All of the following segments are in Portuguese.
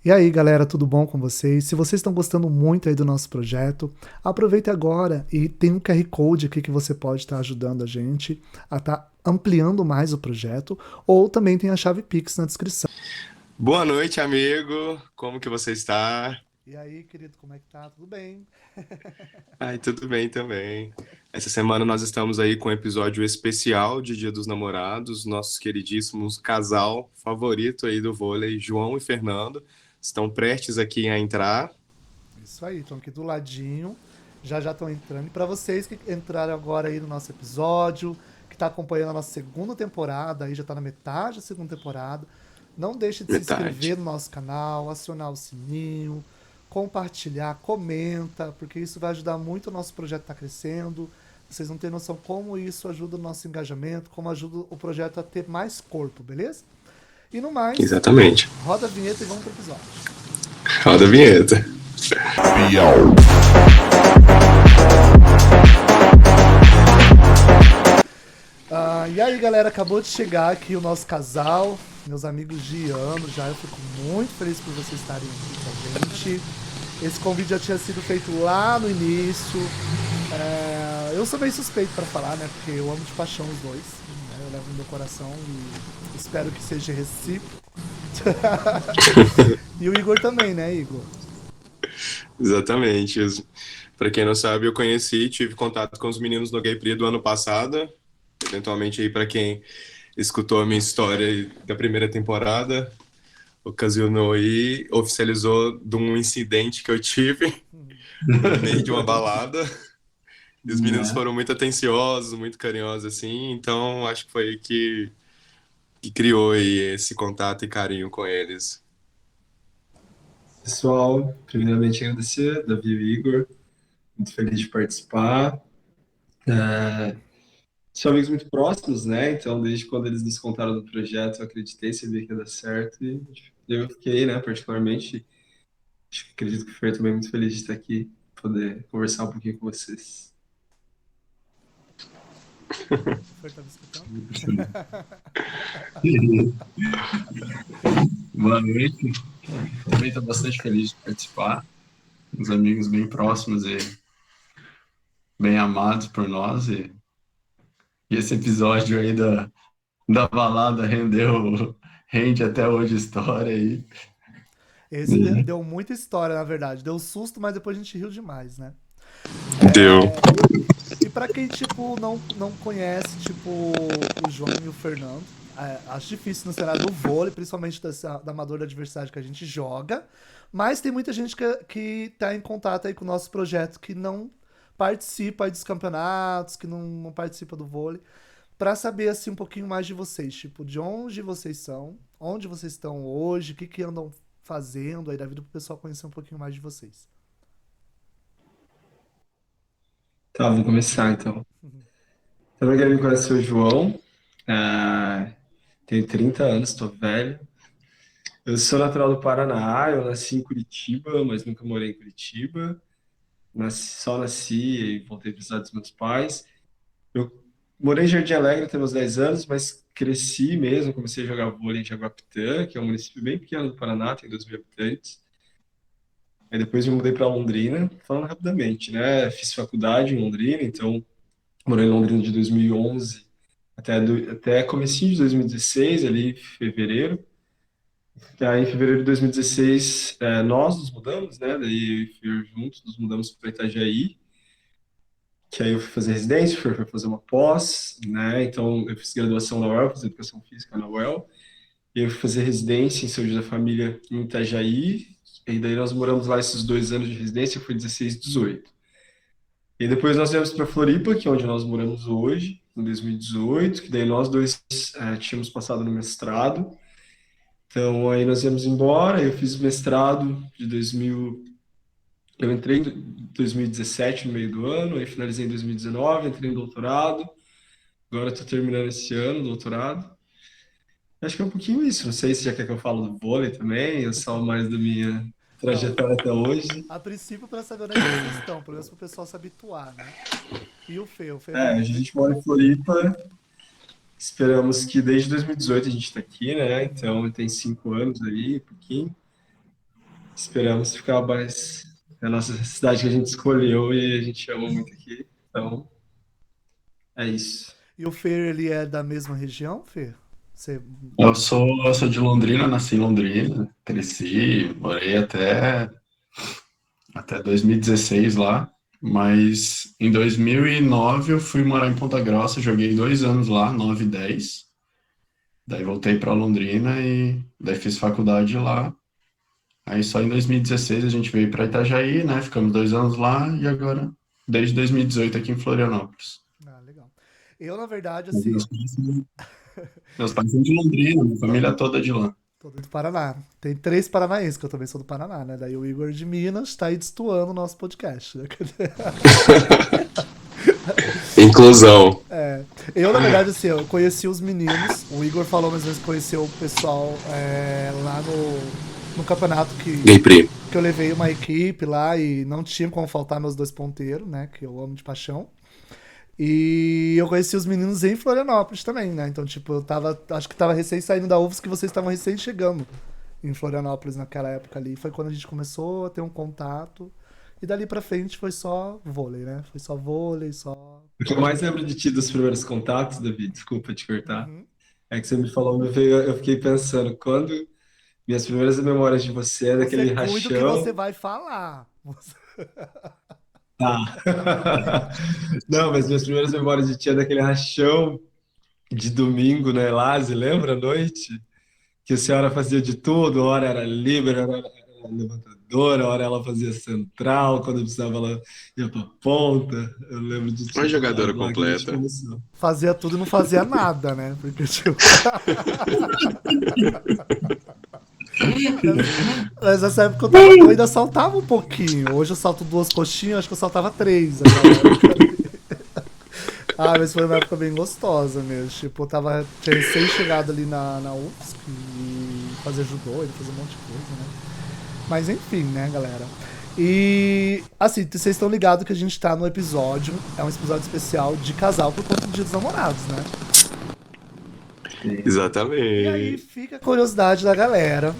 E aí, galera, tudo bom com vocês? Se vocês estão gostando muito aí do nosso projeto, aproveite agora e tem um QR Code aqui que você pode estar ajudando a gente a estar ampliando mais o projeto, ou também tem a chave Pix na descrição. Boa noite, amigo. Como que você está? E aí, querido, como é que tá? Tudo bem? Ai, tudo bem também. Essa semana nós estamos aí com um episódio especial de Dia dos Namorados. Nossos queridíssimos casal favorito aí do vôlei, João e Fernando, estão prestes aqui a entrar. Isso aí, estão aqui do ladinho, já já estão entrando. E para vocês que entraram agora aí no nosso episódio, que está acompanhando a nossa segunda temporada, aí já está na metade da segunda temporada, não deixe de se Metade. inscrever no nosso canal, acionar o sininho, compartilhar, comenta, porque isso vai ajudar muito o nosso projeto a estar crescendo. Vocês não têm noção como isso ajuda o nosso engajamento, como ajuda o projeto a ter mais corpo, beleza? E no mais, Exatamente. roda a vinheta e vamos pro episódio. Roda a vinheta. E aí, galera, acabou de chegar aqui o nosso casal, meus amigos de ano já. Eu fico muito feliz por vocês estarem aqui com a gente. Esse convite já tinha sido feito lá no início. Eu sou meio suspeito para falar, né? Porque eu amo de paixão os dois. Né? Eu levo no meu coração e espero que seja recíproco. E o Igor também, né, Igor? Exatamente. Para quem não sabe, eu conheci e tive contato com os meninos no Gay Prix do ano passado. Eventualmente aí para quem escutou a minha história da primeira temporada, ocasionou e oficializou de um incidente que eu tive no meio de uma balada. E os meninos Né? foram muito atenciosos, muito carinhosos, assim. Então, acho que foi que criou aí esse contato e carinho com eles. Pessoal, primeiramente agradecer, Davi e Igor, muito feliz de participar. São amigos muito próximos, né? Então, desde quando eles nos contaram do projeto, eu acreditei, sabia que ia dar certo e eu fiquei, né, particularmente, acredito que o Fer também muito feliz de estar aqui, poder conversar um pouquinho com vocês. O Fer tá me escutando? Boa noite. Também estou bastante feliz de participar. Uns amigos bem próximos e bem amados por nós. E esse episódio aí da balada rende até hoje história aí. Esse deu muita história, na verdade. Deu susto, mas depois a gente riu demais, né? Deu. E pra quem, tipo, não conhece, tipo, o João e o Fernando, acho difícil no cenário do vôlei, principalmente da amador da diversidade que a gente joga, mas tem muita gente que tá em contato aí com o nosso projeto que não participa aí dos campeonatos, que não participa do vôlei, pra saber, assim, um pouquinho mais de vocês, tipo, de onde vocês são, onde vocês estão hoje, o que andam fazendo aí da vida pro pessoal conhecer um pouquinho mais de vocês. Tá, vamos começar então. Também quero me conhecer o João. Ah, tenho 30 anos, tô velho. Eu sou natural do Paraná, eu nasci em Curitiba, mas nunca morei em Curitiba. Só nasci e voltei para os dos meus pais. Eu morei em Jardim Alegre até meus 10 anos, mas cresci mesmo, comecei a jogar vôlei em Jaguapitã, que é um município bem pequeno do Paraná, tem 2 mil habitantes. Aí depois me mudei para Londrina, falando rapidamente, né? Fiz faculdade em Londrina, então morei em Londrina de 2011 até comecinho de 2016, ali em fevereiro. Aí, em fevereiro de 2016, nós nos mudamos, né? Daí eu e o Fer juntos nos mudamos para Itajaí, que aí eu fui fazer residência, o Fer foi fazer uma pós, né? Então eu fiz graduação na UEL, fiz educação física na UEL, e eu fui fazer residência em Saúde da Família em Itajaí, e daí nós moramos lá esses 2 anos de residência, foi 16 e 18. E depois nós viemos para Floripa, que é onde nós moramos hoje, em 2018, que daí nós dois tínhamos passado no mestrado. Então aí nós viemos embora, eu fiz mestrado de 2000, eu entrei em 2017 no meio do ano, aí finalizei em 2019, entrei em doutorado. Agora estou terminando esse ano o doutorado. Acho que é um pouquinho isso. Não sei se já quer que eu falo do vôlei também, eu só mais da minha Não, trajetória até hoje. a princípio para saber onde é que vocês estão, pelo menos pro pessoal se habituar, né? E o Fê A veio de gente mora em onde? Floripa. Esperamos que desde 2018 a gente está aqui, né? Então tem 5 anos aí, um pouquinho. esperamos ficar mais. É a nossa cidade que a gente escolheu e a gente ama muito aqui. Então, é isso. E o Fer, ele é da mesma região, Fer? Você... Eu sou de Londrina, nasci em Londrina, cresci, morei até 2016 lá, mas em 2009 eu fui morar em Ponta Grossa, joguei 2 anos lá, 9 e 10. Daí voltei para Londrina e daí fiz faculdade lá. Aí só em 2016 a gente veio para Itajaí, né? Ficamos 2 anos lá e agora, desde 2018 aqui em Florianópolis. Ah, legal. Eu, na verdade, Mas assim, meus pais são de Londrina, minha família toda é de lá. tô do Paraná. Tem 3 paranaenses, que eu também sou do Paraná, né? Daí o Igor de Minas tá aí destoando o nosso podcast, né? Inclusão. Eu, na verdade, assim, eu conheci os meninos. O Igor falou mais vezes que conheceu o pessoal lá no campeonato Gay Pri. que eu levei uma equipe lá e não tinha como faltar meus 2 ponteiros, né? Que eu amo de paixão. E eu conheci os meninos em Florianópolis também, né? Então, tipo, acho que tava recém saindo da UFS, que vocês estavam recém chegando em Florianópolis naquela época ali. Foi quando a gente começou a ter um contato. E dali pra frente foi só vôlei, né? Foi só vôlei, só... O que eu mais lembro de ti dos primeiros contatos, David, desculpa te cortar, Uhum. é que você me falou, eu fiquei pensando, quando minhas primeiras memórias de você é Você daquele cuida o que você rachão. vai falar. Tá. Não, mas minhas primeiras memórias de ti é daquele rachão de domingo, né, Lase, lembra à noite? Que a senhora fazia de tudo, hora era líbero, hora era levantadora, hora ela fazia central, quando precisava ela ia pra ponta. Eu lembro de Uma ti jogadora lá que a gente completa. começou. Fazia tudo e não fazia nada, né? Porque, tipo... Mas nessa época eu ainda saltava um pouquinho. Hoje eu salto 2 coxinhas, acho que eu saltava 3. Ah, mas foi uma época bem gostosa mesmo. Tipo, tinha recém-chegado ali na UFSC e fazer judô, ele fazia um monte de coisa, né? Mas enfim, né, galera? E, assim, vocês estão ligados que a gente tá no episódio, é um episódio especial de casal por conta do Dia dos Namorados, né? E aí Exatamente. fica a curiosidade da galera,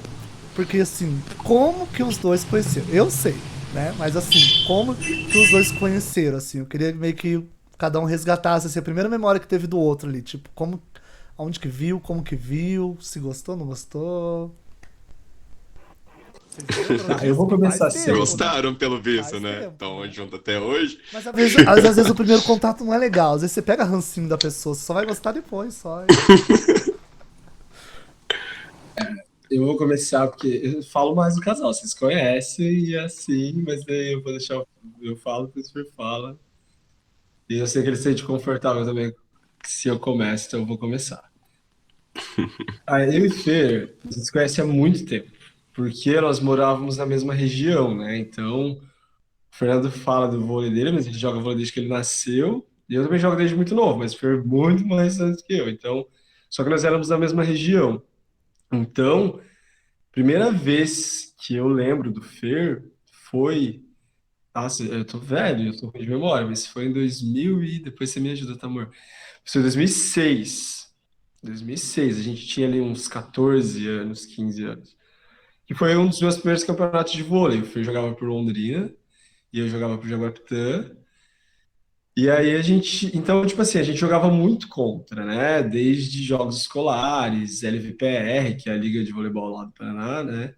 porque assim, como que os dois se conheceram? Eu sei, né? Mas assim, como que os dois se conheceram, assim? Eu queria meio que cada um resgatasse assim, a primeira memória que teve do outro ali, tipo, aonde que viu, como que viu, se gostou, não gostou. Vocês lembram Tá, eu vou disso? começar Faz assim. tempo, né? Gostaram, pelo visto, Faz né? tempo, Estão né? juntos até hoje. Mas às vezes o primeiro contato não é legal, às vezes você pega rancinho da pessoa, você só vai gostar depois, só. Eu vou começar porque eu falo mais do casal, vocês conhecem e é assim, mas daí eu vou deixar, eu falo, depois o Fer fala. E eu sei que ele se sente confortável também se eu começo, então eu vou começar. Eu e Fer, a gente se conhece há muito tempo, porque nós morávamos na mesma região, né? Então, o Fernando fala do vôlei dele, mas ele joga vôlei desde que ele nasceu, e eu também jogo desde muito novo, mas o Fer muito mais antes que eu. Então, só que nós éramos da mesma região. Então, primeira vez que eu lembro do Fer foi. Nossa, eu tô velho, eu tô ruim de memória, mas foi em 2000 e. Depois você me ajuda, tá, amor? Foi em 2006. 2006, a gente tinha ali uns 14 anos, 15 anos. Que foi um dos meus primeiros campeonatos de vôlei. O Fer jogava por Londrina e eu jogava por Jaguapitã. E aí a gente. Então, tipo assim, a gente jogava muito contra, né? Desde jogos escolares, LVPR, que é a Liga de Voleibol lá do Paraná, né?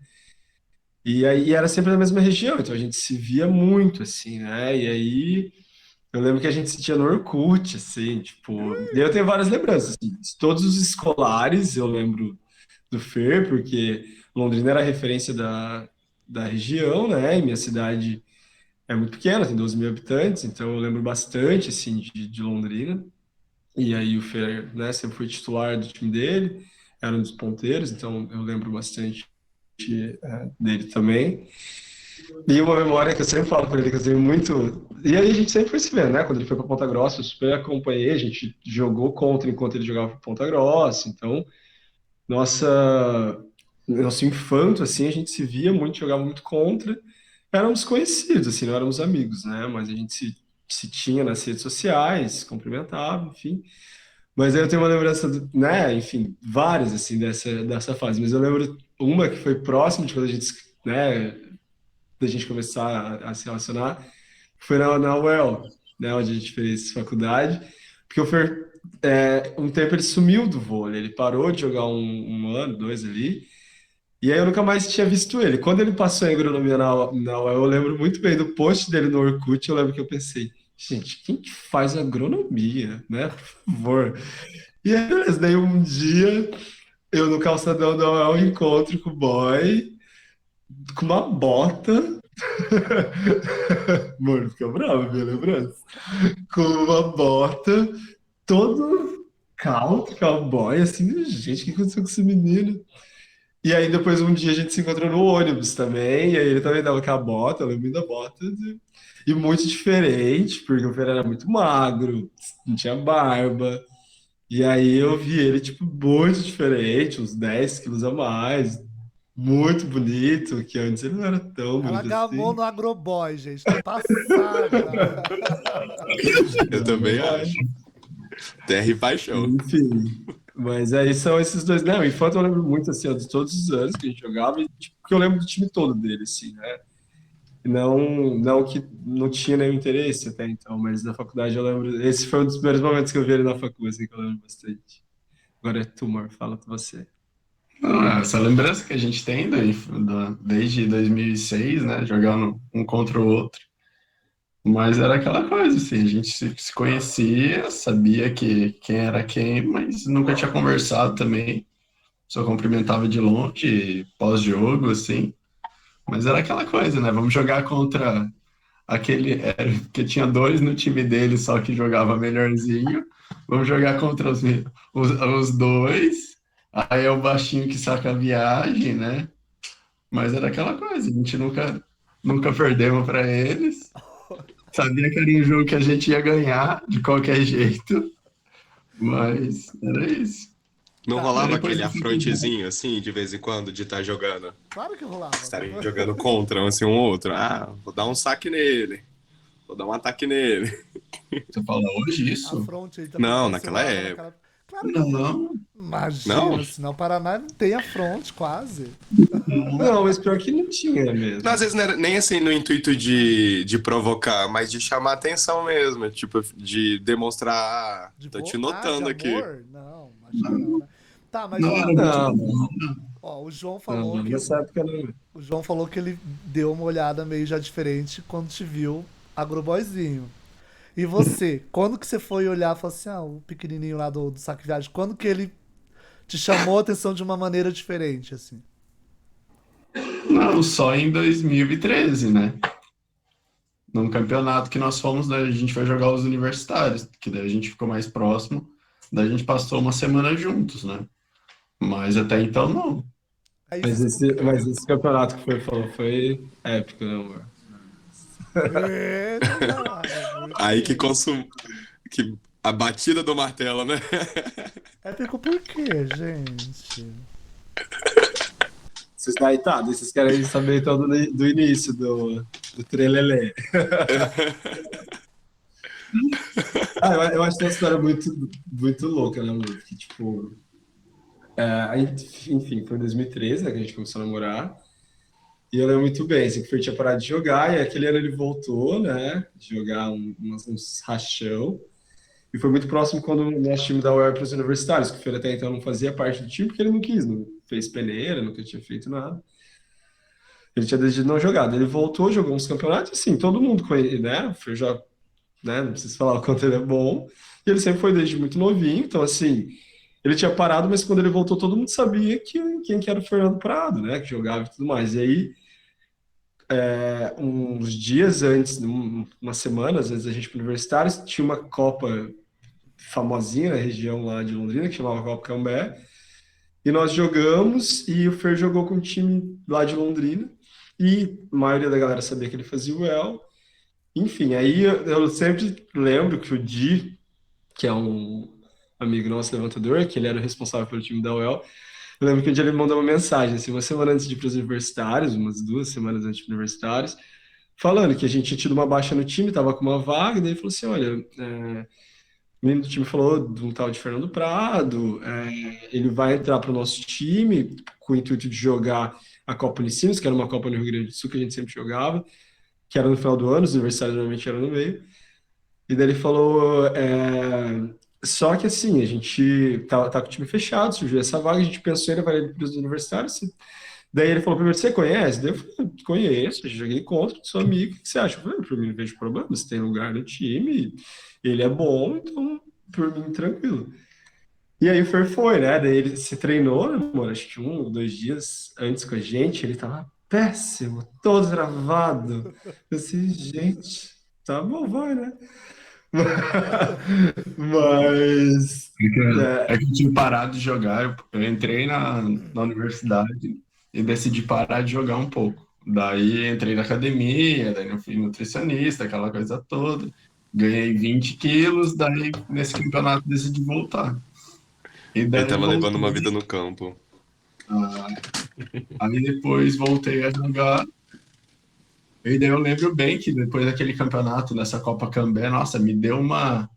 E aí era sempre na mesma região, então a gente se via muito, assim, né? E aí eu lembro que a gente se sentia no Orkut, assim, tipo. E eu tenho várias lembranças, assim, de todos os escolares, eu lembro do Fer, porque Londrina era a referência da região, né? E minha cidade é muito pequena, tem 12 mil habitantes, então eu lembro bastante, assim, de Londrina. E aí o Fer, né, sempre foi titular do time dele, era um dos ponteiros, então eu lembro bastante dele também. E uma memória que eu sempre falo para ele, que eu tenho muito. E aí a gente sempre foi se vendo, né? Quando ele foi para Ponta Grossa, eu super acompanhei, a gente jogou contra enquanto ele jogava para Ponta Grossa. Então, nosso infanto, assim, a gente se via muito, jogava muito contra. Éramos conhecidos, assim, não éramos amigos, né? Mas a gente se tinha nas redes sociais, cumprimentava, enfim. Mas aí eu tenho uma lembrança, né? Enfim, várias, assim, dessa fase. Mas eu lembro uma que foi próxima de quando a gente, né, da gente começar a se relacionar, foi na UEL, né, onde a gente fez faculdade, porque o Fer, um tempo ele sumiu do vôlei, ele parou de jogar um ano, dois ali, e aí eu nunca mais tinha visto ele. Quando ele passou em agronomia na UEL, eu lembro muito bem do post dele no Orkut, eu lembro que eu pensei, gente, quem que faz agronomia, né, por favor? E aí, beleza, daí um dia, eu no calçadão da UEL encontro com o boy, com uma bota, mano, fica bravo, minha lembrança. Com uma bota, todo cowboy, assim, gente, o que aconteceu com esse menino? E aí depois um dia a gente se encontrou no ônibus também, e aí ele também dava com a bota, eu lembro da bota, e muito diferente, porque o Fer era muito magro, não tinha barba, e aí eu vi ele, tipo, muito diferente, uns 10 quilos a mais, muito bonito, que antes ele não era tão Ela bonito gamou assim. no Agroboy, gente. Tá passada. Eu também acho. Terra e paixão. Enfim, mas aí são esses dois. Não, Infanta eu lembro muito, assim, ó, de todos os anos que a gente jogava, e, tipo, porque eu lembro do time todo dele, assim, né? E não que não tinha nenhum interesse até então, mas na faculdade eu lembro. Esse foi um dos primeiros momentos que eu vi ele na faculdade, assim, que eu lembro bastante. Agora é Tumor, fala com você. Não, essa lembrança que a gente tem desde 2006, né? Jogando um contra o outro. Mas era aquela coisa, assim, a gente se conhecia, sabia quem era quem, mas nunca tinha conversado também. Só cumprimentava de longe, pós-jogo, assim. Mas era aquela coisa, né? Vamos jogar contra que tinha dois no time dele, só que jogava melhorzinho. Vamos jogar contra os dois. Aí é o baixinho que saca a viagem, né? Mas era aquela coisa, a gente nunca perdemos para eles. Sabia que era um jogo que a gente ia ganhar de qualquer jeito, mas era isso. Não Tá, rolava Depois aquele do afrontezinho, assim, de vez em quando, de estar jogando? claro que rolava. Estarem jogando contra assim, um outro. Ah, vou dar um saque nele. Vou dar um ataque nele. Você fala hoje A isso? fronte aí também Não, quando você naquela morava época. naquela. Claro que. Não, Imagina, Não? senão o Paraná não tem a fronte, quase. Não, mas pior que não tinha Não, mesmo. às vezes não era nem assim no intuito de provocar, mas de chamar atenção mesmo. Tipo, de demonstrar, ah, tô te De notando aqui. amor? Não, imagina não, né? Tá, mas não era ó, muito. Não, ó, o João não, falou que nessa época não. o João falou que ele deu uma olhada meio já diferente quando te viu agroboyzinho. E você, quando que você foi olhar e falou assim, ah, o pequenininho lá do Saque Viagem, quando que ele te chamou a atenção de uma maneira diferente, assim? Não, só em 2013, né? Num campeonato que nós fomos, daí a gente foi jogar os universitários, que daí a gente ficou mais próximo, daí a gente passou uma semana juntos, né? Mas até então não. Aí Mas você... esse campeonato que falou foi épico, né, amor? Eita, caralho, por Aí que quê? consum... que a batida do martelo, né? Épico por quê, gente? Vocês daí tá, daí vocês querem saber então do início do Trelelê. Ah, eu acho que é uma história muito louca, né, amor? Que, tipo, enfim, foi em 2013, né, que a gente começou a namorar. E eu lembro muito bem, assim, que o Fer tinha parado de jogar, e aquele ano ele voltou, né, de jogar uns rachão. E foi muito próximo quando o nosso time da UER para os universitários, que o Fer até então não fazia parte do time, porque ele não quis, não fez peneira, nunca tinha feito nada. Ele tinha decidido não jogar. Daí ele voltou, jogou uns campeonatos, assim, todo mundo conhece, né? O Fer já, né, não preciso falar o quanto ele é bom. E ele sempre foi desde muito novinho, então, assim, ele tinha parado, mas quando ele voltou, todo mundo sabia quem que era o Fernando Prado, né? Que jogava e tudo mais. E aí, uns dias antes, umas semanas antes da gente ir para universitários, tinha uma Copa famosinha na região lá de Londrina, que chamava Copa Cambé, e nós jogamos, e o Fer jogou com o time lá de Londrina, e a maioria da galera sabia que ele fazia o El. Enfim, aí eu sempre lembro que o Di, que é um amigo nosso levantador, que ele era o responsável pelo time da UEL, eu lembro que um dia ele me mandou uma mensagem, assim, uma semana antes de ir para os universitários, umas 2 semanas antes de ir para os universitários, falando que a gente tinha tido uma baixa no time, tava com uma vaga, e daí ele falou assim, olha, o menino do time falou de um tal de Fernando Prado, ele vai entrar para o nosso time com o intuito de jogar a Copa Unicinos, que era uma Copa no Rio Grande do Sul que a gente sempre jogava, que era no final do ano, os aniversários normalmente eram no meio. E daí ele falou, só que assim, a gente tá com o time fechado, surgiu essa vaga, a gente pensou em levar ele para os universitários. Daí ele falou primeiro, você conhece? Daí eu falei, conheço, já joguei contra, sou amigo, o que você acha? Eu falei, por mim não vejo problema, você tem lugar no time, ele é bom, então por mim tranquilo. E aí o Fer foi, né? Daí ele se treinou, né, mano, acho que 1 ou 2 dias antes com a gente, ele tava péssimo, todo travado. Eu assim, gente, tá bom, vai, né? Mas, É que eu tinha parado de jogar, eu entrei na universidade e decidi parar de jogar um pouco. Daí entrei na academia, daí eu fui nutricionista, aquela coisa toda. Ganhei 20 quilos, daí nesse campeonato decidi voltar. E Ele daí tava levando uma vida voltei. no campo. ah, Aí depois voltei a jogar. E daí eu lembro bem que depois daquele campeonato, nessa Copa Cambé, nossa, me deu uma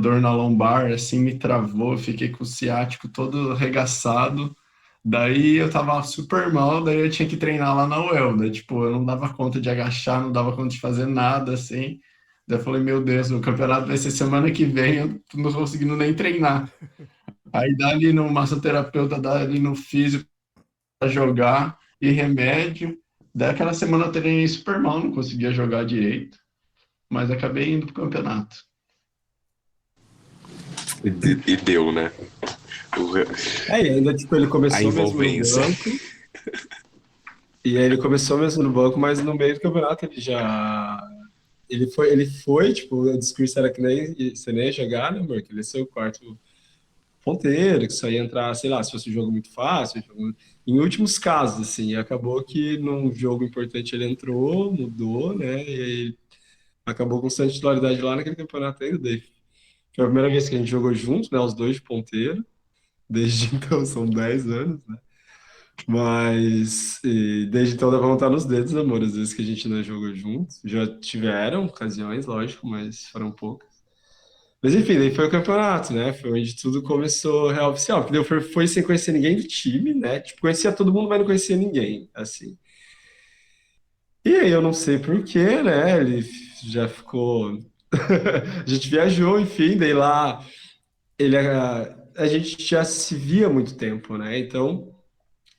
dor na lombar, assim, me travou, eu fiquei com o ciático todo arregaçado. Daí eu tava super mal, daí eu tinha que treinar lá na UEL, daí, tipo, eu não dava conta de agachar, não dava conta de fazer nada, assim. Daí eu falei, meu Deus, o campeonato vai ser semana que vem, eu não tô conseguindo nem treinar. Aí dá ali no massoterapeuta, dá ali no físico pra jogar, e remédio. Daí aquela semana eu treinei super mal, não conseguia jogar direito, mas acabei indo pro campeonato. E deu, né? O- e ainda, tipo, ele A começou mesmo no envolvência. banco, e aí ele começou mesmo no banco, mas no meio do campeonato ele já... Ele foi, tipo, o discurso era que nem você nem ia jogar, né, amor? Que ele ia ser o quarto ponteiro, que só ia entrar, sei lá, se fosse um jogo muito fácil, em últimos casos, assim, e acabou que num jogo importante ele entrou, mudou, né, e aí acabou com essa titularidade lá naquele campeonato ainda, daí foi a primeira vez que a gente jogou juntos, né, os dois de ponteiro, desde então são 10 anos, né, mas desde então dá pra contar nos dedos, amor, as vezes que a gente não jogou juntos, já tiveram ocasiões, lógico, mas foram poucas. Mas enfim, daí foi o campeonato, né? Foi onde tudo começou real oficial. Porque daí foi sem conhecer ninguém do time, né? Tipo, conhecia todo mundo, mas não conhecia ninguém, assim. E aí eu não sei por quê, né? Ele já ficou. A gente viajou, enfim, daí lá a gente já se via há muito tempo, né? Então,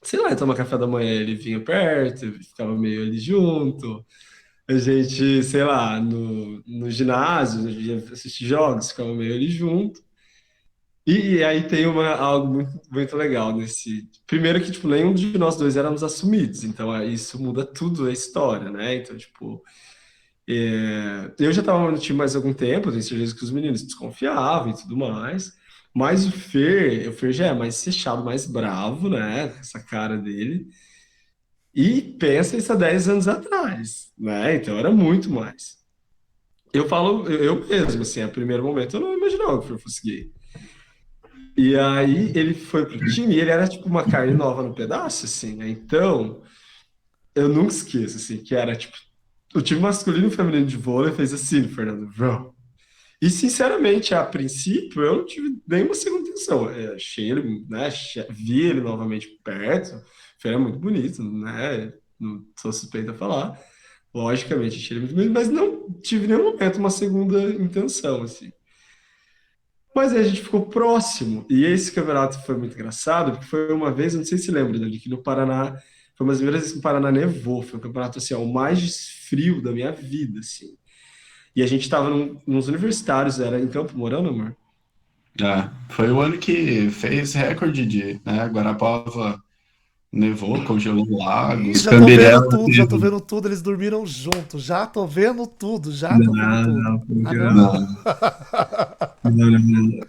sei lá, ia tomar café da manhã, ele vinha perto, ficava meio ali junto. A gente, sei lá, no ginásio, a gente ia assistir jogos, ficava meio ali junto. E aí tem algo muito, muito legal nesse. Primeiro que, tipo, nenhum de nós dois éramos assumidos, então isso muda tudo a história, né? Então, tipo, eu já tava no time mais algum tempo, tenho certeza que os meninos desconfiavam e tudo mais. Mas o Fer já é mais fechado, mais bravo, né? Essa cara dele. E pensa isso há 10 anos atrás, né? Então era muito mais. Eu falo, eu mesmo, assim, a primeiro momento eu não imaginava que o Fer fosse gay. E aí ele foi pro time e ele era tipo uma carne nova no pedaço, assim, né? Então, eu nunca esqueço, assim, que era tipo, o time masculino e feminino de vôlei fez assim, Fernando, Vrão. E sinceramente, a princípio, eu não tive nenhuma segunda intenção. Eu achei ele, né? Vi ele novamente perto, foi muito bonito, né? Não sou suspeito a falar. Logicamente, achei ele muito bonito, mas não tive em nenhum momento uma segunda intenção, assim. Mas aí a gente ficou próximo. E esse campeonato foi muito engraçado, porque foi uma vez, eu não sei se lembra, Dani, que no Paraná, foi uma das primeiras vezes que no Paraná nevou. Foi um campeonato, assim, ó, o mais frio da minha vida, assim. E a gente tava nos universitários, era em Campo Mourão, amor? Foi o ano que fez recorde de, né? Guarapava nevou, congelou Ih, lagos, já tô vendo Cambirela tudo, já tô teve. vendo tudo. Eles dormiram juntos. Já tô vendo tudo, já tô vendo Não, tudo. não, Ah, não? Não, não, não, não.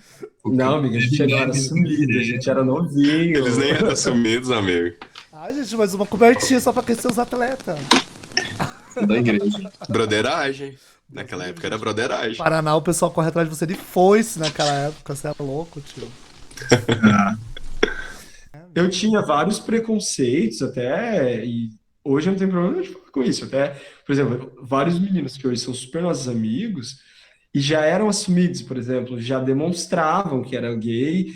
Não, amiga, a gente teve ainda era neve no sumido, a gente era Cambirela. Eles novinho. nem eram assumidos, amigo. Ai, gente, mais uma cobertinha só pra aquecer os atletas. Da igreja. Broderagem. Deus me Naquela livre, época era gente. broderagem. Paraná, o pessoal corre atrás de você de foice naquela época. Você é louco, tio. Eu tinha vários preconceitos até, e hoje eu não tenho problema de falar com isso. Até, por exemplo, vários meninos que hoje são super nossos amigos e já eram assumidos, por exemplo, já demonstravam que era gay.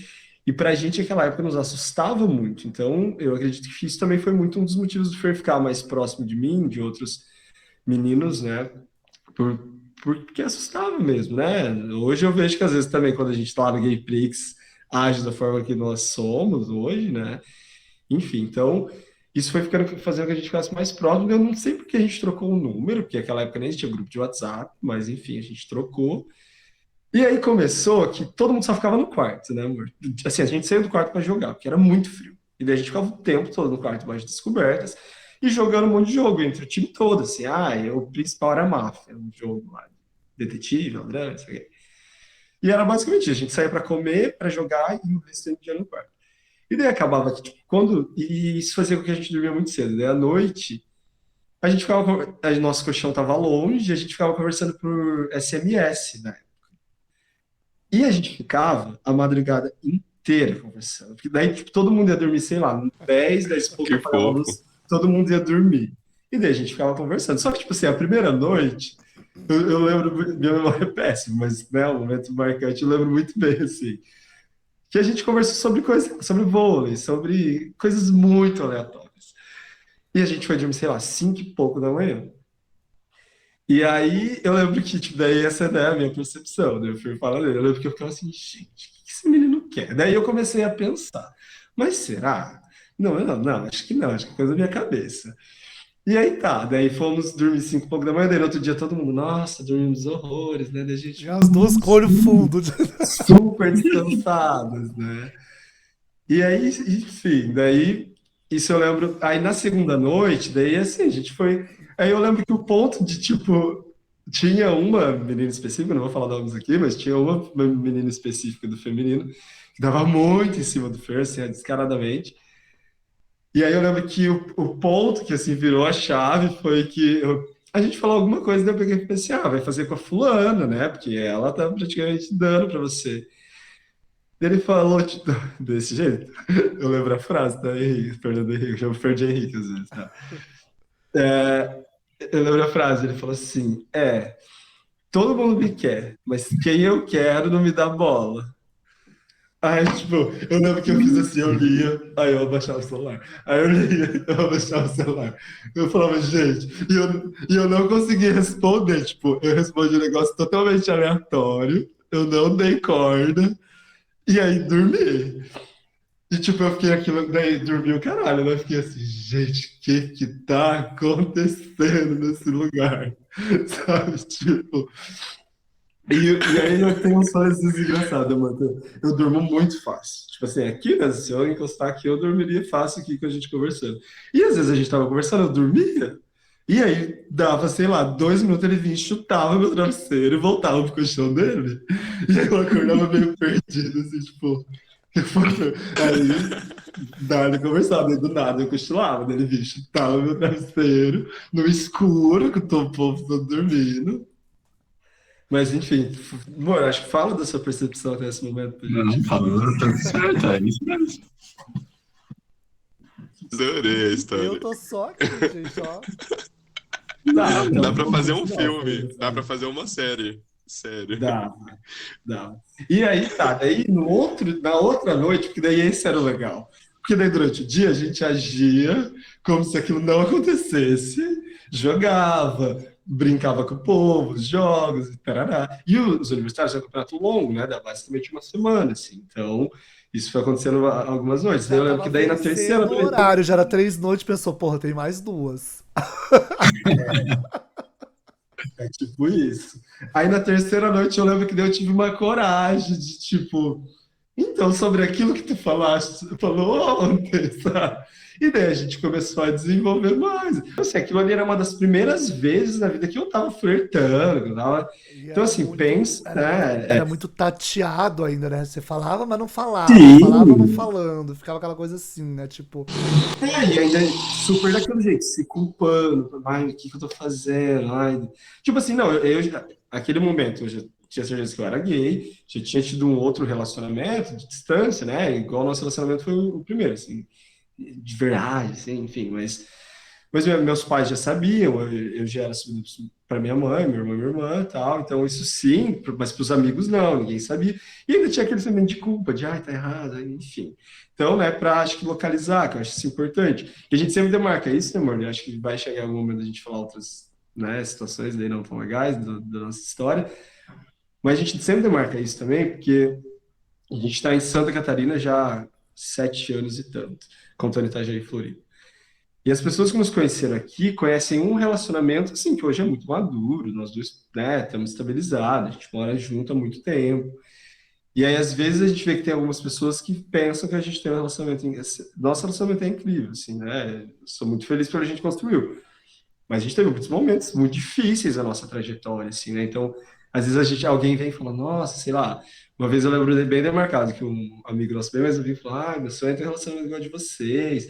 E pra gente, aquela época nos assustava muito. Então, eu acredito que isso também foi muito um dos motivos do Fer ficar mais próximo de mim, de outros meninos, né? Por, porque assustava mesmo, né? Hoje eu vejo que às vezes também, quando a gente tá lá no Gay Prix, age da forma que nós somos hoje, né? Enfim, então, isso foi fazendo que a gente ficasse mais próximo. Eu não sei porque a gente trocou o número, porque naquela época nem existia grupo de WhatsApp, mas enfim, a gente trocou. E aí começou que todo mundo só ficava no quarto, né, amor? Assim, a gente saiu do quarto para jogar, porque era muito frio. E daí a gente ficava o tempo todo no quarto debaixo das cobertas e jogando um monte de jogo entre o time todo, assim. O principal era a máfia, um jogo lá, detetive, ladrão, não sei o quê. E era basicamente isso, a gente saía para comer, para jogar e o resto do dia no quarto. E daí acabava que, tipo, e isso fazia com que a gente dormia muito cedo. Daí à noite, a gente ficava, nosso colchão tava longe, a gente ficava conversando por SMS, né? E a gente ficava a madrugada inteira conversando. Porque daí, tipo, todo mundo ia dormir, sei lá, 10 e pouco, Que apagava a fofo. luz, todo mundo ia dormir. E daí a gente ficava conversando. Só que, tipo assim, a primeira noite, eu lembro, minha memória é péssima, mas, né, um momento marcante, eu lembro muito bem, assim, que a gente conversou sobre coisas, sobre vôlei, sobre coisas muito aleatórias. E a gente foi dormir, sei lá, 5 e pouco da manhã. E aí eu lembro que, tipo, daí essa é a minha percepção, né? Eu fui falar dele. Eu lembro que eu ficava assim, gente, o que esse menino quer? Daí eu comecei a pensar, mas será? Não, acho que não, acho que é coisa da minha cabeça. E aí tá, daí fomos dormir 5 e pouco da manhã, daí no outro dia todo mundo, nossa, dormimos horrores, né? Daí a gente Já as duas com o olho fundo. super descansados, né? E aí, enfim, daí isso eu lembro. Aí na segunda noite, daí assim, a gente foi. Aí eu lembro que o ponto de tipo. Tinha uma menina específica, não vou falar nomes aqui, mas tinha uma menina específica do feminino que dava muito em cima do Fer, assim, descaradamente. E aí eu lembro que o ponto que assim virou a chave foi que a gente falou alguma coisa, daí eu peguei e pensei, vai fazer com a fulana, né? Porque ela tá praticamente dando pra você. Ele falou desse jeito. Eu lembro a frase da Henrique, Fernando Henrique, eu chamo Fer de Henrique às vezes, tá? É, eu lembro a frase, ele falou assim: todo mundo me quer, mas quem eu quero não me dá bola. Aí, tipo, eu lembro que eu fiz assim, eu lia, aí eu abaixava o celular. Aí eu lia, eu abaixava o celular. Eu falava, gente, e eu não conseguia responder, tipo, eu respondi um negócio totalmente aleatório, eu não dei corda, e aí dormi. E tipo, eu fiquei aquilo, daí dormi o caralho, né? Eu fiquei assim, gente, o que tá acontecendo nesse lugar? Sabe, tipo... E aí eu tenho uns sonhos engraçados, mano. Eu durmo muito fácil. Tipo assim, aqui, né? Se eu encostar aqui, eu dormiria fácil aqui com a gente conversando. E às vezes a gente tava conversando, eu dormia. E aí dava, sei lá, 2 minutos, ele vinha, chutava meu travesseiro e voltava pro colchão dele. E aí eu acordava meio perdido, assim, tipo... Aí, nada, conversava, daí do nada eu cochilava, daí ele vinha, chutava meu travesseiro no escuro, que o povo todo dormindo. Mas, enfim, amor, acho que fala da sua percepção até esse momento pra Não, gente. falou, tá certo, é isso mesmo. Adorei a história. Eu tô só aqui, gente, ó. Tá, então, Dá pra vamos fazer um continuar, filme, vamos dá pra lá. fazer uma série. Sério. Dá. E aí, tá, daí na outra noite, porque daí esse era o legal. Porque daí durante o dia a gente agia como se aquilo não acontecesse, jogava, brincava com o povo, os jogos, e tarará. E os universitários é um campeonato longo, né? Dá basicamente uma semana, assim. Então, isso foi acontecendo algumas noites. Daí Já eu lembro tava que daí na terceira vencendo o noite. horário, já era 3 noites, pensou, porra, tem mais 2. É tipo isso. Aí na terceira noite eu lembro que daí eu tive uma coragem de tipo, então sobre aquilo que tu falou ontem, sabe? E daí a gente começou a desenvolver mais. Assim, aquilo ali era uma das primeiras vezes na vida que eu tava flertando, que eu tava... E Então assim, pensa, era muito tateado ainda, né? Você falava, mas não falava. Falava, não sim. falando. Ficava aquela coisa assim, né? Tipo, E ainda super daquele jeito, se culpando, ai, o que eu tô fazendo? Ai. Tipo assim, não, aquele momento eu já tinha certeza que eu era gay, já tinha tido um outro relacionamento de distância, né? Igual o nosso relacionamento foi o primeiro, assim, de verdade, assim, enfim, mas Mas meus pais já sabiam, eu já era subido para minha mãe, meu irmão, minha irmã e tal. Então, isso sim, mas para os amigos não, ninguém sabia. E ainda tinha aquele sentimento de culpa, de, ai, tá errado, enfim. Então, né, para acho que localizar, que eu acho isso importante. E a gente sempre demarca isso, né, amor? Eu acho que vai chegar algum momento a gente falar outras, né, situações daí não tão legais da nossa história. Mas a gente sempre demarca isso também, porque a gente está em Santa Catarina já há 7 anos e tanto, contando Itajaí e Floripa. E as pessoas que nos conheceram aqui conhecem um relacionamento, assim, que hoje é muito maduro, nós dois, né, estamos estabilizados, a gente mora junto há muito tempo. E aí, às vezes, a gente vê que tem algumas pessoas que pensam que a gente tem um relacionamento... Nosso relacionamento é incrível, assim, né? Eu sou muito feliz pelo que a gente construiu. Mas a gente teve muitos momentos muito difíceis na nossa trajetória, assim, né? Então, às vezes alguém vem e fala, nossa, sei lá, uma vez eu lembro bem demarcado que um amigo nosso bem mais novinho falou, ah, meu sonho é ter um relacionamento igual de vocês.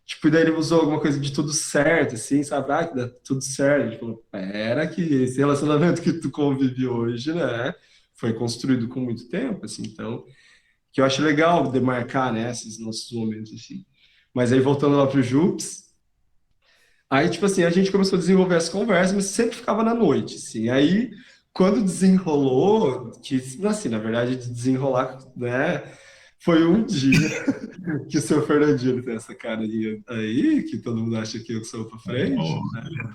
Tipo, e daí ele usou alguma coisa de tudo certo, assim, sabe? Ah, que dá tudo certo. Ele falou, pera que esse relacionamento que tu convive hoje, né, foi construído com muito tempo, assim, então, que eu acho legal demarcar, né, esses nossos momentos, assim. Mas aí, voltando lá pro Jups, aí, tipo assim, a gente começou a desenvolver as conversas, mas sempre ficava na noite, assim. Aí, quando desenrolou, que, assim, na verdade, de desenrolar, né, foi um dia que o seu Fernandinho tem essa carinha aí, que todo mundo acha que eu sou pra frente, né?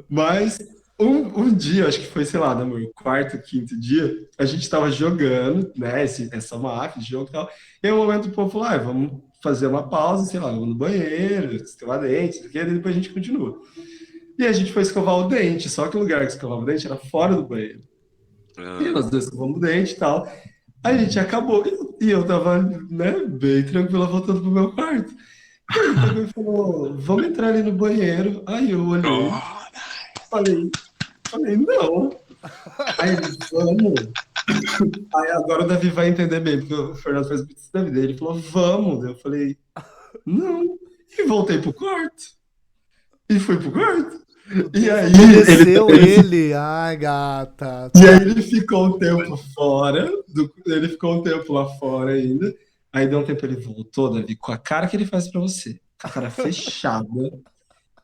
Mas um dia, acho que foi, sei lá, no meu quarto, quinto dia, a gente tava jogando, né, essa máquina de jogo e tal, e aí um momento o povo falou, ah, vamos fazer uma pausa, sei lá, vamos no banheiro, escovar dente, e depois a gente continua. E a gente foi escovar o dente, só que o lugar que escovava o dente era fora do banheiro. E nós dois escovamos o dente e tal. Aí a gente acabou, e eu tava, né, bem tranquila, voltando pro meu quarto. E ele pegou e falou, vamos entrar ali no banheiro. Aí eu olhei, falei, não. Aí ele, vamos. Aí agora o Davi vai entender bem, porque o Fernando faz muito isso da vida. Ele falou, vamos. Eu falei, não. E voltei pro quarto. E fui pro quarto. E aí Obedeceu ele. Ai, gata. E aí ele ficou um tempo fora, ele ficou um tempo lá fora ainda. Aí deu um tempo, ele voltou, Davi, com a cara que ele faz pra você, com a cara fechada,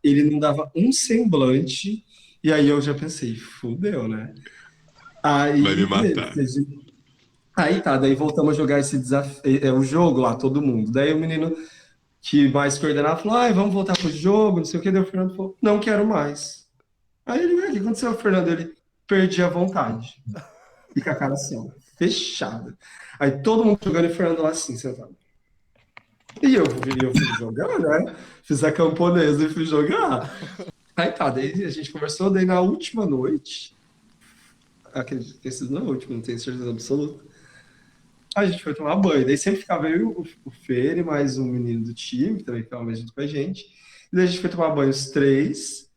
ele não dava um semblante, e aí eu já pensei, fudeu, né? Aí, Vai me matar. aí tá, daí voltamos a jogar esse desafio, o jogo lá, todo mundo. Daí o menino que mais coordenava falou, ai, vamos voltar pro jogo, não sei o que, daí o Fernando falou, não quero mais. Aí ele, o que aconteceu, Fernando? Ele, perdi a vontade. E com a cara assim, ó, fechada. Aí todo mundo jogando e o Fernando lá assim, sentado. E eu fui jogar, né? Fiz a camponesa e fui jogar. Aí tá, daí a gente conversou, daí na última noite, acredito que tenha sido na última, não tenho certeza absoluta, a gente foi tomar banho. Daí sempre ficava eu, o Fer e mais um menino do time, que também ficava mais junto com a gente. E daí a gente foi tomar banho os três,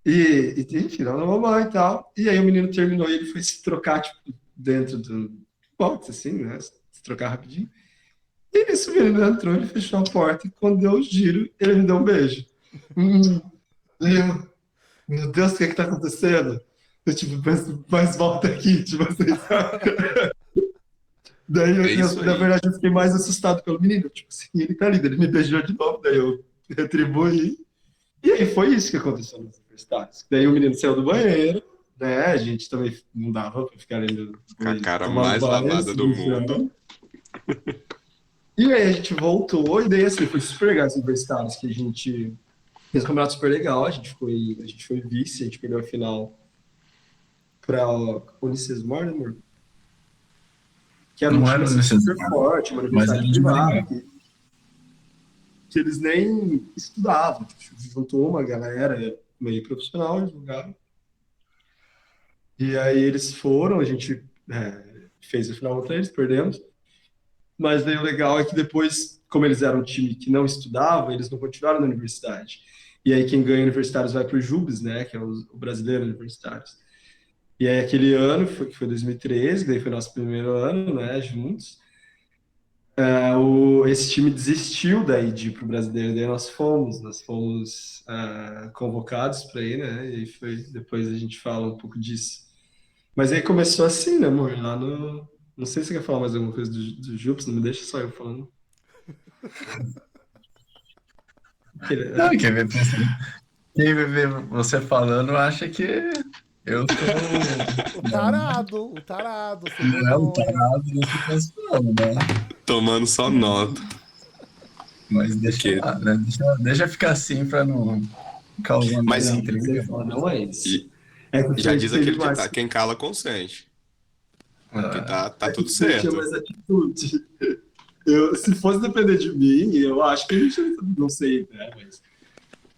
enfim, nós tomamos banho e tal. E aí o menino terminou e ele foi se trocar, tipo, dentro do box, assim, né? Se trocar rapidinho. E nesse menino entrou, ele fechou a porta e quando deu o giro, ele me deu um beijo. Eu, meu Deus, o que é que tá acontecendo? Eu, tipo, mas volta aqui, tipo assim, sabe? Daí, É isso na aí. verdade, eu fiquei mais assustado pelo menino. Tipo assim, ele tá ali, ele me beijou de novo, daí eu retribuí. E aí foi isso que aconteceu nos universitários. Daí o menino saiu do banheiro, né? A gente também não dava pra ficar ali Com a cara tomando mais banho, lavada se do mijando. mundo. E aí a gente voltou, e daí assim, foi super legal os universitários, que a gente fez um campeonato super legal, a gente foi vice, a gente perdeu a final pra Unicesumar, né, amor? Que era um Não time era assim, necessário, super forte, uma mas era universidade de privada, Maringá. que eles nem estudavam, tipo, juntou uma galera meio profissional, eles jogaram. E aí eles foram, a gente fez a final contra eles, perdemos. Mas daí o legal é que depois, como eles eram um time que não estudava, eles não continuaram na universidade. E aí quem ganha universitários vai para o JUBES, né, que é o brasileiro universitários. E aí aquele ano, que foi 2013, que daí foi nosso primeiro ano, né, juntos, esse time desistiu daí de ir para o brasileiro, daí nós fomos convocados para ir, né, e aí depois a gente fala um pouco disso. Mas aí começou assim, né, amor? Lá no. Não sei se você quer falar mais alguma coisa do Jups, não me deixa só eu falando. Não, quem vê você falando acha que eu sou O tarado, sem não é um vergonha. tarado nesse posição, né? Tomando só nota. Mas deixa Porque, lá, né? Deixa ficar assim pra não causar mais mas Não, mas você intriga. fala, não é isso. e- É que já você diz teve aquele mais. ditado, quem cala consente. Que Ah, tá É que tudo você tinha certo. mais atitude. Se fosse depender de mim, eu acho que a gente. Não sei, né? Mas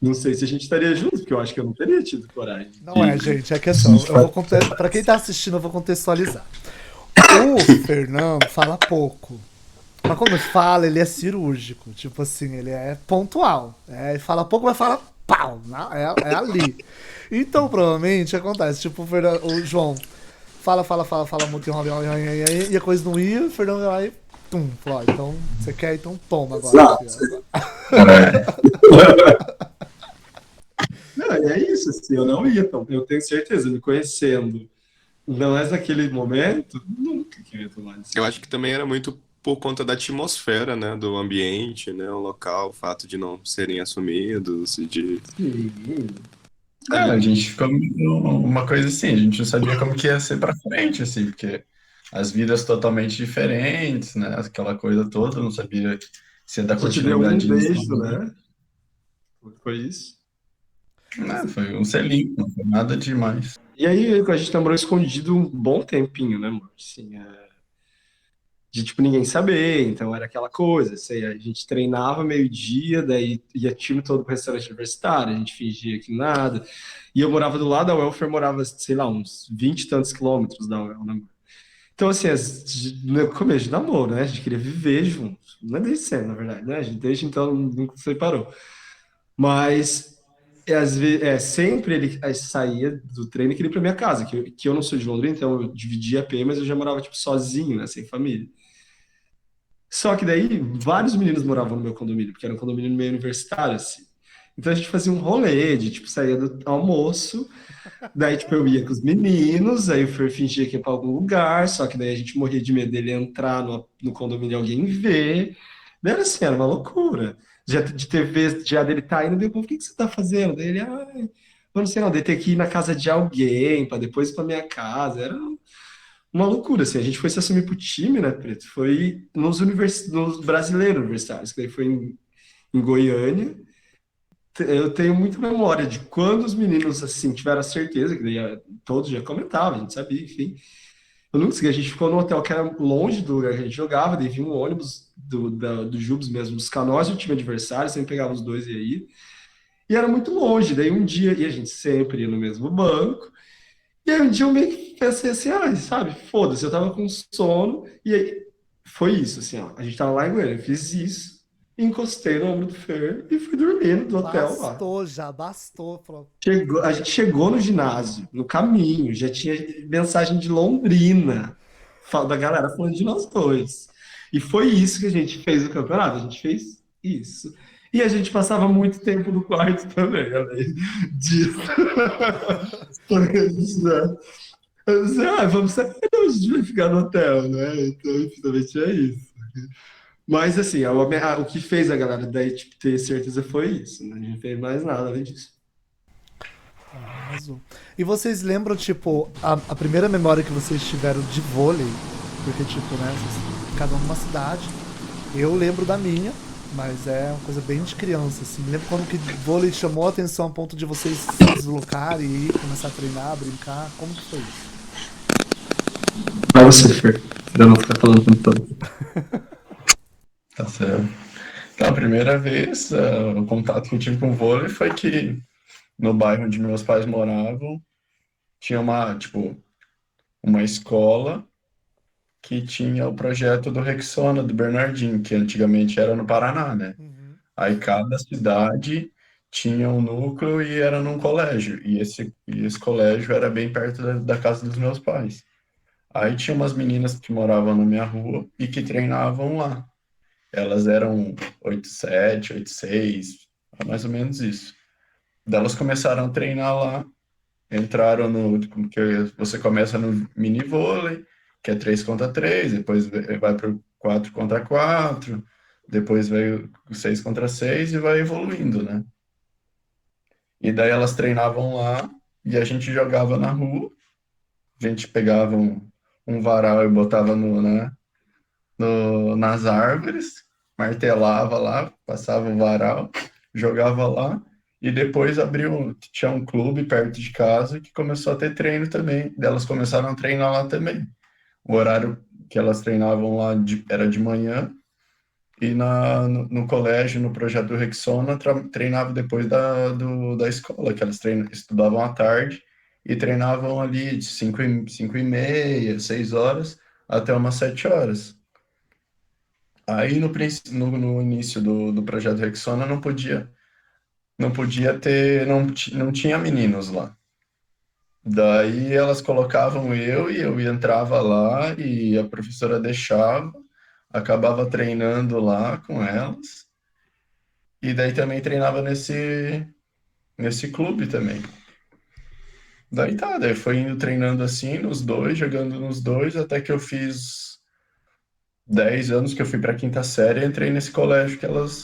não sei se a gente estaria junto, porque eu acho que eu não teria tido coragem Não de. é, gente, é que assim, de ó, eu vou fazer. pra quem tá assistindo, eu vou contextualizar. O Fernando fala pouco. Mas quando fala, ele é cirúrgico. Tipo assim, ele é pontual. É, ele fala pouco, mas fala pau. É ali. Então, provavelmente, acontece. Tipo, o João fala muito, e a coisa não ia, o Fernando vai lá e tum, falou, ó, então, você quer, então toma agora. Exato. cara, Não, é isso, assim, eu não ia, então, eu tenho certeza, me conhecendo, não é naquele momento, nunca que eu ia tomar Eu acho decisão. que também era muito por conta da atmosfera, né? Do ambiente, né? O local, o fato de não serem assumidos e de... Sim. a gente ficou uma coisa assim, a gente não sabia como que ia ser pra frente, assim, porque as vidas totalmente diferentes, né? Aquela coisa toda, não sabia se ia dar Só te deu um continuidade nisso beijo, também. né? Foi isso. Mas, Né? Foi um selinho, não foi nada demais. E aí a gente namorou escondido um bom tempinho, né, amor? Assim, de tipo ninguém saber, então era aquela coisa, assim, a gente treinava meio-dia, daí ia time todo pro restaurante universitário, a gente fingia que nada. E eu morava do lado da UEL, morava, sei lá, uns 20 e tantos quilômetros da UEL, né? Então, assim, no começo de namoro, né? A gente queria viver junto. Não é desde sempre, na verdade, né? A gente desde então nunca se separou. Mas às vezes, sempre ele saía do treino e queria ir pra minha casa, que eu não sou de Londrina, então eu dividia a P, mas eu já morava, tipo, sozinho, né? Sem família. Só que daí vários meninos moravam no meu condomínio, porque era um condomínio meio universitário, assim. Então a gente fazia um rolê de, tipo, saía do almoço, daí, tipo, eu ia com os meninos, aí o Fer fingia que ia pra algum lugar, só que daí a gente morria de medo dele entrar no condomínio e alguém ver. Daí era assim, era uma loucura. Já de ter vez já dele tá indo, depois, o que que você tá fazendo? Daí ele, ai, eu não sei não, daí ter que ir na casa de alguém, pra depois ir pra minha casa, era uma loucura, assim. A gente foi se assumir pro time, né, Preto? Foi nos brasileiros universitários, que daí foi em Goiânia. Eu tenho muita memória de quando os meninos, assim, tiveram a certeza, que daí todos já comentavam, a gente sabia, enfim. Eu nunca esqueci, a gente ficou num hotel que era longe do lugar que a gente jogava, daí vinha um ônibus do Jubes mesmo, buscar nós e o time adversário, sempre pegava os dois e aí. E era muito longe, daí um dia, e a gente sempre ia no mesmo banco, e aí um dia eu meio que pensei assim, ah, sabe, foda-se, eu tava com sono, e aí foi isso, assim, ó, a gente tava lá em Goiânia, eu fiz isso, encostei no ombro do Fer e fui dormindo do hotel lá. bastou já, bastou. Falou, A gente chegou no ginásio, no caminho, já tinha mensagem de Londrina, da galera falando de nós dois. E foi isso que a gente fez no campeonato, a gente fez isso. E a gente passava muito tempo no quarto também, além disso. Porque a gente, né, eu disse, vamos sair, não, a gente vai ficar no hotel, né? Então, infelizmente é isso. Mas, assim, o que fez a galera daí, tipo, ter certeza foi isso, né? A gente não fez mais nada além disso. arrasou. E vocês lembram, tipo, a primeira memória que vocês tiveram de vôlei? Porque, tipo, né, cada um numa cidade. Eu lembro da minha, mas é uma coisa bem de criança, assim. Me lembro quando que vôlei chamou a atenção a ponto de vocês se deslocarem e ir, começar a treinar, brincar. Como que foi isso? Pra você, Fer, pra eu não ficar falando tanto todo. Tá certo. Então, a primeira vez, o contato que eu tive com o vôlei foi que no bairro onde meus pais moravam, tinha uma escola que tinha o projeto do Rexona, do Bernardinho, que antigamente era no Paraná, né? Uhum. Aí cada cidade tinha um núcleo e era num colégio. E esse colégio era bem perto da casa dos meus pais. Aí tinha umas meninas que moravam na minha rua e que treinavam lá. Elas eram 87, 86, mais ou menos isso. Daí elas começaram a treinar lá, entraram como que você começa no mini vôlei, que é 3 contra 3, depois vai para o 4 contra 4, depois veio o 6 contra 6 e vai evoluindo, né? E daí elas treinavam lá e a gente jogava na rua. A gente pegava um varal e botava né, nas árvores, martelava lá, passava o varal, jogava lá. E depois tinha um clube perto de casa que começou a ter treino também. Elas começaram a treinar lá também. O horário que elas treinavam lá era de manhã. E no colégio, no projeto Rexona, treinava depois da escola, que elas estudavam à tarde e treinavam ali de 5h30, 6 horas, até umas 7 horas. Aí no início do projeto Rexona não podia ter, não tinha meninos lá. Daí elas colocavam eu entrava lá e a professora deixava, acabava treinando lá com elas. E daí também treinava nesse clube também. Daí foi indo treinando assim, nos dois, jogando nos dois, até que eu fiz 10 anos que eu fui para a quinta série e entrei nesse colégio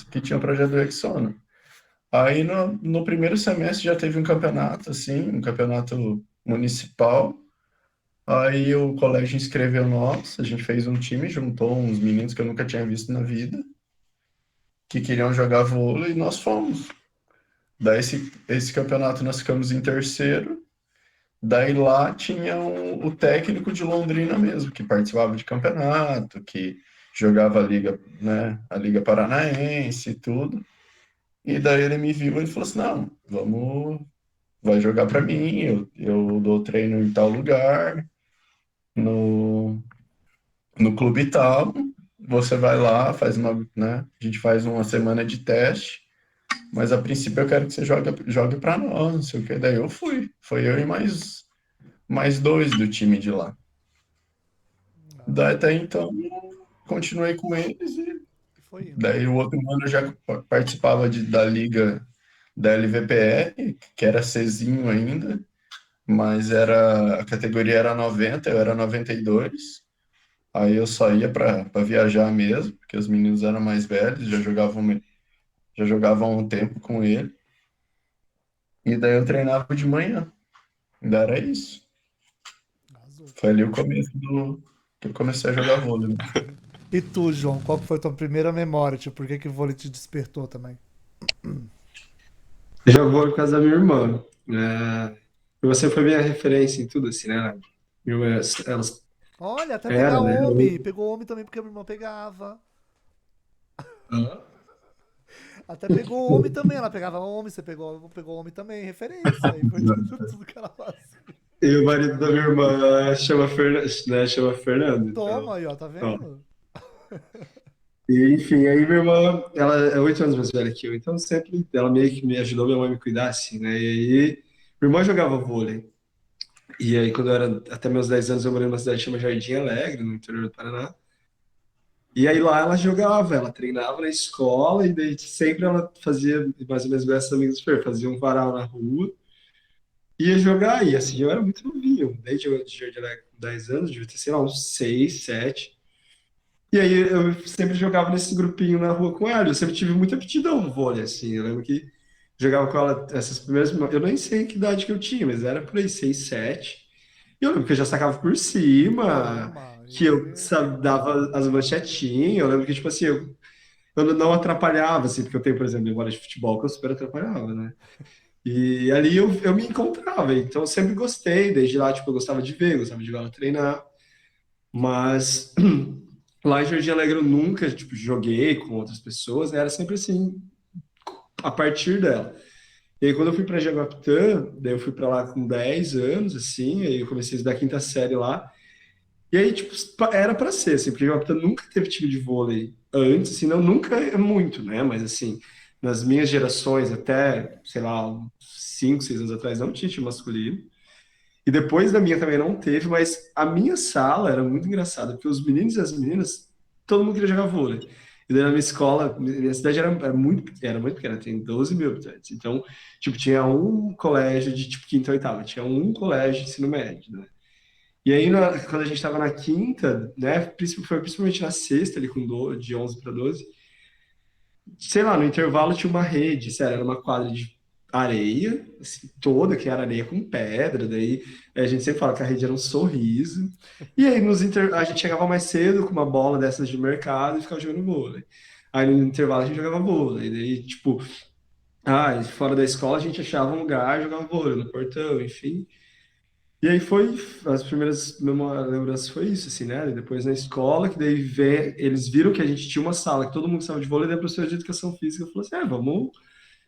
que tinha o projeto Rexona. Aí no primeiro semestre já teve um campeonato, assim, um campeonato municipal. Aí o colégio inscreveu nós, a gente fez um time, juntou uns meninos que eu nunca tinha visto na vida, que queriam jogar vôlei, e nós fomos. Daí esse campeonato nós ficamos em terceiro. Daí lá tinha o técnico de Londrina mesmo, que participava de campeonato, que jogava a liga, né, a Liga Paranaense e tudo. E daí ele me viu e ele falou assim, não, vai jogar para mim, eu dou treino em tal lugar, no, no clube tal, você vai lá, né, a gente faz uma semana de teste, mas a princípio eu quero que você jogue para nós, não sei o que. Daí eu fui. Foi eu e mais dois do time de lá. Daí até então continuei com eles e E foi indo. daí o outro ano eu já participava da liga da LVPR, que era Czinho ainda, mas a categoria era 90, eu era 92. Aí eu só ia para viajar mesmo, porque os meninos eram mais velhos, já jogavam um tempo com ele. E daí eu treinava de manhã. Ainda era isso. Arrasou. Foi ali o começo que eu comecei a jogar vôlei. E tu, João, qual que foi a tua primeira memória? Tipo, por que que o vôlei te despertou também? Eu já vou por causa da minha irmã. E você foi minha referência em tudo, assim, né? Minha irmã, elas Olha, até pegar eram, né? homem. Pegou homem também porque a minha irmã pegava. Até pegou homem também. Ela pegava homem, você pegou homem também. Referência. Aí foi tudo que ela fazia. E o marido da minha irmã chama Fernando. Toma Então, aí, ó, tá ó. vendo? E, enfim, aí minha irmã, ela é 8 anos mais velha que eu, então sempre ela meio que me ajudou minha mãe a me cuidar, assim, né? E aí, minha irmã jogava vôlei. E aí, quando eu era até meus 10 anos, eu morei numa cidade chamada Jardim Alegre, no interior do Paraná. E aí lá ela jogava, ela treinava na escola, e daí sempre ela fazia mais ou menos igual essas amigas fazia um varal na rua, ia jogar, e assim, eu era muito novinho, desde de Jardim Alegre com 10 anos, devia ter, sei lá, uns 6, 7. E aí eu sempre jogava nesse grupinho na rua com ela. Eu sempre tive muita aptidão no vôlei, assim. Eu lembro que jogava com ela essas primeiras. Eu nem sei que idade que eu tinha, mas era por aí, 6, 7. E eu lembro que eu já sacava por cima, Toma. que eu dava as manchetinhas. Eu lembro que, tipo assim, eu não atrapalhava, assim, porque eu tenho, por exemplo, memória de futebol que eu super atrapalhava, né? E ali eu me encontrava. Então eu sempre gostei, desde lá, tipo, eu gostava de ver, gostava de ver ela treinar. Mas lá em Jardim Alegre eu nunca, tipo, joguei com outras pessoas, né? Era sempre assim, a partir dela. E aí quando eu fui para Jaguapitã, daí eu fui para lá com 10 anos, assim, aí eu comecei a estudar a quinta série lá. E aí, tipo, era para ser, assim, porque Jaguapitã nunca teve time de vôlei antes, assim, não, nunca é muito, né? Mas, assim, nas minhas gerações, até, sei lá, uns 5, 6 anos atrás, não tinha time masculino. E depois da minha também não teve, mas a minha sala era muito engraçada, porque os meninos e as meninas, todo mundo queria jogar vôlei. E daí na minha escola, minha cidade era muito pequena, tem 12 mil habitantes. Então, tipo, tinha um colégio de, tipo, quinta e oitava, tinha um colégio de ensino médio, né? E aí, quando a gente estava na quinta, né, foi principalmente na sexta, ali de 11 para 12, sei lá, no intervalo tinha uma rede, sério, era uma quadra de areia, assim, toda, que era areia com pedra, daí a gente sempre fala que a rede era um sorriso. E aí a gente chegava mais cedo com uma bola dessas de mercado e ficava jogando vôlei. Aí no intervalo a gente jogava vôlei, daí tipo, e fora da escola a gente achava um lugar, jogava vôlei no portão, enfim. E aí as primeiras lembranças foi isso, assim, né? E depois na escola, que daí eles viram que a gente tinha uma sala que todo mundo estava de vôlei, daí a professora de educação física falou assim,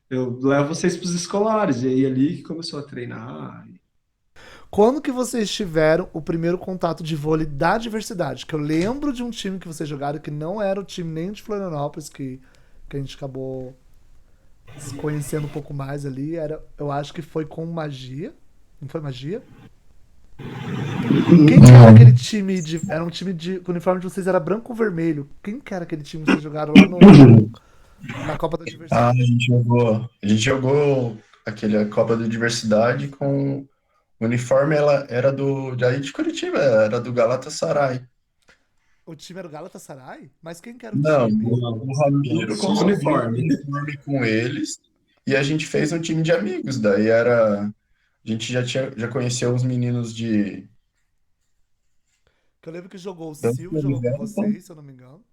eu levo vocês para os escolares. E aí ali que começou a treinar. Quando que vocês tiveram o primeiro contato de vôlei da diversidade? Que eu lembro de um time que vocês jogaram que não era o time nem de Florianópolis, que a gente acabou se conhecendo um pouco mais ali. Eu acho que foi com Magia. Não foi Magia? Quem que era aquele time de. Era um time de. O uniforme de vocês era branco ou vermelho? Quem que era aquele time que vocês jogaram lá na Copa da Ah, Diversidade? a gente jogou aquele Copa da Diversidade com o uniforme, ela era daí de Curitiba, era do Galatasaray. O time era o Galatasaray? Mas quem que era o Não, time? Não, o não, Ramiro só o conseguiu um uniforme. uniforme com eles e a gente fez um time de amigos. Daí era. A gente já conheceu os meninos Que eu lembro que jogou o tanto Silvio, do jogou com Elivelton. vocês, se eu não me engano.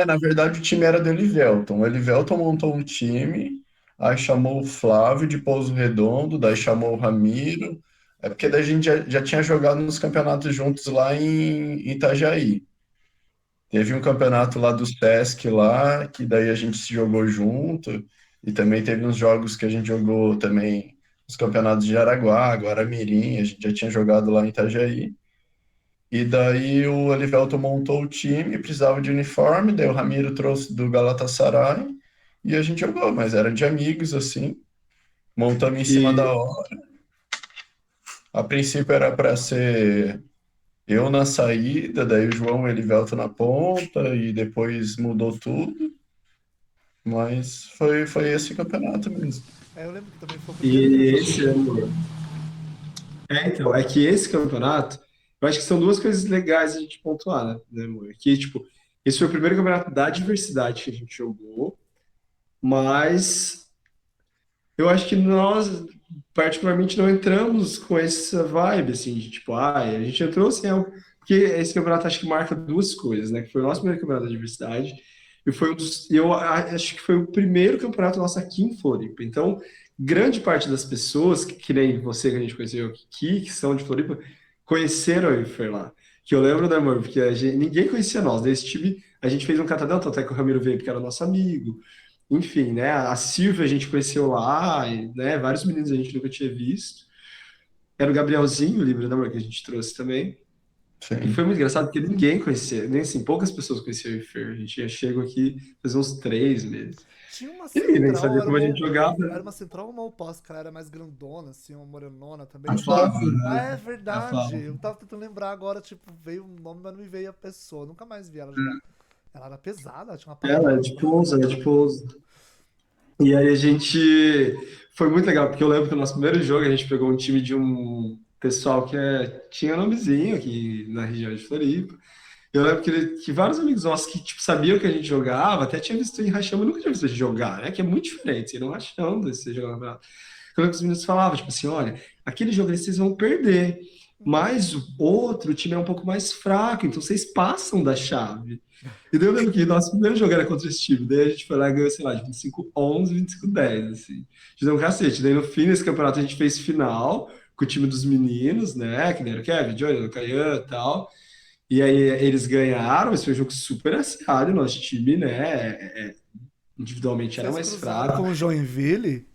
Na verdade, o time era do Elivelton. O Elivelton montou um time, aí chamou o Flávio de Pouso Redondo, daí chamou o Ramiro. É porque daí a gente já tinha jogado nos campeonatos juntos lá em Itajaí. Teve um campeonato lá do Sesc lá, que daí a gente se jogou junto, e também teve uns jogos que a gente jogou também nos campeonatos de Araguá, Guaramirim, a gente já tinha jogado lá em Itajaí. E daí o Olivelto montou o time, precisava de uniforme, daí o Ramiro trouxe do Galatasaray e a gente jogou, mas era de amigos assim, montamos em cima da E, hora. A princípio era para ser eu na saída, daí o João e o Elivelto na ponta e depois mudou tudo, mas foi esse campeonato mesmo. Eu lembro que também foi o primeiro que eu e joguei esse vôlei. ano. Então, é que esse campeonato, eu acho que são duas coisas legais a gente pontuar, né, amor? Que, tipo, esse foi o primeiro campeonato da diversidade que a gente jogou, mas eu acho que nós, particularmente, não entramos com essa vibe, assim, de tipo, a gente entrou assim, porque esse campeonato acho que marca duas coisas, né? Que foi o nosso primeiro campeonato da diversidade, e foi acho que foi o primeiro campeonato nosso aqui em Floripa. Então, grande parte das pessoas, que nem você que a gente conheceu aqui, que são de Floripa, conheceram a Infer lá. Que eu lembro, né, amor? Porque ninguém conhecia nós. Desse time, a gente fez um catadão, tanto é que o Ramiro veio porque era nosso amigo. Enfim, né? A Silvia a gente conheceu lá, né? Vários meninos a gente nunca tinha visto. Era o Gabrielzinho, o livro da amor, que a gente trouxe também. E foi Sim. muito engraçado porque ninguém conhecia, nem assim, poucas pessoas conheciam o Infer. A gente já chegou aqui faz uns 3 meses. Tinha uma E ninguém nem central, sabia como a gente jogava. era uma central ou uma oposta, que ela era mais grandona, assim, uma morenona A também. Flávia, Ah, né? é A verdade. Flávia. Eu tava tentando lembrar agora, tipo, veio o nome, mas não me veio a pessoa. Nunca mais vi ela jogar. Ela era pesada, ela tinha uma Ela é panela. de Pouso, ela é de Pouso. E aí a gente. Foi muito legal, porque eu lembro que no nosso primeiro jogo a gente pegou um time de um pessoal tinha nomezinho aqui na região de Floripa. Eu lembro que vários amigos nossos que tipo, sabiam que a gente jogava, até tinha visto em Rachão, mas nunca tinha visto a gente jogar, né? Que é muito diferente, ir no Rachão desse jogar na. Eu lembro que os meninos falavam, tipo assim, olha, aquele jogo ali vocês vão perder, mas o outro time é um pouco mais fraco, então vocês passam da chave. E daí eu lembro que nosso primeiro jogo era contra esse time, daí a gente foi lá e ganhou, sei lá, de 25-11, 25-10, assim. A gente deu um cacete. Daí no fim desse campeonato a gente fez final com o time dos meninos, né? Que era o Kevin, Johnny, o Caian e tal. E aí eles ganharam, mas foi um jogo super acirrado, nosso time, né? Individualmente era Vocês mais cruzaram fraco. com o Joinville?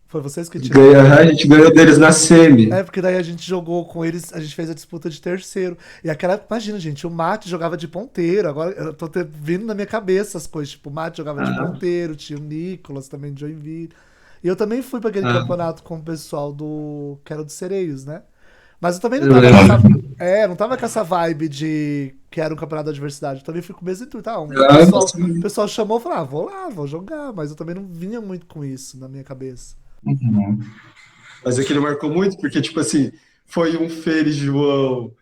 Foi vocês que tiraram A gente ganhou deles na semi. É, porque daí a gente jogou com eles, a gente fez a disputa de terceiro. E aquela época, imagina, gente, o Mate jogava de ponteiro. Agora eu tô vindo na minha cabeça as coisas. Tipo, o Mate jogava de Ah, ponteiro, tinha o Nicolas também de Joinville. E eu também fui pra aquele ah, campeonato com o pessoal que era dos Sereios, né? Mas eu também não eu tava lembro. não tava com essa vibe de que era um campeonato da diversidade. Eu também fui com o mesmo intuito. Tá, Ah, o pessoal chamou e falou, vou lá, vou jogar. Mas eu também não vinha muito com isso na minha cabeça. Uhum. mas aquilo marcou muito, porque, tipo assim, foi um Feliz João,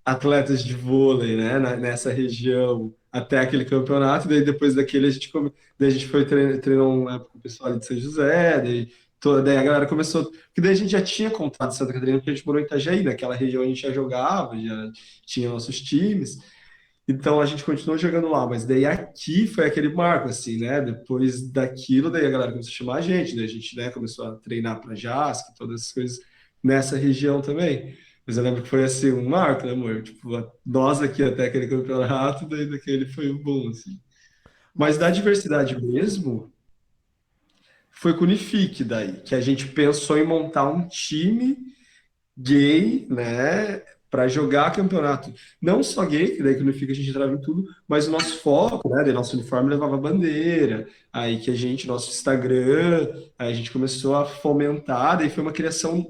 atletas de vôlei, né, nessa região. até aquele campeonato, daí depois daquele daí a gente foi treinar uma época com o pessoal ali de São José, daí a galera começou, porque daí a gente já tinha contato em Santa Catarina, porque a gente morou em Itajaí, naquela região a gente já jogava, já tinha nossos times, então a gente continuou jogando lá, mas daí aqui foi aquele marco, assim, né? Depois daquilo, daí a galera começou a chamar a gente, daí a gente, né, começou a treinar para JASC, todas essas coisas nessa região também. Mas eu lembro que foi assim, um marco, né, amor? Tipo, nós aqui até aquele campeonato, daí daquele foi o bom, assim. Mas Mas da diversidade mesmo, foi com o Unifique daí, que a gente pensou em montar um time gay, né, para jogar campeonato. Não só gay, que daí que no Unifique a gente entrava em tudo, mas o nosso foco, né, daí nosso uniforme levava bandeira, aí que a gente, nosso Instagram, aí a gente começou a fomentar, daí foi uma criação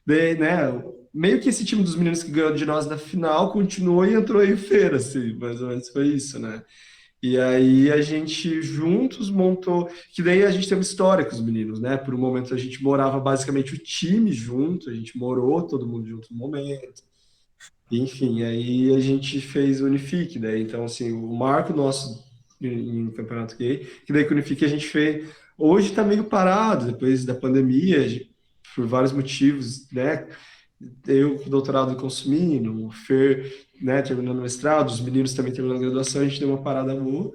né, meio que esse time dos meninos que ganhou de nós na final continuou e entrou em feira, assim, mais ou menos foi isso, né? E aí a gente juntos montou, que daí a gente tem uma história com os meninos, né? Por um momento a gente morava basicamente o time junto, a gente morou todo mundo junto no momento. Enfim, aí a gente fez o Unifique, daí então assim, o marco nosso em Campeonato Gay, que daí com o Unifique a gente fez, hoje tá meio parado depois da pandemia, por vários motivos, né? Eu com doutorado em consumindo, o Fer, né, terminando o mestrado, os meninos também terminando a graduação, a gente deu uma parada boa,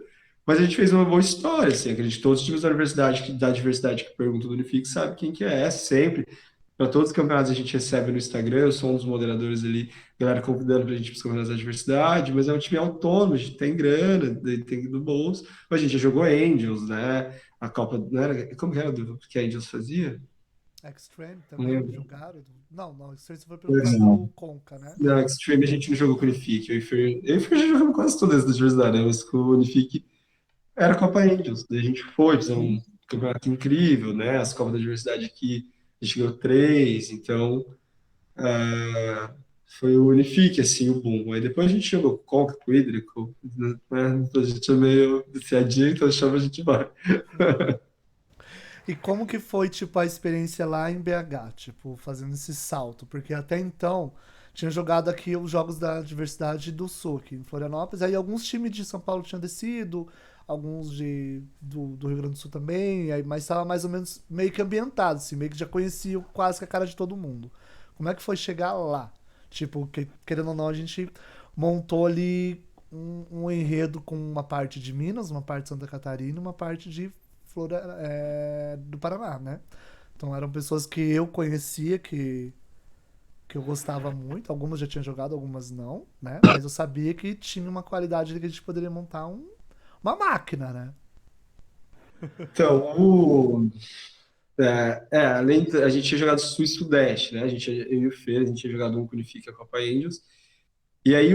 mas a gente fez uma boa história, assim, acredito que todos os times da universidade, da diversidade que perguntam do Unifique, sabe quem que é sempre. Para todos os campeonatos a gente recebe no Instagram, eu sou um dos moderadores ali, galera convidando para a gente ir para os campeonatos da diversidade, mas é um time autônomo, a gente tem grana, tem do bolso, mas a gente já jogou Angels, né, a Copa, não era, como que era do que a Angels fazia? Extreme Não também lembro. jogaram. Não, Extreme você foi pelo Pois caso não. do Conca, né? Na Extreme a gente não jogou com o Unifique. Eu e o Fer já jogamos quase todas da diversidade, né? Mas com o Unifique era Copa Angels. Daí a gente foi, fizemos um campeonato incrível, né? As Copas da Diversidade aqui, a gente ganhou três, então foi o Unifique, assim, o boom. Aí depois a gente jogou com o Conca, com o Hídrico, né? A gente é meio viciadinho, então chama a gente vai. E como que foi, tipo, a experiência lá em BH, tipo, fazendo esse salto? Porque até então tinha jogado aqui os Jogos da Diversidade do Sul, aqui em Florianópolis, aí alguns times de São Paulo tinham descido, alguns do Rio Grande do Sul também, aí, mas estava mais ou menos meio que ambientado, assim, meio que já conhecia quase que a cara de todo mundo. Como é que foi chegar lá? Tipo, querendo ou não, a gente montou ali um enredo com uma parte de Minas, uma parte de Santa Catarina e uma parte de do Paraná, né? Então eram pessoas que eu conhecia, que eu gostava muito. Algumas já tinham jogado, algumas não, né? Mas eu sabia que tinha uma qualidade ali que a gente poderia montar uma máquina, né? Então, além, a gente tinha jogado Sul e Sudeste, né? Eu e o Fer, a gente tinha jogado um com o Unifique, a Copa Angels. E aí,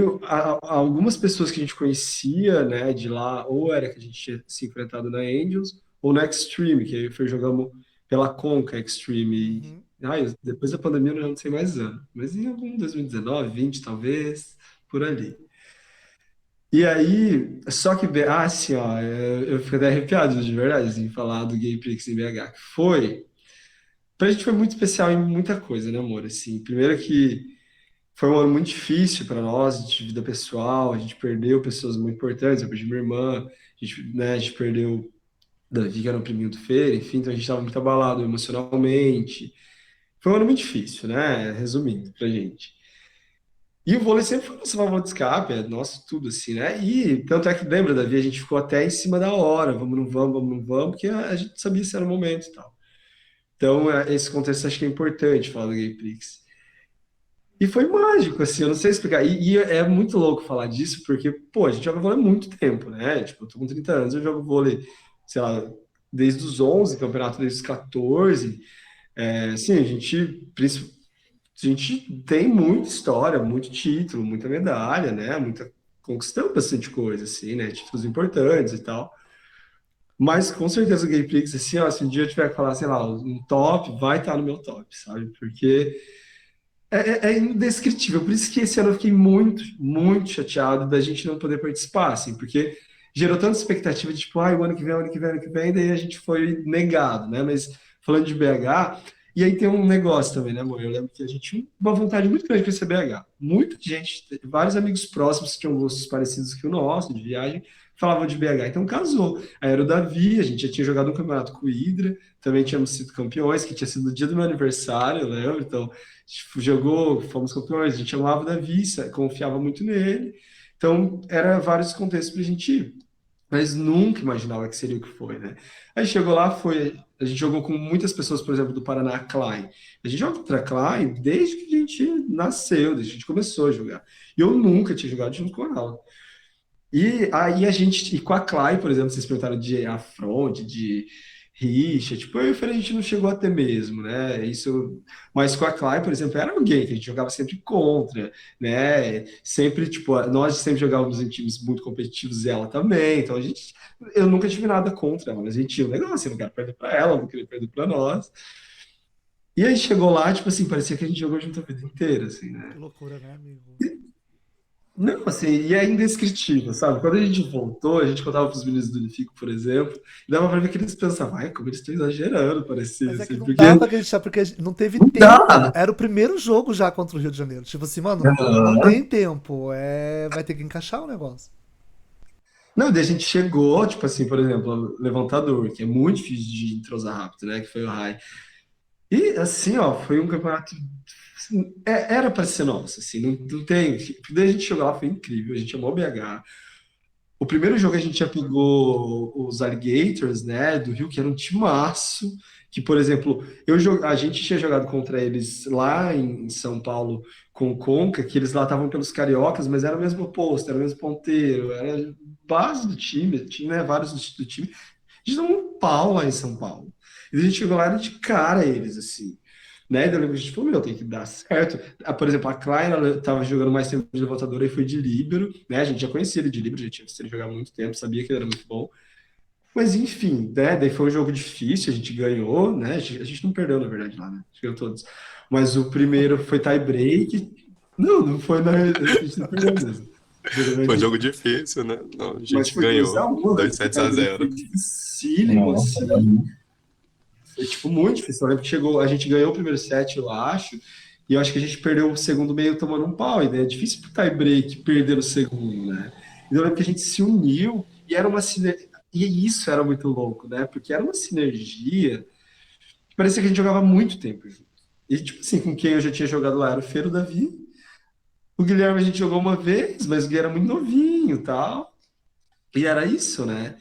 algumas pessoas que a gente conhecia, né, de lá, ou era que a gente tinha se enfrentado na Angels, ou na Extreme, que aí foi jogamos pela Conca Extreme. Uhum. Depois da pandemia eu já não sei mais ano, mas em algum 2019, 20 talvez, por ali. E aí, só que, assim, ó, eu fico até arrepiado de verdade, assim, falar do Gay Prix em BH, que pra gente foi muito especial em muita coisa, né, amor? Assim, primeiro que foi um ano muito difícil para nós, de vida pessoal, a gente perdeu pessoas muito importantes, eu perdi minha irmã, a gente perdeu Davi, que era o priminho do Fer, enfim, então a gente estava muito abalado emocionalmente. Foi um ano muito difícil, né? Resumindo pra gente. E o vôlei sempre foi nossa válvula de escape, é nosso tudo, assim, né? E tanto é que lembra, Davi, a gente ficou até em cima da hora, vamos, não vamos, porque a gente sabia se era o momento e tal. Então, esse contexto acho que é importante falar do Gay Prix. E foi mágico, assim, eu não sei explicar. E é muito louco falar disso, porque, pô, a gente joga vôlei há muito tempo, né? Tipo, eu tô com 30 anos, eu jogo vôlei, sei lá, desde os 11, campeonato desde os 14. Assim, a gente tem muita história, muito título, muita medalha, né? Conquistamos bastante coisa, assim, né? Títulos importantes e tal. Mas com certeza o Gay Prix, assim, ó, se um dia eu tiver que falar, sei lá, um top, vai estar no meu top, sabe? Porque é indescritível. Por isso que esse ano eu fiquei muito, muito chateado da gente não poder participar, assim, porque gerou tanta expectativa de, tipo, o ano que vem, ano que vem, ano que vem, daí a gente foi negado, né? Mas falando de BH, E aí tem um negócio também, né, amor? Eu lembro que a gente tinha uma vontade muito grande de conhecer BH. Muita gente, vários amigos próximos que tinham gostos parecidos que o nosso, de viagem, falavam de BH. Então casou. Aí era o Davi, a gente já tinha jogado um campeonato com o Hydra, também tínhamos sido campeões, que tinha sido no dia do meu aniversário, eu lembro. Então, a gente jogou, fomos campeões, a gente amava o Davi, confiava muito nele. Então, era vários contextos pra gente ir, mas nunca imaginava que seria o que foi, né? Aí chegou lá, a gente jogou com muitas pessoas, por exemplo, do Paraná, Klein. A gente joga contra a Klein desde que a gente nasceu, desde que a gente começou a jogar. E eu nunca tinha jogado junto com ela. E aí e com a Klein, por exemplo, vocês perguntaram de afronte, de rixa, tipo, eu e o Fer, a gente não chegou a ter mesmo, né? Isso, mas com a Klein, por exemplo, era alguém que a gente jogava sempre contra, né? Sempre, tipo, nós sempre jogávamos em times muito competitivos e ela também, então eu nunca tive nada contra ela, mas a gente tinha um negócio, eu não quero perder pra ela, eu não queria perder pra nós. E aí chegou lá, tipo assim, parecia que a gente jogou junto a vida inteira, assim, Que né? loucura, né, amigo? Não, assim, e é indescritível, sabe? Quando a gente voltou, a gente contava pros meninos do Unifico, por exemplo, e dava pra ver que eles pensavam, ai, como eles estão exagerando, parecia, Mas é que assim, não porque dá pra acreditar, porque não teve não tempo. dá. Era o primeiro jogo já contra o Rio de Janeiro. Tipo assim, mano, não tem tempo. Vai ter que encaixar o negócio. Não, daí a gente chegou, tipo assim, por exemplo, o levantador, que é muito difícil de entrosar rápido, né? Que foi o Rai. E assim, ó, foi um campeonato. Assim, era para ser nosso, assim, não tem. Daí a gente chegou lá, foi incrível, a gente amou o BH. O primeiro jogo a gente já pegou os Alligators, né, do Rio, que era um timaço, que, por exemplo, a gente tinha jogado contra eles lá em São Paulo com o Conca, que eles lá estavam pelos cariocas, mas era o mesmo posto, era o mesmo ponteiro, era base do time, tinha, né, vários do time. A gente deu um pau lá em São Paulo. E a gente chegou lá e era de cara eles, assim. Né? Daí eu lembro que a gente falou, meu, tem que dar certo. Ah, por exemplo, a Klein, ela estava jogando mais tempo de levantador e foi de líbero, né? A gente já conhecia ele de líbero, já tinha visto ele jogar há muito tempo, sabia que ele era muito bom. Mas enfim, né? Daí foi um jogo difícil, a gente ganhou, né? A gente não perdeu, na verdade, lá, né? A gente ganhou todos. Mas o primeiro foi tie break. Não, não foi, a gente não perdeu mesmo. Foi um jogo difícil, né? Não, a Mas gente foi 2 a ganhou 1, né? 2 Foi sets a tie break, foi zero. dificílimo, assim. Foi, tipo, muito difícil. Eu lembro que a gente ganhou o primeiro set, eu acho, e eu acho que a gente perdeu o segundo meio tomando um pau, e daí é difícil pro tie break perder o segundo, né? E eu lembro que a gente se uniu, e era uma sinergia, e isso era muito louco, né? Porque era uma sinergia que parecia que a gente jogava muito tempo junto. E, tipo assim, com quem eu já tinha jogado lá era o Feiro Davi, o Guilherme a gente jogou uma vez, mas o Guilherme era muito novinho e tal, e era isso, né?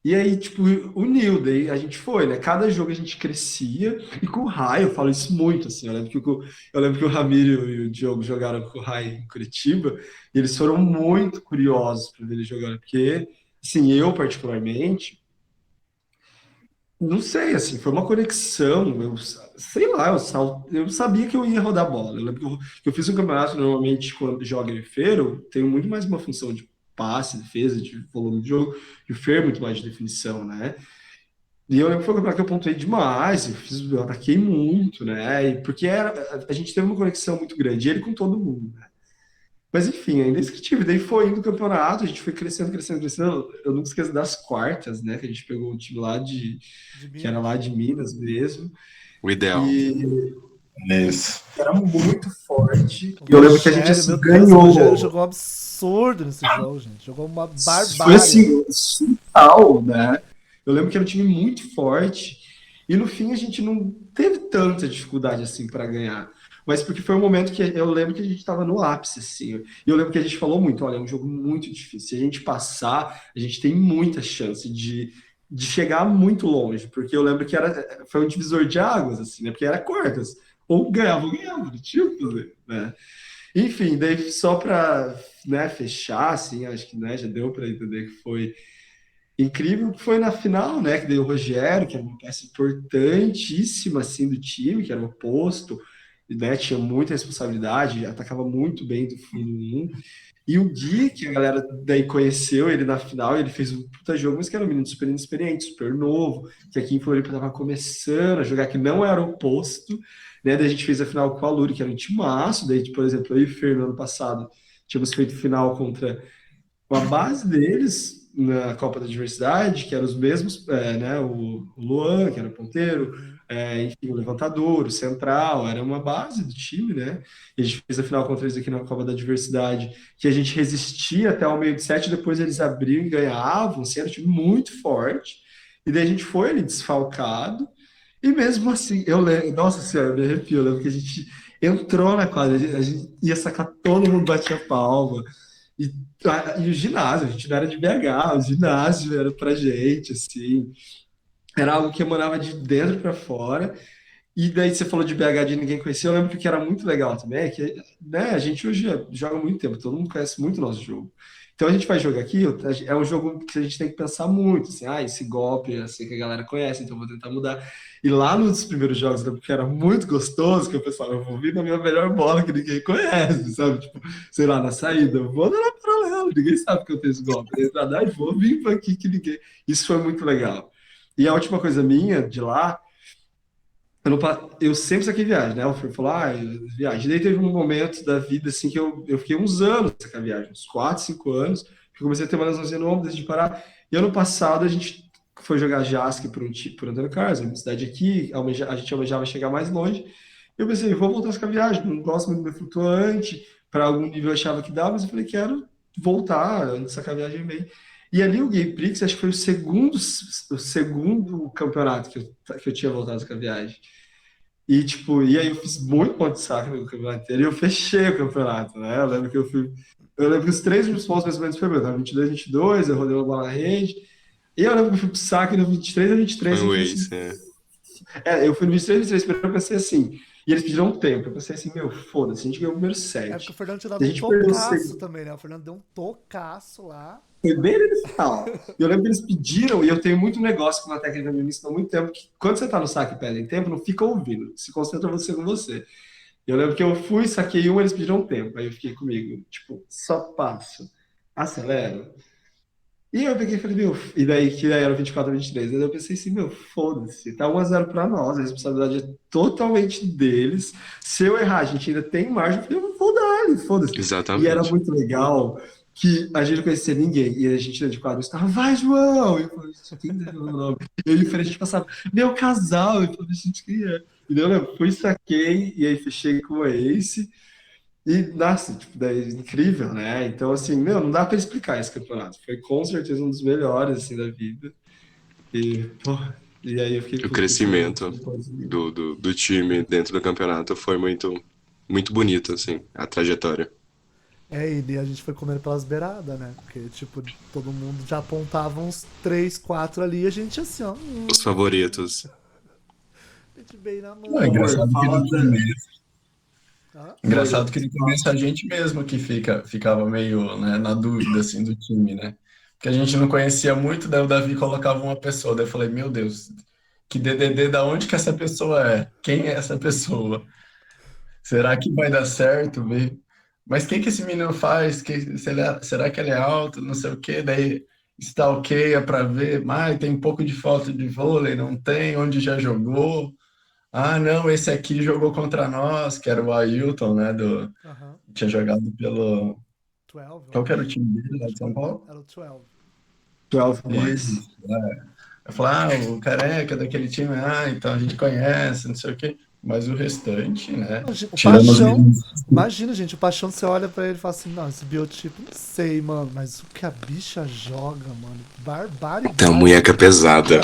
E aí, tipo, uniu, daí a gente foi, né? Cada jogo a gente crescia, e com o Rai, eu falo isso muito, assim, eu lembro que o Ramiro e o Diogo jogaram com o Rai em Curitiba, e eles foram muito curiosos para ver ele jogando, porque, assim, eu particularmente, não sei, assim, foi uma conexão, sei lá, eu sabia que eu ia rodar bola. Eu lembro que eu fiz um campeonato, normalmente, quando joga em feira, eu tenho muito mais uma função de passe, defesa, de volume de jogo, e o Fer é muito mais de definição, né? E eu lembro que foi um campeonato que eu pontuei demais, eu ataquei muito, né? E porque a gente teve uma conexão muito grande, ele com todo mundo, né? Mas enfim, ainda indescritível. Daí foi indo o campeonato, a gente foi crescendo, crescendo, crescendo. Eu nunca esqueço das quartas, né? Que a gente pegou um time lá De que era lá Minas. de Minas mesmo, O ideal. e Isso. era muito forte. O E eu lembro que a gente Rogério, assim meu Deus, o Rogério ganhou. jogou um absurdo nesse jogo, gente. Jogou uma Foi barbárie. assim, surreal, né? Eu lembro que era um time muito forte. E no fim a gente não teve tanta dificuldade assim para ganhar. Mas porque foi um momento que eu lembro que a gente estava no ápice, assim. E eu lembro que a gente falou muito: olha, é um jogo muito difícil. Se a gente passar, a gente tem muita chance de chegar muito longe. Porque eu lembro que foi um divisor de águas, assim, né? Porque era quartas. Ou ganhava ou ganhava, não tinha o que fazer, né? Enfim, daí só para, né, fechar, assim, acho que, né, já deu para entender que foi incrível, que foi na final, né, que deu o Rogério, que era uma peça importantíssima, assim, do time, que era o oposto, e, né, tinha muita responsabilidade, atacava muito bem do fundo 1. E o Gui, que a galera daí conheceu ele na final, ele fez um puta jogo, mas que era um menino super inexperiente, super novo, que aqui em Floripa tava começando a jogar, que não era o oposto, né? Daí a gente fez a final com a Luri, que era um timaço, daí, por exemplo, eu e o Fer, no ano passado, tínhamos feito final contra a base deles na Copa da Diversidade, que eram os mesmos, né? O Luan, que era ponteiro, enfim, o levantador, o central, era uma base do time, né? E a gente fez a final contra eles aqui na Copa da Diversidade, que a gente resistia até o meio de sete, depois eles abriam e ganhavam, assim, era um time muito forte. E daí a gente foi ali desfalcado, e mesmo assim, eu lembro, nossa senhora, eu me arrepio, eu lembro que a gente entrou na quadra, a gente ia sacar, todo mundo batia palma, e, e o ginásio, a gente não era de BH, o ginásio era pra gente, assim, era algo que emanava de dentro para fora. E daí você falou de BH de ninguém conhecia, eu lembro que era muito legal também, que, né, a gente hoje joga há muito tempo, todo mundo conhece muito o nosso jogo. Então a gente vai jogar aqui, é um jogo que a gente tem que pensar muito, assim, esse golpe, eu sei que a galera conhece, então eu vou tentar mudar. E lá nos primeiros jogos, eu lembro que era muito gostoso, que eu pensava, eu vou vir na minha melhor bola que ninguém conhece, sabe? Tipo, sei lá, na saída, eu vou na paralela, ninguém sabe que eu tenho esse golpe. Na verdade, vou vir para aqui que ninguém. Isso foi muito legal. E a última coisa minha de lá, eu sempre saquei viagem, né? O Fernando falou, viagem. E daí teve um momento da vida, assim, que eu fiquei uns anos nessa viagem, uns 4, 5 anos, que eu comecei a ter uma lesãozinha no ombro, decidi parar. E ano passado a gente foi jogar JASC por Antônio Carlos, uma cidade aqui, a gente almejava chegar mais longe. Eu pensei, vou voltar a essa viagem, não gosto muito do meu flutuante, para algum nível eu achava que dava, mas eu falei, quero voltar, antes dessa viagem bem. E ali o Gay Prix, acho que foi o segundo campeonato que eu tinha voltado essa viagem. E, tipo, e aí eu fiz muito ponto de saque no campeonato inteiro e eu fechei o campeonato, né? Eu lembro que os três últimos pontos mais ou menos foi meu, tava 22, 22, eu rodei uma bola na rede. E eu lembro que eu fui pro saque no 23 a 23. Foi o Eu Ace, assim, eu fui no 23 23, primeiro eu pensei assim, e eles pediram um tempo, eu pensei assim, meu, foda-se, a gente ganhou o primeiro É porque o set. Fernando tinha A dado um gente perdeu o tocaço segundo. também, né? O Fernando deu um tocaço lá. Foi bem ali no final. E eu lembro que eles pediram, e eu tenho muito negócio com uma técnica me ensinou há muito tempo, que quando você tá no saque e pedem tempo, não fica ouvindo, se concentra você com você. Eu lembro que eu fui, saquei um, eles pediram tempo. Aí eu fiquei comigo, tipo, só passo, acelero. E eu peguei e falei, meu, e daí que daí era 24 a 23. Aí eu pensei assim, meu, foda-se, tá 1-0 pra nós, a responsabilidade é totalmente deles. Se eu errar, a gente ainda tem margem, eu falei, eu vou dar, foda-se. E era exatamente. muito legal que a gente não conhecia ninguém, e a gente de quadro estava, vai, João! E eu falei, só quem tá falando o nome? Eu e o Fred, a gente passava, meu casal! E eu falei, gente, quem é? E daí eu lembro, fui, saquei, e aí fechei com o Ace. E, nossa, tipo, daí, incrível, né? Então, assim, meu, não dá pra explicar esse campeonato. Foi com certeza um dos melhores, assim, da vida. E, pô, e aí eu fiquei O puto, porque eu crescimento não consegui. do time dentro do campeonato foi muito, muito bonito, assim, a trajetória. E a gente foi comendo pelas beiradas, né? Porque, tipo, todo mundo já apontava uns 3, 4 ali e a gente assim, ó. Os favoritos. A gente bem na Não, é mão. Amor, engraçado que fala no da... começo, Tá? engraçado que no começo a gente mesmo que ficava meio, né, na dúvida, assim, do time, né? Porque a gente não conhecia muito, daí o Davi colocava uma pessoa, daí eu falei, meu Deus, que DDD, da onde que essa pessoa é? Quem é essa pessoa? Será que vai dar certo? Mas o que que esse menino faz? Será que ele é alto? Não sei o quê. Daí stalkeia para ver. Mas tem um pouco de falta de vôlei, não tem? Onde já jogou? Ah, não, esse aqui jogou contra nós, que era o Ailton, né? Aham. Tinha jogado pelo. 12, eu Qual que era o acho. time dele lá Acho de que São Paulo? era o 12. 12 Isso. Boys. Eu falei, o careca daquele time, então a gente conhece, não sei o quê. Mas o restante, né? O Tirando os Paixão, meninos. imagina, gente, o Paixão você olha pra ele e fala assim, não, esse biotipo, não sei, mano, mas o que a bicha joga, mano, Tem uma barbaridade. munheca pesada.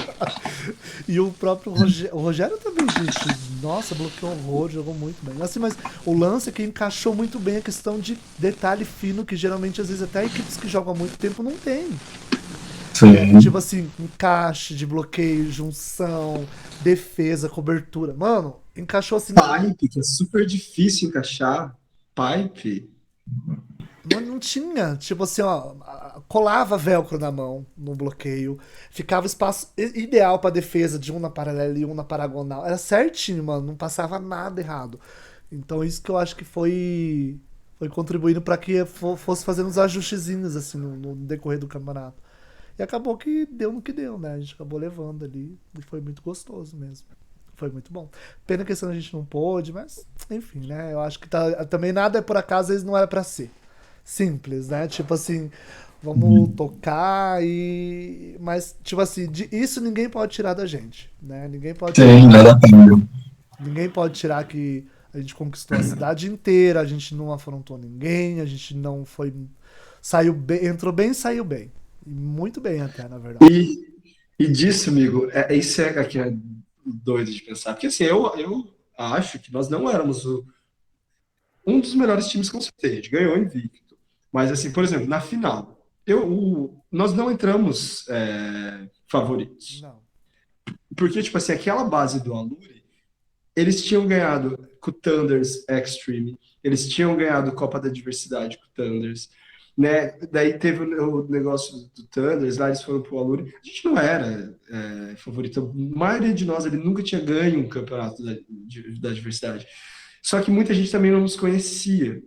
E o próprio Rogério, o Rogério também, gente, nossa, bloqueou horror, jogou muito bem. Assim, mas o lance é que encaixou muito bem a questão de detalhe fino, que geralmente, às vezes, até equipes que jogam há muito tempo não tem. Tipo Sim. assim, encaixe de bloqueio, junção, defesa, cobertura. Mano, encaixou assim. Pipe, que é super difícil encaixar. Pipe. Não tinha. Tipo assim, ó. Colava velcro na mão, no bloqueio. Ficava espaço ideal pra defesa, de um na paralela e um na paragonal. Era certinho, mano. Não passava nada errado. Então isso que eu acho que foi contribuindo pra que fosse fazendo uns ajustezinhos, assim, no decorrer do campeonato. E acabou que deu no que deu, né? A gente acabou levando ali. E foi muito gostoso mesmo. Foi muito bom. Pena que a gente não pôde, mas, enfim, né? Eu acho que também nada é por acaso, às vezes não era pra ser. simples, né? Tipo assim, vamos tocar e. Mas, tipo assim, isso ninguém pode tirar da gente, né? Sim, nada a ver. Ninguém pode tirar que a gente conquistou a cidade inteira, a gente não afrontou ninguém, a gente não foi. Saiu bem, entrou bem e saiu bem. E muito bem até, na verdade. E disso, amigo, isso é que é doido de pensar. Porque assim, eu acho que nós não éramos um dos melhores times com certeza. A gente ganhou invicto. Mas assim, por exemplo, na final, nós não entramos favoritos. Não. Porque, tipo assim, aquela base do Aluri, eles tinham ganhado com o Thunders Extreme, eles tinham ganhado Copa da Diversidade com o Thunders, né? Daí teve o negócio do Thunders, lá eles foram pro Aluri. A gente não era favorito. A maioria de nós ele nunca tinha ganho um campeonato da diversidade. Só que muita gente também não nos conhecia.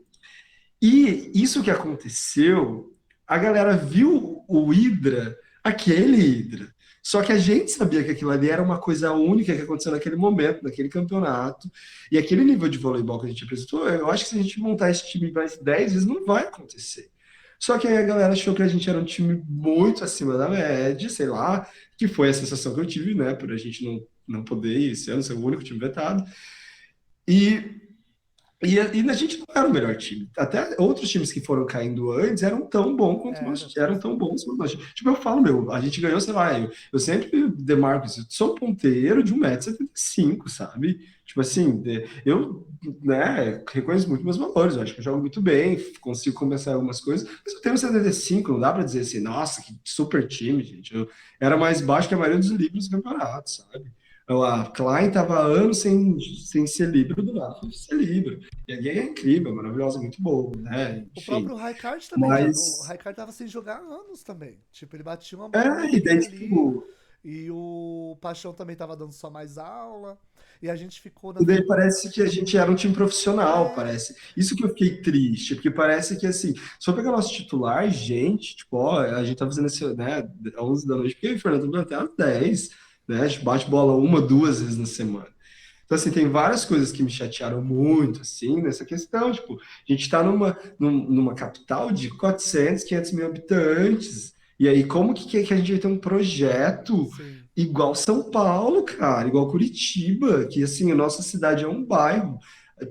E isso que aconteceu, a galera viu o Hydra, aquele Hydra. Só que a gente sabia que aquilo ali era uma coisa única que aconteceu naquele momento, naquele campeonato. E aquele nível de voleibol que a gente apresentou, eu acho que se a gente montar esse time mais 10 vezes, não vai acontecer. Só que aí a galera achou que a gente era um time muito acima da média, sei lá, que foi a sensação que eu tive, né, por a gente não poder ir esse ano, ser o único time vetado. E e a gente não era o melhor time. Até outros times que foram caindo antes eram tão bons quanto nós, eram tão bons quanto nós. Tipo, eu falo, a gente ganhou, sei lá, eu sempre demarco isso. Eu sou ponteiro de 1,75 m, sabe? Tipo assim, eu, né, reconheço muito meus valores. Eu acho que eu jogo muito bem, consigo compensar algumas coisas, mas eu tenho 1,75 m, não dá pra dizer assim, nossa, que super time, gente. Eu era mais baixo que a maioria dos livros do campeonato, sabe? A Klein estava anos sem ser livre do nada, foi ser livre. E a gay é incrível, maravilhosa, muito boa, né? O Enfim. próprio Raikard também já. O Mas. Raikard tava sem jogar há anos também. Tipo, ele batia uma bola muito E bem daí, ali. tipo. E o Paixão também tava dando só mais aula. E a gente ficou E nas. daí parece que a gente era um time profissional, É, parece. Isso que eu fiquei triste, porque parece que, assim, só pegar nosso titular, gente, tipo, ó, a gente tá fazendo esse, né, às 11 da noite, porque o Fernando vai até às 10, né, a gente bate bola uma, duas vezes na semana. Então, assim, tem várias coisas que me chatearam muito, assim, nessa questão. Tipo, a gente está numa capital de 400, 500 mil habitantes. E aí, como que a gente vai ter um projeto sim. igual São Paulo, cara, igual Curitiba, que, assim, a nossa cidade é um bairro.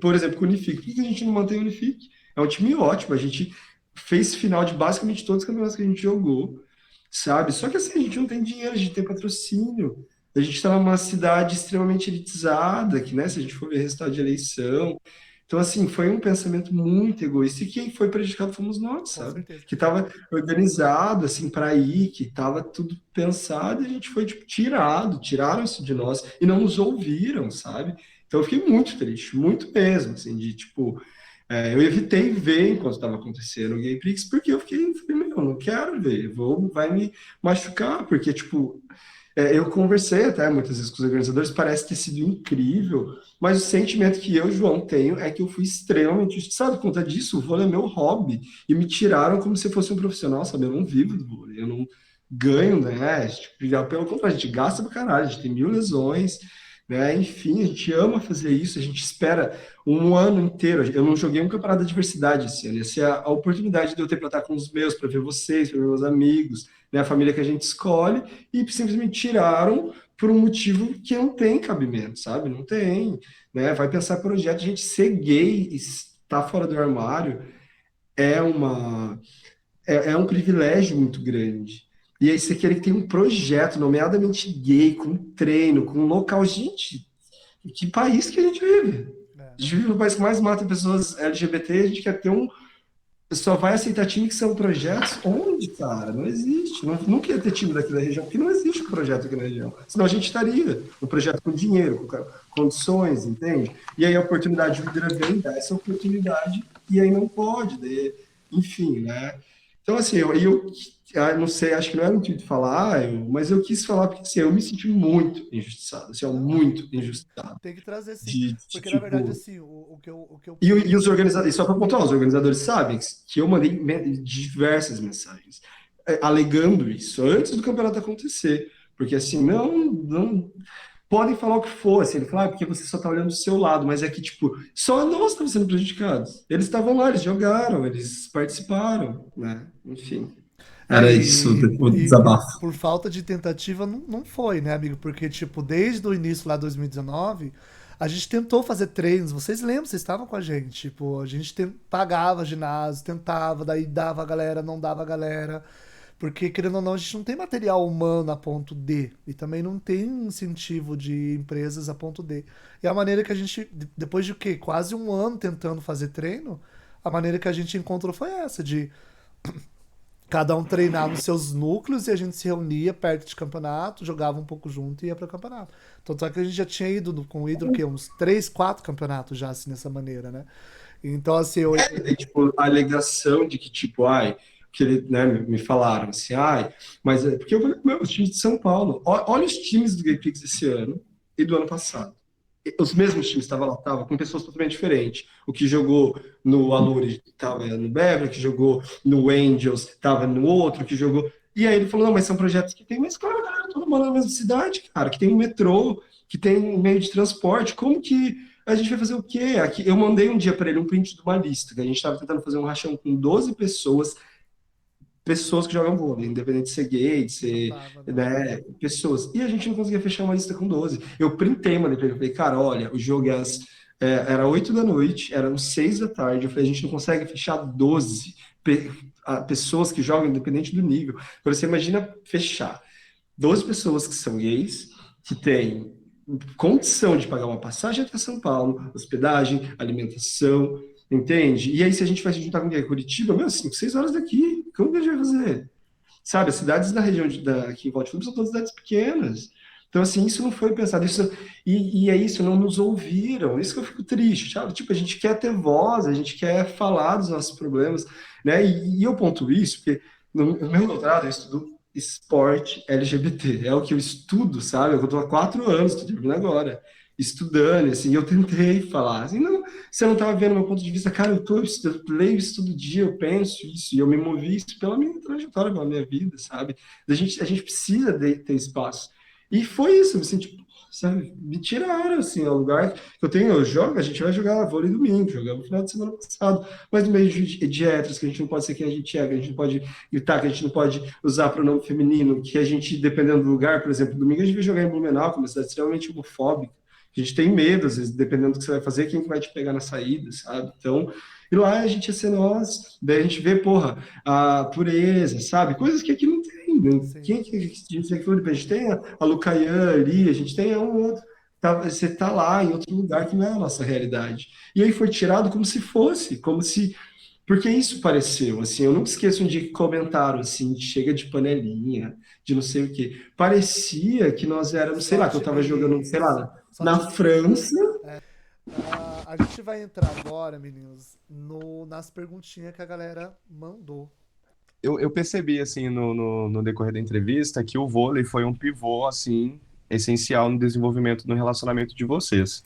Por exemplo, com o Unifique. Por que a gente não mantém o Unifique? É um time ótimo. A gente fez final de basicamente todos os campeonatos que a gente jogou, sabe? Só que, assim, a gente não tem dinheiro, a gente tem patrocínio. A gente está numa cidade extremamente elitizada, que, né, se a gente for ver resultado de eleição. Então, assim, foi um pensamento muito egoísta. E quem foi prejudicado fomos nós, Com sabe? certeza. Que estava organizado, assim, para ir, que estava tudo pensado, e a gente foi, tipo, tiraram isso de nós e não nos ouviram, sabe? Então, eu fiquei muito triste, muito mesmo, assim, de, tipo, eu evitei ver enquanto estava acontecendo o Gay Prix, porque eu falei, meu, não quero ver, vai me machucar, porque, tipo, eu conversei até muitas vezes com os organizadores, parece ter sido incrível, mas o sentimento que eu, João, tenho é que eu fui extremamente injustiçado por conta disso. O vôlei é meu hobby e me tiraram como se fosse um profissional, sabe? Eu não vivo do vôlei, eu não ganho, né? Tipo, já pelo contrário, a gente gasta pra caralho, a gente tem 1.000 lesões, né? Enfim, a gente ama fazer isso, a gente espera um ano inteiro. Eu não joguei um campeonato da diversidade esse ano, essa é a oportunidade de eu ter para estar com os meus, para ver vocês, para ver meus amigos, né? A família que a gente escolhe e simplesmente tiraram por um motivo que não tem cabimento, sabe? Não tem, né? Vai pensar projeto, a gente ser gay e estar fora do armário é uma é um privilégio muito grande. E aí você querer que tenha um projeto nomeadamente gay, com treino, com um local, gente, que país que a gente vive? É. A gente vive no país que mais mata pessoas LGBT, a gente quer ter só vai aceitar time que são projetos onde, cara? Não existe. Nunca ia ter time daqui da região, porque não existe um projeto aqui na região. Senão a gente estaria um projeto com dinheiro, com condições, entende? E aí a oportunidade, o Hydra vem dar essa oportunidade e aí não pode, daí, enfim, né? Então, assim, eu não sei, acho que não era o intuito falar, mas eu quis falar porque, assim, eu me senti muito injustiçado, assim, Não, muito injustiçado. tem que trazer sim. De Porque na verdade, tipo, assim, o que eu e os organizadores, só para pontuar, os organizadores sabem que eu mandei diversas mensagens alegando isso antes do campeonato acontecer, porque assim, não, podem falar o que for, assim, ele fala, porque você só tá olhando do seu lado, mas é que, tipo, só nós estamos sendo prejudicados. Eles estavam lá, eles jogaram, eles participaram, né? Enfim. É, Era isso, o e desabafo. por falta de tentativa não foi, né, amigo? Porque, tipo, desde o início lá, 2019, a gente tentou fazer treinos. Vocês lembram, vocês estavam com a gente. Tipo, a gente pagava ginásio, tentava, daí dava a galera, não dava a galera. Porque, querendo ou não, a gente não tem material humano a ponto D. E também não tem incentivo de empresas a ponto D. E a maneira que a gente, depois de o quê? Quase um ano tentando fazer treino, a maneira que a gente encontrou foi essa, de cada um treinar nos seus núcleos e a gente se reunia perto de campeonato, jogava um pouco junto e ia para o campeonato. Tanto é que a gente já tinha ido com o Hydro, que uns 3, 4 campeonatos já, assim, dessa maneira, né? Então, assim, eu... E, tipo, a alegação de que, tipo, ai, que ele, né, me falaram assim, ai, mas é porque eu falei, meu, os times de São Paulo, olha os times do GamePix esse ano e do ano passado. Os mesmos times estavam lá, estavam com pessoas totalmente diferentes. O que jogou no Aluri estava no Beverly, o que jogou no Angels estava no outro, o que jogou. E aí ele falou: não, mas são projetos que tem, mas claro, galera, todo mundo na mesma cidade, cara, que tem um metrô, que tem um meio de transporte. Como que a gente vai fazer o quê? Aqui, eu mandei um dia para ele um print de uma lista, que a gente estava tentando fazer um rachão com 12 pessoas que jogam vôlei, independente de ser gay, de Não ser, dava, não. né, pessoas. E a gente não conseguia fechar uma lista com 12. Eu printei, mandei pra ele, falei, cara, olha, o jogo era 8 da noite, eram 6 da tarde, eu falei, a gente não consegue fechar 12 pessoas que jogam, independente do nível. Agora, você imagina fechar 12 pessoas que são gays, que têm condição de pagar uma passagem até São Paulo, hospedagem, alimentação, entende? E aí, se a gente vai se juntar com quem? Curitiba, meu, 5, 6 horas daqui, como que a gente vai fazer? Sabe, as cidades da região aqui em Volta Redonda são todas cidades pequenas. Então, assim, isso não foi pensado. E é isso, não nos ouviram. Isso que eu fico triste, sabe? Tipo, a gente quer ter voz, a gente quer falar dos nossos problemas, né? E eu ponto isso porque no meu doutorado eu estudo esporte LGBT. É o que eu estudo, sabe? Eu estou há 4 anos, estou terminando agora, estudando, assim, e eu tentei falar, assim, não, você não estava vendo meu ponto de vista, cara, eu leio isso todo dia, eu penso isso, e eu me movi isso pela minha trajetória, pela minha vida, sabe? A gente precisa ter espaço. E foi isso, assim, tipo, sabe? Me tiraram, assim, ao lugar que eu jogo, a gente vai jogar vôlei domingo, jogamos no final de semana passado, mas no meio de héteros, que a gente não pode ser quem a gente é, que a gente não pode gritar, que a gente não pode usar pronome feminino, que a gente, dependendo do lugar, por exemplo, domingo a gente vai jogar em Blumenau, que é uma cidade extremamente homofóbica, a gente tem medo, às vezes, dependendo do que você vai fazer, quem que vai te pegar na saída, sabe? Então, e lá a gente ia ser nós, daí a gente vê, porra, a pureza, sabe? Coisas que aqui não tem, né? Sim. A gente tem a Lucaian ali, a gente tem um outro. Você tá lá em outro lugar que não é a nossa realidade. E aí foi tirado como se fosse, como se. Porque isso pareceu, assim, eu nunca esqueço um dia que comentaram, assim, chega de panelinha, de não sei o quê. Parecia que nós éramos, sei Só lá, que eu tava jogando, sei times. lá, Só na times. França. A gente vai entrar agora, meninos, nas perguntinhas que a galera mandou. Eu percebi, assim, no decorrer da entrevista, que o vôlei foi um pivô, assim, essencial no desenvolvimento do relacionamento de vocês.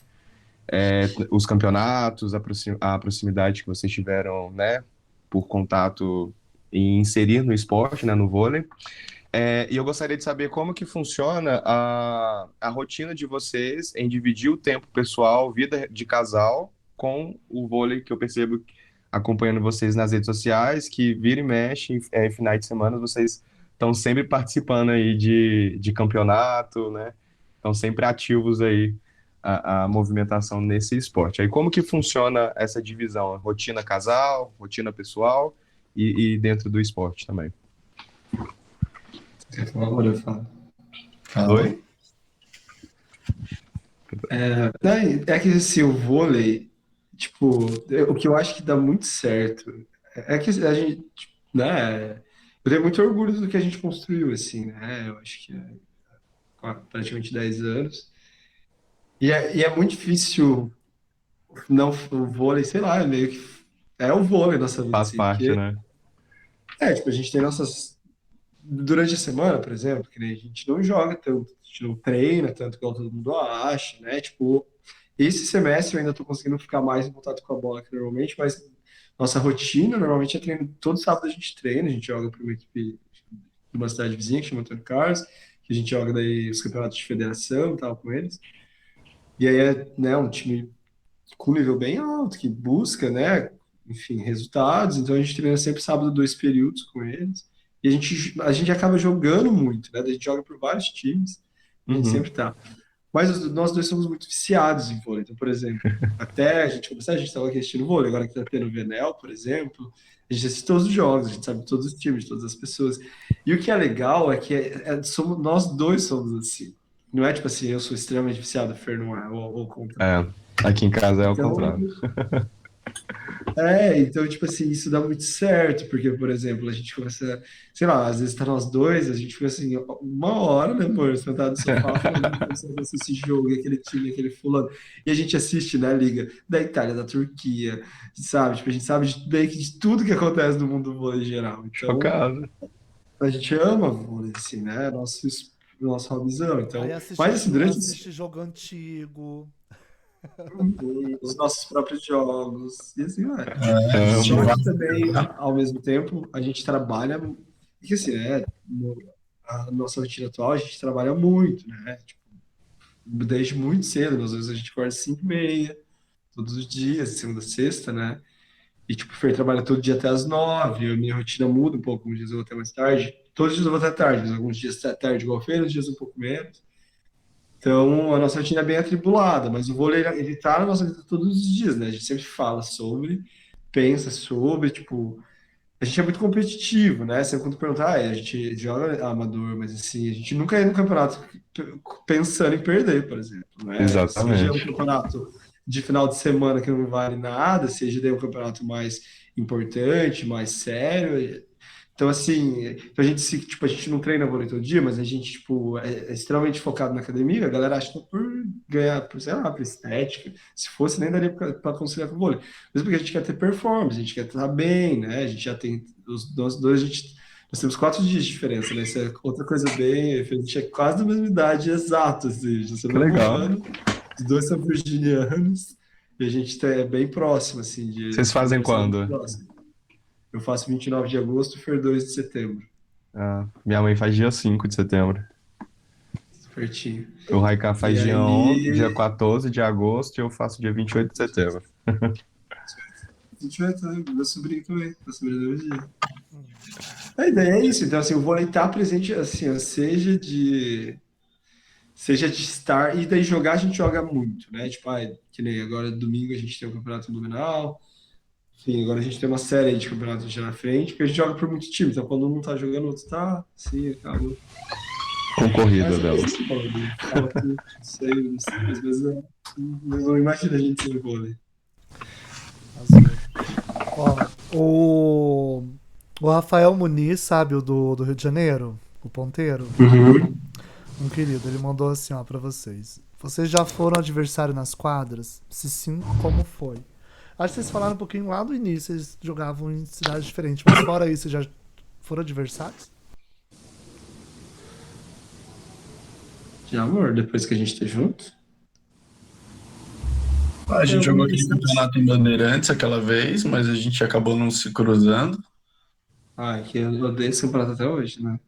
Os campeonatos, a proximidade que vocês tiveram, né, por contato e inserir no esporte, né, no vôlei. E eu gostaria de saber como que funciona a rotina de vocês em dividir o tempo pessoal, vida de casal, com o vôlei, que eu percebo acompanhando vocês nas redes sociais, que vira e mexe, em finais de semana, vocês estão sempre participando aí de campeonato, né? Estão sempre ativos aí a movimentação nesse esporte. Aí como que funciona essa divisão? Rotina casal, rotina pessoal e dentro do esporte também? Por favor, eu falo. Fala. Oi? É que assim, o vôlei, tipo, o que eu acho que dá muito certo é que a gente, tipo, né, eu tenho muito orgulho do que a gente construiu, assim, né, eu acho que há praticamente 10 anos, e é muito difícil não, o vôlei, sei lá, é meio que, é o vôlei na nossa vida, Faz assim, parte, porque, né? tipo, a gente tem durante a semana, por exemplo, que nem a gente não joga tanto, a gente não treina tanto igual todo mundo acha, né? Tipo, esse semestre eu ainda tô conseguindo ficar mais em contato com a bola que normalmente, mas nossa rotina normalmente é treino. Todo sábado a gente treina, a gente joga para uma equipe de uma cidade vizinha que chama Antônio Carlos, que a gente joga daí os campeonatos de federação e tal com eles. E aí é, né, um time com nível bem alto, que busca, né, enfim, resultados. Então a gente treina sempre sábado 2 períodos com eles. E a gente acaba jogando muito, né? A gente joga por vários times, a gente Uhum. sempre tá. Mas nós dois somos muito viciados em vôlei. Então, por exemplo, até a gente começar, a gente estava aqui assistindo vôlei, agora que tá tendo o Venel, por exemplo, a gente assiste todos os jogos, a gente sabe todos os times, todas as pessoas. E o que é legal é que nós dois somos assim. Não é tipo assim, eu sou extremamente viciado, o Fer não é, ou o contrário. Aqui em casa é o Então, contrário. então, tipo assim, isso dá muito certo, porque, por exemplo, a gente começa, sei lá, às vezes tá nós dois, a gente fica assim, 1 hora, né, amor, sentado no sofá, falando, começando a assistir jogo, e aquele time, aquele fulano, e a gente assiste, né, liga da Itália, da Turquia, sabe, tipo, a gente sabe meio que de tudo que acontece no mundo do vôlei em geral, então, Chocado. a gente ama vôlei, assim, né, nosso hobbyzão, Aí então, assiste, mas assim, durante assiste jogo antigo. os nossos próprios jogos, e assim, vai. Só Amo. que também, ao mesmo tempo, a gente trabalha, porque assim, né, a nossa rotina atual, a gente trabalha muito, né, tipo, desde muito cedo, às vezes a gente acorda às 5h30, todos os dias, de segunda a sexta, né, e tipo, o Fer trabalha todo dia até às 9h, a minha rotina muda um pouco, alguns dias eu vou até mais tarde, todos os dias eu vou até tarde, mas alguns dias até tarde igual o Fer, outros dias um pouco menos. Então, a nossa rotina é bem atribulada, mas o vôlei, ele tá na nossa vida todos os dias, né? A gente sempre fala sobre, pensa sobre, tipo, a gente é muito competitivo, né? Sempre quando perguntar, a gente joga amador, mas assim, a gente nunca ia no campeonato pensando em perder, por exemplo, né? Seja um Exatamente. campeonato de final de semana que não vale nada, seja daí um campeonato mais importante, mais sério. Então, assim, a gente tipo, a gente não treina vôlei todo dia, mas a gente, tipo, é extremamente focado na academia, a galera acha que é por ganhar, por, sei lá, por estética. Se fosse, nem daria para conciliar com o vôlei. Mas porque a gente quer ter performance, a gente quer estar bem, né? A gente já tem, nós dois, nós temos 4 dias de diferença, né? Isso é outra coisa bem, a gente é quase da mesma idade, exato, assim, já é o Que mesmo legal. ano, os dois são virginianos, e a gente é bem próximo, assim, Vocês de fazem aniversário muito quando? próximo. Eu faço 29 de agosto, o Fer 2 de setembro. Minha mãe faz dia 5 de setembro. Pertinho. O Raiká E faz dia aí, 14 de agosto e eu faço dia 28 de setembro. a gente vai estar, meu sobrinho também, meu sobrinho do dia. A ideia é isso, então assim, o vôlei tá presente, assim, ó, seja de estar, e daí jogar a gente joga muito, né? Tipo, que nem agora domingo a gente tem o campeonato nominal, enfim, agora a gente tem uma série de campeonatos já na frente, porque a gente joga por muito time, então quando um tá jogando, o outro tá, assim, acaba. Concorrida Mas é dela. isso, vôlei. Fala que, não sei, às vezes eu não imagino a gente sem vôlei. Ó, o Rafael Muniz, sabe, o do Rio de Janeiro? O ponteiro? Um querido, ele mandou assim, ó, pra vocês. Vocês já foram adversário nas quadras? Se sim, como foi? Acho que vocês falaram um pouquinho lá do início, eles jogavam em cidades diferentes, mas fora isso, vocês já foram adversários? Já, amor, depois que a gente tá junto? A gente jogou aquele Isso. campeonato em Bandeirantes aquela vez, mas a gente acabou não se cruzando. Que eu odeio esse campeonato até hoje, né?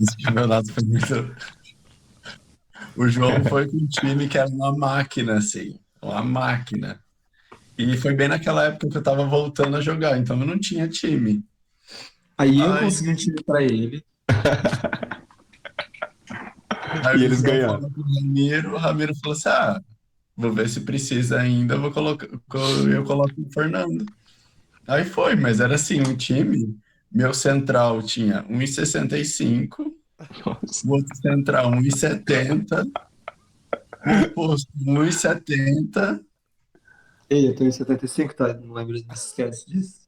Esse campeonato foi muito. O João foi com um time que era uma máquina, assim, uma máquina. E foi bem naquela época que eu tava voltando a jogar, então eu não tinha time. Aí eu Ai. consegui um time pra ele. Aí E eles João ganharam. falou pro o Ramiro falou assim: vou ver se precisa ainda, eu coloco o Fernando. Aí foi, mas era assim, um time, meu central tinha 1,65, o outro central 1,70, o oposto 1,70. Ei, eu tenho 75, tá? Não lembro, não se esquece disso.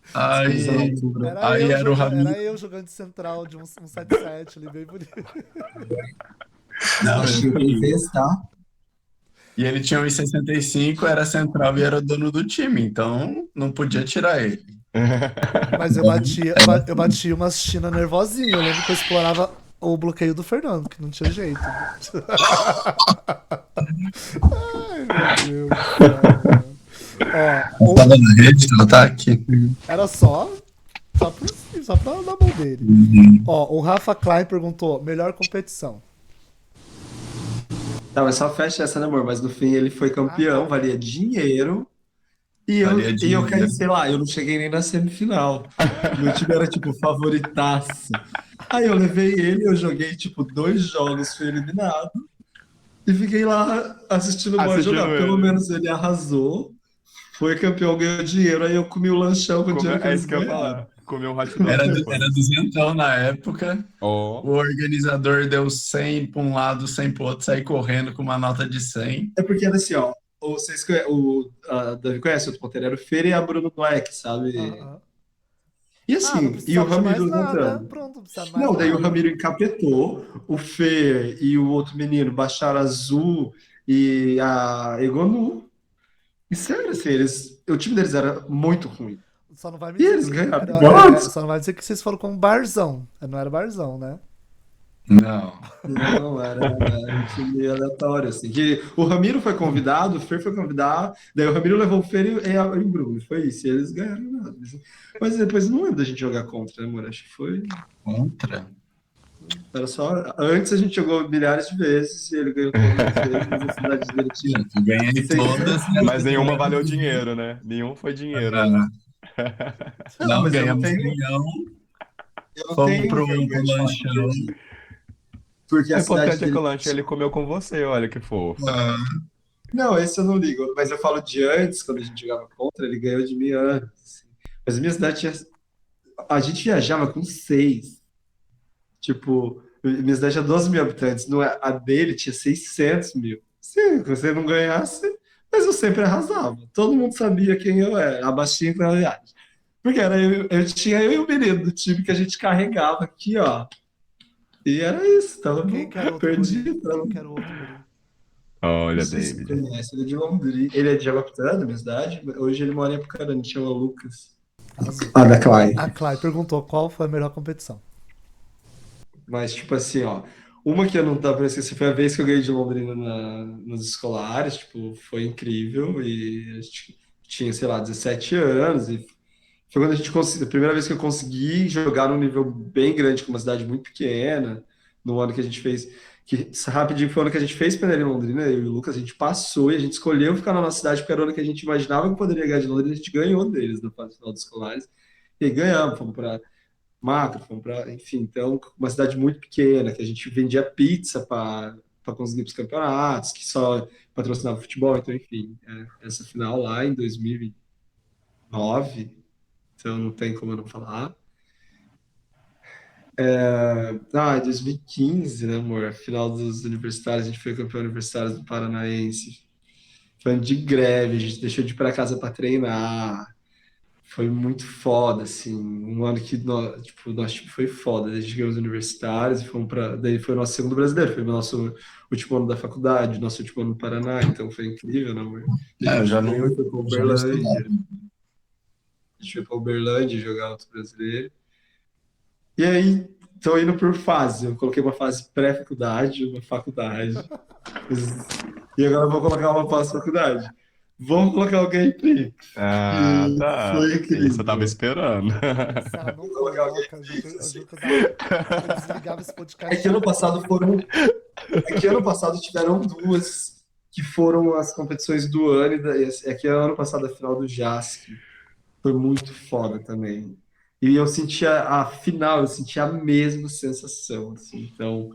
Esquece a Aí, altura. aí era o Ramiro. Era eu jogando de central de um 7-7 ali, bem bonito. Não, Achei que ele fez, tá? e ele tinha 1,65, era central e era o dono do time, então não podia tirar ele. Mas eu batia umas China nervosinha. Eu lembro que eu explorava o bloqueio do Fernando, que não tinha jeito. Ai, meu Deus do céu. Ó, Tava na rede, ela tá aqui. era só Só por si, só pra dar mão dele. Ó, o Rafa Klein perguntou, melhor competição. Tá, mas só fecha essa, né, amor? Mas no fim ele foi campeão, valia dinheiro. Valia E eu caí, dinheiro. sei lá, eu não cheguei nem na semifinal. Meu time era, tipo, favoritaço. Aí eu levei ele, eu joguei, tipo, 2 jogos, fui eliminado. E fiquei lá assistindo o boy Assistindo jogar. Pelo ele. menos ele arrasou. Foi campeão, ganhou dinheiro. Aí eu comi o lanchão com o dinheiro que É eles isso que eu ia ganharam. falar. Comeu um hot dog Era depois. duzentão na época. Ó. O organizador deu 100 para um lado, 100 para o outro, saí correndo com uma nota de 100. É porque era assim, ó. O Davi conhece o outro ponteiro, era o Feira e a Bruno Black, sabe? Aham. E Ah, não assim, e o precisava de mais Ramiro nada. levantando. Pronto, não precisava de mais Não, daí o nada. Ramiro encapetou, o Fê e o outro menino baixaram azul e a Egonu. E sério, assim, o time deles era muito ruim. Só não vai me E dizer eles ganharam. só não vai dizer que vocês foram com um barzão. Não era barzão, né? Não. Não, era um time aleatório, assim. Que o Ramiro foi convidado, o Fer foi convidado, daí o Ramiro levou o Fer e o Bruno. Foi isso, e eles ganharam nada. Mas depois não lembro da gente jogar contra, né, amor? Acho que foi. Contra? Era só. Antes a gente jogou milhares de vezes e ele ganhou todas as vezes, mas a cidade dele tinha Eu ganhei 600. todas. Mas nenhuma valeu dinheiro, né? Nenhum foi dinheiro, né? Não, Não, mas ganhamos 100, eu não fomos tenho pro vergonha de falar que eu lanchão. perdi. Porque O a cidade importante é que o dele. lanche ele comeu com você, olha que fofo. Ah, Não, esse eu não ligo. Mas eu falo de antes, quando a gente jogava contra, ele ganhou de mim antes, assim. Mas a minha cidade tinha. A gente viajava com 6. Tipo, minha cidade tinha 12 mil habitantes. A dele tinha 600 mil. Se você não ganhasse, mas eu sempre arrasava. Todo mundo sabia quem eu era, a baixinha com a viagem. Porque eu tinha eu e o menino do time que a gente carregava aqui, ó. E era isso, tava Quem bom. que era o outro Perdi. guri? Quem que era o outro guri? Olha, Não sei se você David. conhece, ele é de Londrina. Ele é de Jaguapitã, da minha cidade. Hoje ele mora em Apucarana, chama Lucas. Azul. Ah, da Klein. A Clay perguntou qual foi a melhor competição. Mas, tipo assim, ó. Uma que eu não dá pra esquecer foi a vez que eu ganhei de Londrina nos escolares. Tipo, foi incrível. E a gente tinha, sei lá, 17 anos. E foi quando a gente conseguiu. A primeira vez que eu consegui jogar num nível bem grande, com uma cidade muito pequena. No ano que a gente fez. Que rapidinho foi o ano que a gente fez peneira em Londrina. Eu e o Lucas, a gente passou e a gente escolheu ficar na nossa cidade, porque era o ano que a gente imaginava que poderia ganhar de Londrina. A gente ganhou deles na fase final dos escolares. E aí ganhamos, fomos para Macro, fomos para, enfim, então, uma cidade muito pequena, que a gente vendia pizza para conseguir para os campeonatos, que só patrocinava futebol, então, enfim, essa final lá em 2009, então não tem como eu não falar. Em 2015, né, amor? A final dos universitários, a gente foi campeão universitário do Paranaense. Foi ano de greve, a gente deixou de ir para casa para treinar. Foi muito foda, assim. Um ano que nosso time foi foda. A gente ganhou os universitários e fomos para. Daí foi o nosso segundo brasileiro, foi o nosso último ano da faculdade, nosso último ano no Paraná, então foi incrível, né, amor? A eu gente já não, ganhou e foi para já não Uberlândia. estudava. A gente foi para Uberlândia jogar outro brasileiro. E aí, tô indo por fase. Eu coloquei uma fase pré-faculdade, uma faculdade. E agora eu vou colocar uma pós-faculdade. Vamos colocar o Gameplay. Ah, E tá. foi incrível. Isso eu tava esperando. Se ela não coloca, eu juro que eu desligava esse podcast. É que ano passado tiveram 2 que foram as competições do ano. É que ano passado a final do JASC foi muito foda também. E eu sentia a final, eu sentia a mesma sensação, assim. Então,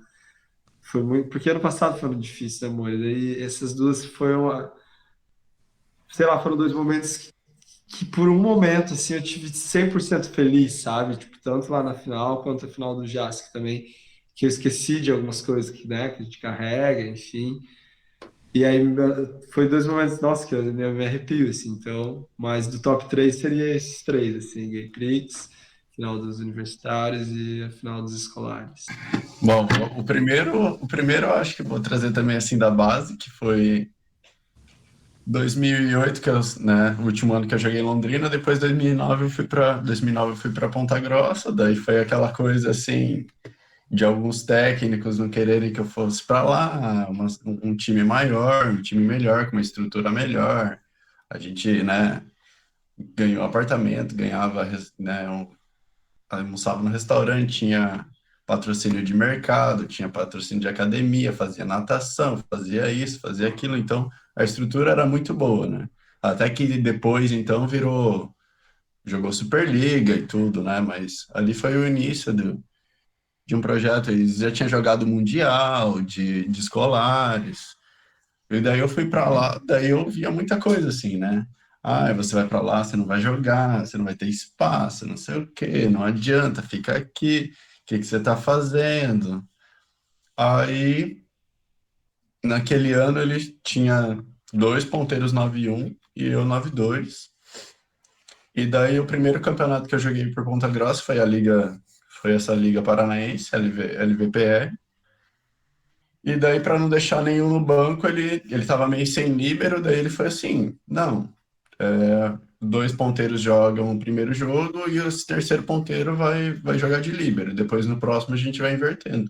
foi muito. Porque ano passado foi muito difícil, né, amor? E daí essas 2 foram, sei lá, foram 2 momentos que por um momento, assim, eu tive 100% feliz, sabe? Tipo, tanto lá na final quanto a final do JASC também, que eu esqueci de algumas coisas que, né, que a gente carrega, enfim. E aí foi 2 momentos, nossa, que eu me arrepio, assim, então, mas do top 3 seria esses 3, assim, Gay Prix, final dos universitários e a final dos escolares. Bom, o primeiro eu acho que vou trazer também assim da base, que foi 2008, que né, o último ano que eu joguei em Londrina. Depois 2009 eu fui para Ponta Grossa. Daí foi aquela coisa assim de alguns técnicos não quererem que eu fosse para lá, um time maior, um time melhor, com uma estrutura melhor. A gente, né, ganhou apartamento, ganhava, né, almoçava no restaurante, tinha patrocínio de mercado, tinha patrocínio de academia, fazia natação, fazia isso, fazia aquilo, então a estrutura era muito boa, né? Até que depois, então, jogou Superliga e tudo, né? Mas ali foi o início de um projeto, eles já tinham jogado Mundial, de escolares, e daí eu fui para lá, daí eu via muita coisa assim, né? Ah, você vai para lá, você não vai jogar, você não vai ter espaço, não sei o quê, não adianta, fica aqui, o que que você tá fazendo? Aí, naquele ano, ele tinha dois ponteiros 9-1 e eu 9-2. E daí o primeiro campeonato que eu joguei por Ponta Grossa foi essa Liga Paranaense, LVPR. E daí, para não deixar nenhum no banco, ele tava meio sem líbero, daí ele foi assim, não, dois ponteiros jogam o primeiro jogo e o terceiro ponteiro vai jogar de líbero. Depois no próximo a gente vai invertendo.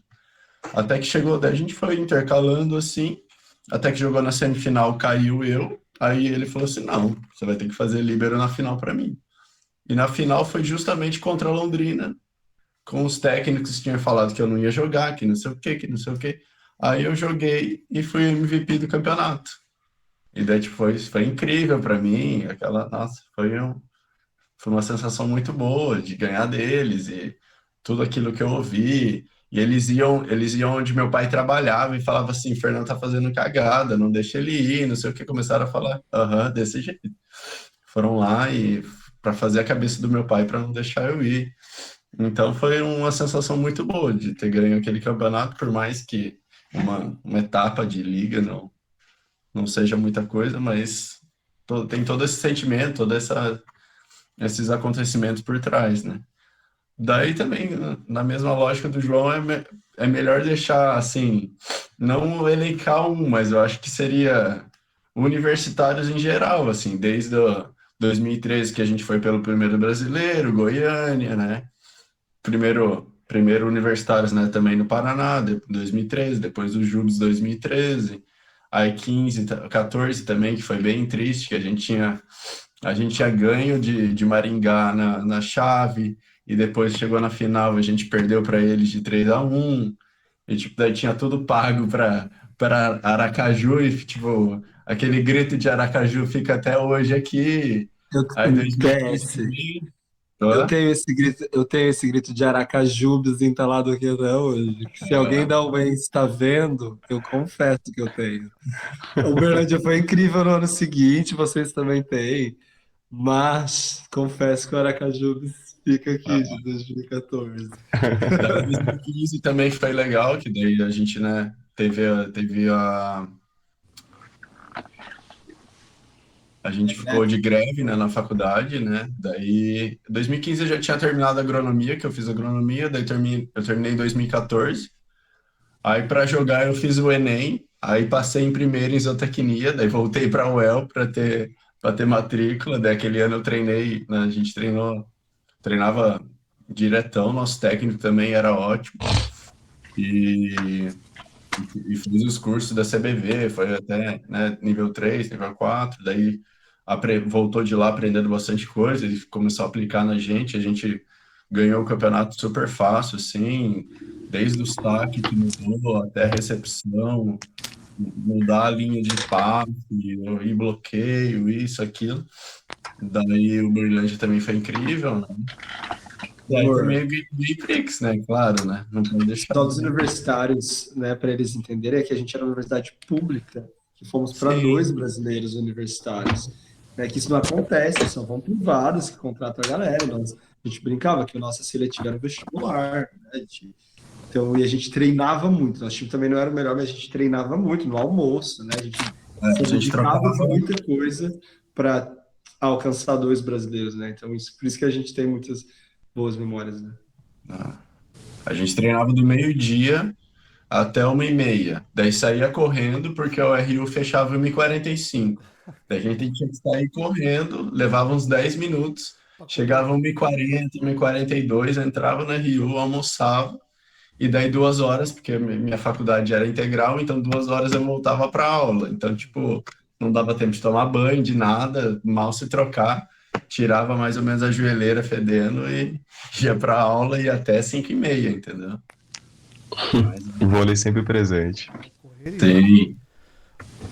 Até que chegou, daí a gente foi intercalando assim, até que jogou na semifinal, caiu eu, aí ele falou assim, não, você vai ter que fazer líbero na final para mim. E na final foi justamente contra a Londrina, com os técnicos que tinham falado que eu não ia jogar, que não sei o quê, que não sei o quê. Aí eu joguei e fui MVP do campeonato. E daí, tipo, foi incrível para mim, nossa, foi uma sensação muito boa de ganhar deles e tudo aquilo que eu ouvi. E eles iam onde meu pai trabalhava e falava assim, Fernando tá fazendo cagada, não deixa ele ir, não sei o que, começaram a falar, aham, desse jeito. Foram lá e para fazer a cabeça do meu pai para não deixar eu ir. Então foi uma sensação muito boa de ter ganho aquele campeonato, por mais que uma etapa de liga não seja muita coisa, mas tem todo esse sentimento, esses acontecimentos por trás, né? Daí também, na mesma lógica do João, é melhor deixar, assim, não elencar um, mas eu acho que seria universitários em geral, assim, desde 2013 que a gente foi pelo primeiro brasileiro, Goiânia, né? Primeiro universitários, né, também no Paraná, 2013, depois o Jubes 2013, aí 15, 14 também, que foi bem triste, que a gente tinha ganho de Maringá na chave, e depois chegou na final, a gente perdeu para eles de 3-1, e tipo, daí tinha tudo pago para Aracaju, e tipo, aquele grito de Aracaju fica até hoje aqui. Aí 2015 Desce. também. Eu tenho esse grito de Aracajubes entalado aqui até hoje. Que se alguém da UENS está vendo, eu confesso que eu tenho. O Uberlândia foi incrível no ano seguinte, vocês também têm. Mas confesso que o Aracajubes fica aqui de 2014. Daí 2015 também foi legal, que daí a gente, né, a gente ficou de greve, né, na faculdade, né, daí 2015 eu já tinha terminado a agronomia, que eu fiz agronomia, daí eu terminei em 2014, aí para jogar eu fiz o Enem, aí passei em primeiro em zootecnia, daí voltei para a UEL para ter matrícula, daí aquele ano eu treinei, né, a gente treinava diretão, nosso técnico também era ótimo, e fiz os cursos da CBV, foi até, né, nível 3, nível 4, daí voltou de lá aprendendo bastante coisa e começou a aplicar na gente, a gente ganhou o campeonato super fácil, assim, desde o saque que mudou até a recepção, mudar a linha de passe, e bloqueio, isso, aquilo. Daí o Berlândia também foi incrível, né? Daí também o Gay Prix, né? Claro, né? Não pode deixar. Só dos universitários, né, para eles entenderem, é que a gente era uma universidade pública, que fomos para Sim. 2 brasileiros universitários. Né, que isso não acontece, são vão privados que contratam a galera. A gente brincava que a nossa seletiva era vestibular, né? Então, e a gente treinava muito. Nosso time também não era o melhor, mas a gente treinava muito no almoço, né? A gente se dedicava de muita coisa para alcançar 2 brasileiros, né? Então, por isso que a gente tem muitas boas memórias, né? A gente treinava do meio-dia até 1h30. Daí saía correndo, porque o RU fechava 1h45. Daí a gente tinha que sair correndo, levava uns 10 minutos, chegava 1h40, 1h42, entrava na RU, almoçava, e daí 2 horas, porque minha faculdade era integral, então 2 horas eu voltava para aula. Então, tipo, não dava tempo de tomar banho, de nada, mal se trocar. tirava mais ou menos a joelheira fedendo e ia pra aula e até 5h30, entendeu? Mas, O vôlei sempre presente. Correria. tem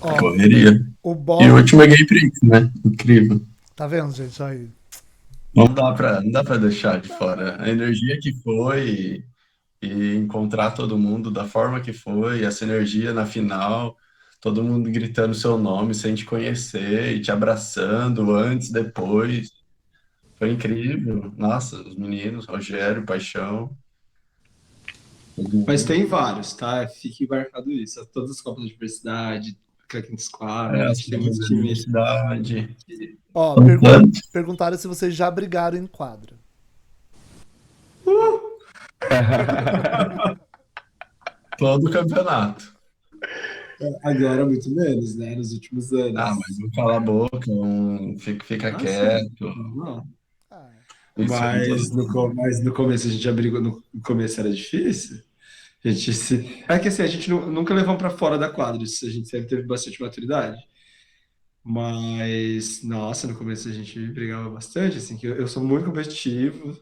Ó, correria. o E o Bob. último é Gay Prix, né? Incrível. Tá vendo, gente? Aí. Não dá pra deixar de fora. A energia que foi e encontrar todo mundo da forma que foi, essa energia na final, todo mundo gritando seu nome sem te conhecer e te abraçando antes, depois. Foi incrível. Nossa, os meninos, Rogério, Paixão, todo Mas mundo. tem vários, tá? Fique marcado isso. Todas as Copas da Diversidade, Crack Squad, a É, as gente tem provas muito da time. universidade. Ó, São tantos. perguntaram se vocês já brigaram em quadra. Todo o campeonato. Agora muito menos, né? Nos últimos Ah, anos. mas um cala a boca, um fica Ah, sim. quieto. Não. Ah, Isso aí Mas no começo a gente já brigou. No começo era difícil. A gente se... É que assim, a gente nunca levou pra fora da quadra. Isso a gente sempre teve bastante maturidade. Mas, nossa, no começo a gente brigava bastante, assim, que eu sou muito competitivo,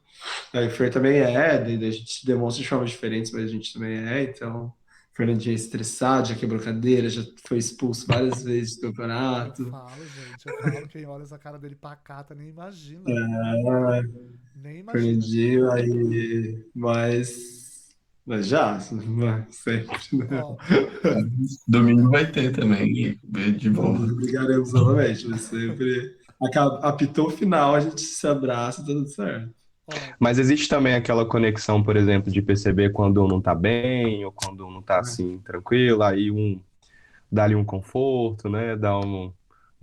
aí o Fer também é, daí a gente se demonstra de formas diferentes, mas a gente também é, então, o Fernandinho é estressado, já quebrou cadeira, já foi expulso várias vezes do eu campeonato. falo, gente. Eu falo. Quem olha essa cara dele pacata nem imagina. Ah, Nem imagina. Fernandinho, aí, mas já, mas sempre, né? Ó, domingo vai ter também, de boa. Brigaremos novamente, mas sempre apitou o final, a gente se abraça, tá tudo certo. ó. Mas existe também aquela conexão, por exemplo, de perceber quando um não tá bem ou quando um não tá assim, tranquilo, aí um dá ali um conforto, né? Dá uma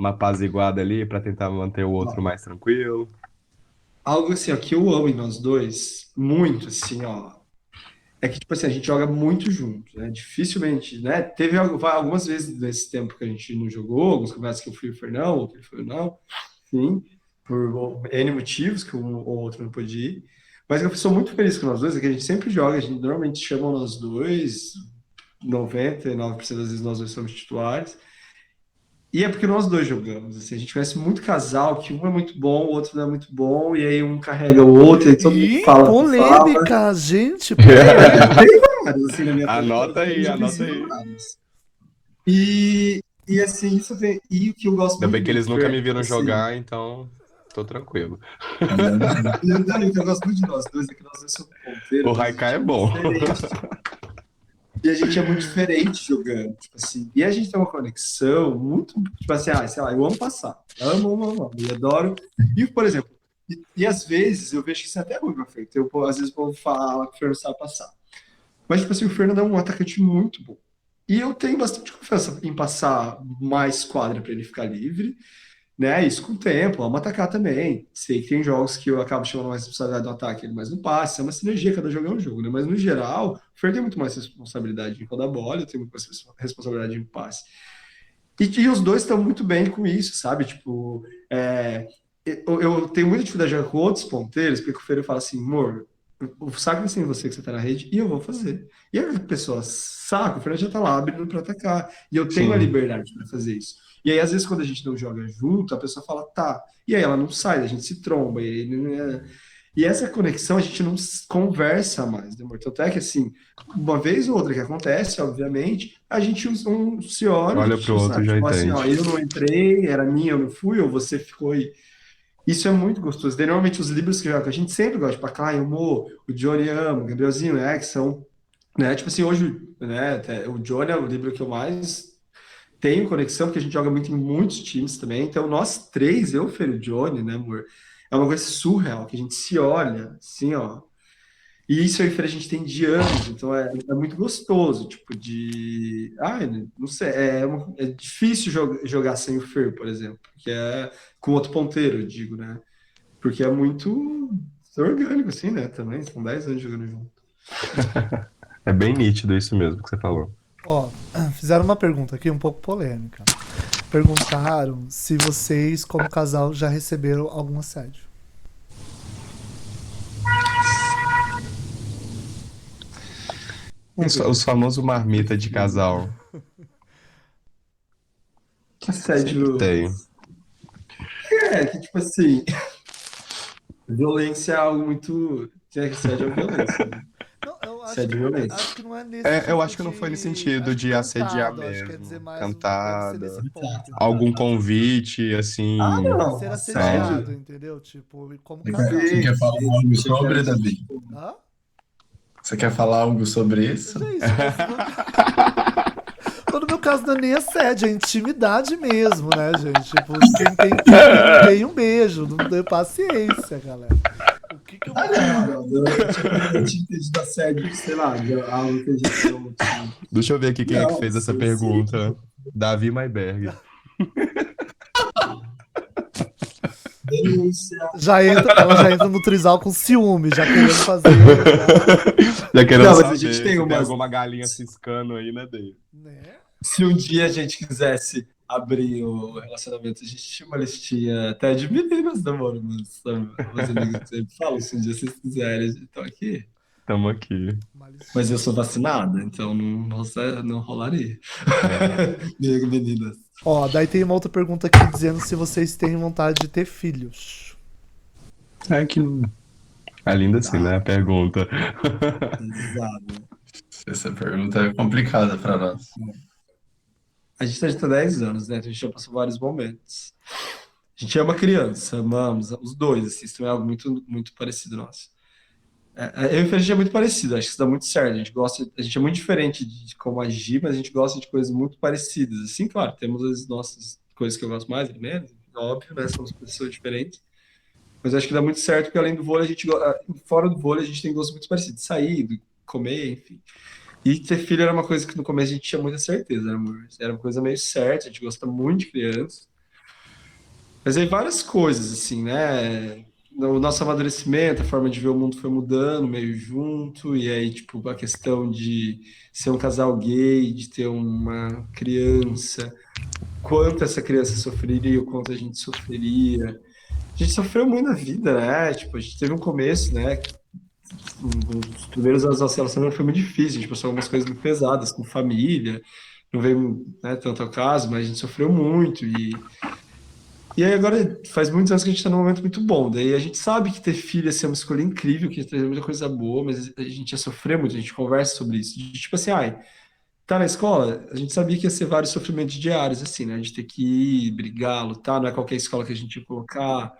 apaziguada ali pra tentar manter o outro mais tranquilo. Algo assim, ó, que eu amo em nós dois, muito, assim, ó, é que, tipo assim, a gente joga muito junto, né? Dificilmente, né? Teve algumas vezes nesse tempo que a gente não jogou, alguns campeonatos que eu fui e o Fernão, ou que ele foi o não, sim, por N motivos que um ou outro não pôde ir. Mas eu sou muito feliz com nós dois, é que a gente sempre joga, a gente normalmente chama nós dois, 99% das vezes nós dois somos titulares. E é porque nós dois jogamos, assim, a gente conhece muito casal, que um é muito bom, o outro não é muito bom, e aí um carrega o outro, e aí todo mundo Ih, fala. polêmica, gente. Polêmica. Tem vários, assim, na minha Anota aí, trajetória, anota aí. vários. E assim, isso vem. E o que eu gosto Ainda muito bem que eles do nunca Fer, me viram assim, jogar, então tô tranquilo. e o que eu gosto muito de nós dois é que nós dois somos ponteiros, O mas a Haikai é gente bom. diferente. E a gente é muito diferente jogando, tipo assim. E a gente tem uma conexão muito, tipo assim, sei lá, eu amo passar. Amo. E adoro. E, por exemplo, e às vezes eu vejo que isso é até ruim pra frente. Às vezes o povo fala que o Fernando sabe passar. Mas, tipo assim, o Fernando é um atacante muito bom. E eu tenho bastante confiança em passar mais quadra para ele ficar livre, né? Isso com o tempo, vamos atacar também. Sei que tem jogos que eu acabo chamando mais responsabilidade do ataque, ele mais no passe, é uma sinergia, cada jogo é um jogo, né? Mas no geral, o Fer tem muito mais responsabilidade em rodar bola, eu tenho muito mais responsabilidade em passe. E os dois estão muito bem com isso, sabe? Tipo, eu tenho muita dificuldade de jogar com outros ponteiros, porque o Fer fala assim, amor, o saco assim você que você tá na rede, e eu vou fazer. E a pessoa saca, o Fernando já tá lá abrindo para atacar, e eu tenho a Sim. liberdade para fazer isso. E aí, às vezes, quando a gente não joga junto, a pessoa fala, tá. E aí ela não sai, a gente se tromba. E essa conexão a gente não conversa mais, né, amor? Tanto é que, assim, uma vez ou outra que acontece, obviamente, a gente se olha, Olha pro outro e sabe? já Tipo assim, ó, entende. eu não entrei, era minha, eu não fui, ou você ficou e... Isso é muito gostoso. Daí, normalmente, os livros que jogam, a gente sempre gosta, tipo, a Klein, o Mo, o Johnny Amo, o Gabrielzinho, né, que são, né, tipo assim, hoje, né, o Johnny é o livro que eu mais tenho conexão, porque a gente joga muito em muitos times também. Então, nós três, eu, Fer e o Johnny, né, amor? É uma coisa surreal, que a gente se olha, assim, ó. E isso aí, Fer, a gente tem de anos, então é muito gostoso, tipo, de... Ai, não sei, é difícil jogar sem o Fer, por exemplo, que é com outro ponteiro, eu digo, né? Porque é muito orgânico, assim, né, também. São 10 anos jogando junto. É bem nítido isso mesmo que você falou. Ó, fizeram uma pergunta aqui um pouco polêmica. Perguntaram se vocês, como casal, já receberam algum assédio. Os famosos marmita de casal. Sempre Assédio... tem. Que tipo assim... Violência é algo muito. Assédio é violência, né? Não, eu Assédio é violência. acho que não é nesse Eu tipo acho que não foi nesse sentido acho que de assediar cantado, acho que quer dizer mesmo. mais. Deve ser nesse Cantada. ponto, Algum entendeu? convite, Ah, assim. não. Ser Assédio. assediado, entendeu? Tipo, como Você casal. Sim, quer falar sim. algo Você quer, sobre, Davi? tipo, Hã? Você quer falar algo sobre isso? Gente, mas no meu caso não é nem assédio, é intimidade mesmo, né, gente? Tipo, quem tem um bem, um beijo. Não dê paciência, galera. O que que eu vou falar? eu tinha entendido assédio, sei lá, de algo que a gente não tinha. Deixa eu ver aqui quem é que Não, fez essa sim, sim. pergunta. Davi Maiberg. Denúncia. Ela já entra no trisal com ciúme, já querendo fazer. Já querendo Não, mas a saber gente se tem tem umas. alguma galinha ciscando aí, né, Dave? Né? Se um dia a gente quisesse abrir o relacionamento, a gente tinha uma listinha até de meninas namoro, meus amigos que sempre falam, se um dia vocês quiserem, estão aqui. Tamo aqui. Mas eu sou vacinada, então não rolaria. Meninas. Ó, daí tem uma outra pergunta aqui dizendo se vocês têm vontade de ter filhos. É que. É linda assim, né? A pergunta. Exato. Essa pergunta é complicada para nós. A gente tá 10 anos, né? A gente já passou vários momentos. A gente ama criança, amamos, os dois, assim, isso é algo muito, muito parecido nosso. Eu e a gente é muito parecido, acho que isso dá muito certo. A gente é muito diferente de como agir, mas a gente gosta de coisas muito parecidas. Assim, claro, temos as nossas coisas que eu gosto mais, ele menos, óbvio, né? Somos pessoas diferentes. Mas acho que dá muito certo, porque além do vôlei, fora do vôlei, a gente tem gostos muito parecidos. Sair, comer, enfim. E ter filho era uma coisa que no começo a gente tinha muita certeza, né, amor? Era uma coisa meio certa, a gente gosta muito de criança. Mas aí várias coisas, assim, né? O nosso amadurecimento, a forma de ver o mundo foi mudando meio junto, e aí, tipo, a questão de ser um casal gay, de ter uma criança, quanto essa criança sofreria, o quanto a gente sofreria. A gente sofreu muito na vida, né? Tipo, a gente teve um começo, né? Os primeiros anos da nossa relação foi muito difícil, a gente passou algumas coisas muito pesadas com família, não veio, né, tanto ao caso, mas a gente sofreu muito e aí agora faz muitos anos que a gente está num momento muito bom, daí a gente sabe que ter filho ia ser uma escolha incrível, que ia trazer muita coisa boa, mas a gente ia sofrer muito, a gente conversa sobre isso, de, tipo assim, tá na escola, a gente sabia que ia ser vários sofrimentos diários, assim, né, a gente ter que ir, brigar, lutar, não é qualquer escola que a gente ia colocar.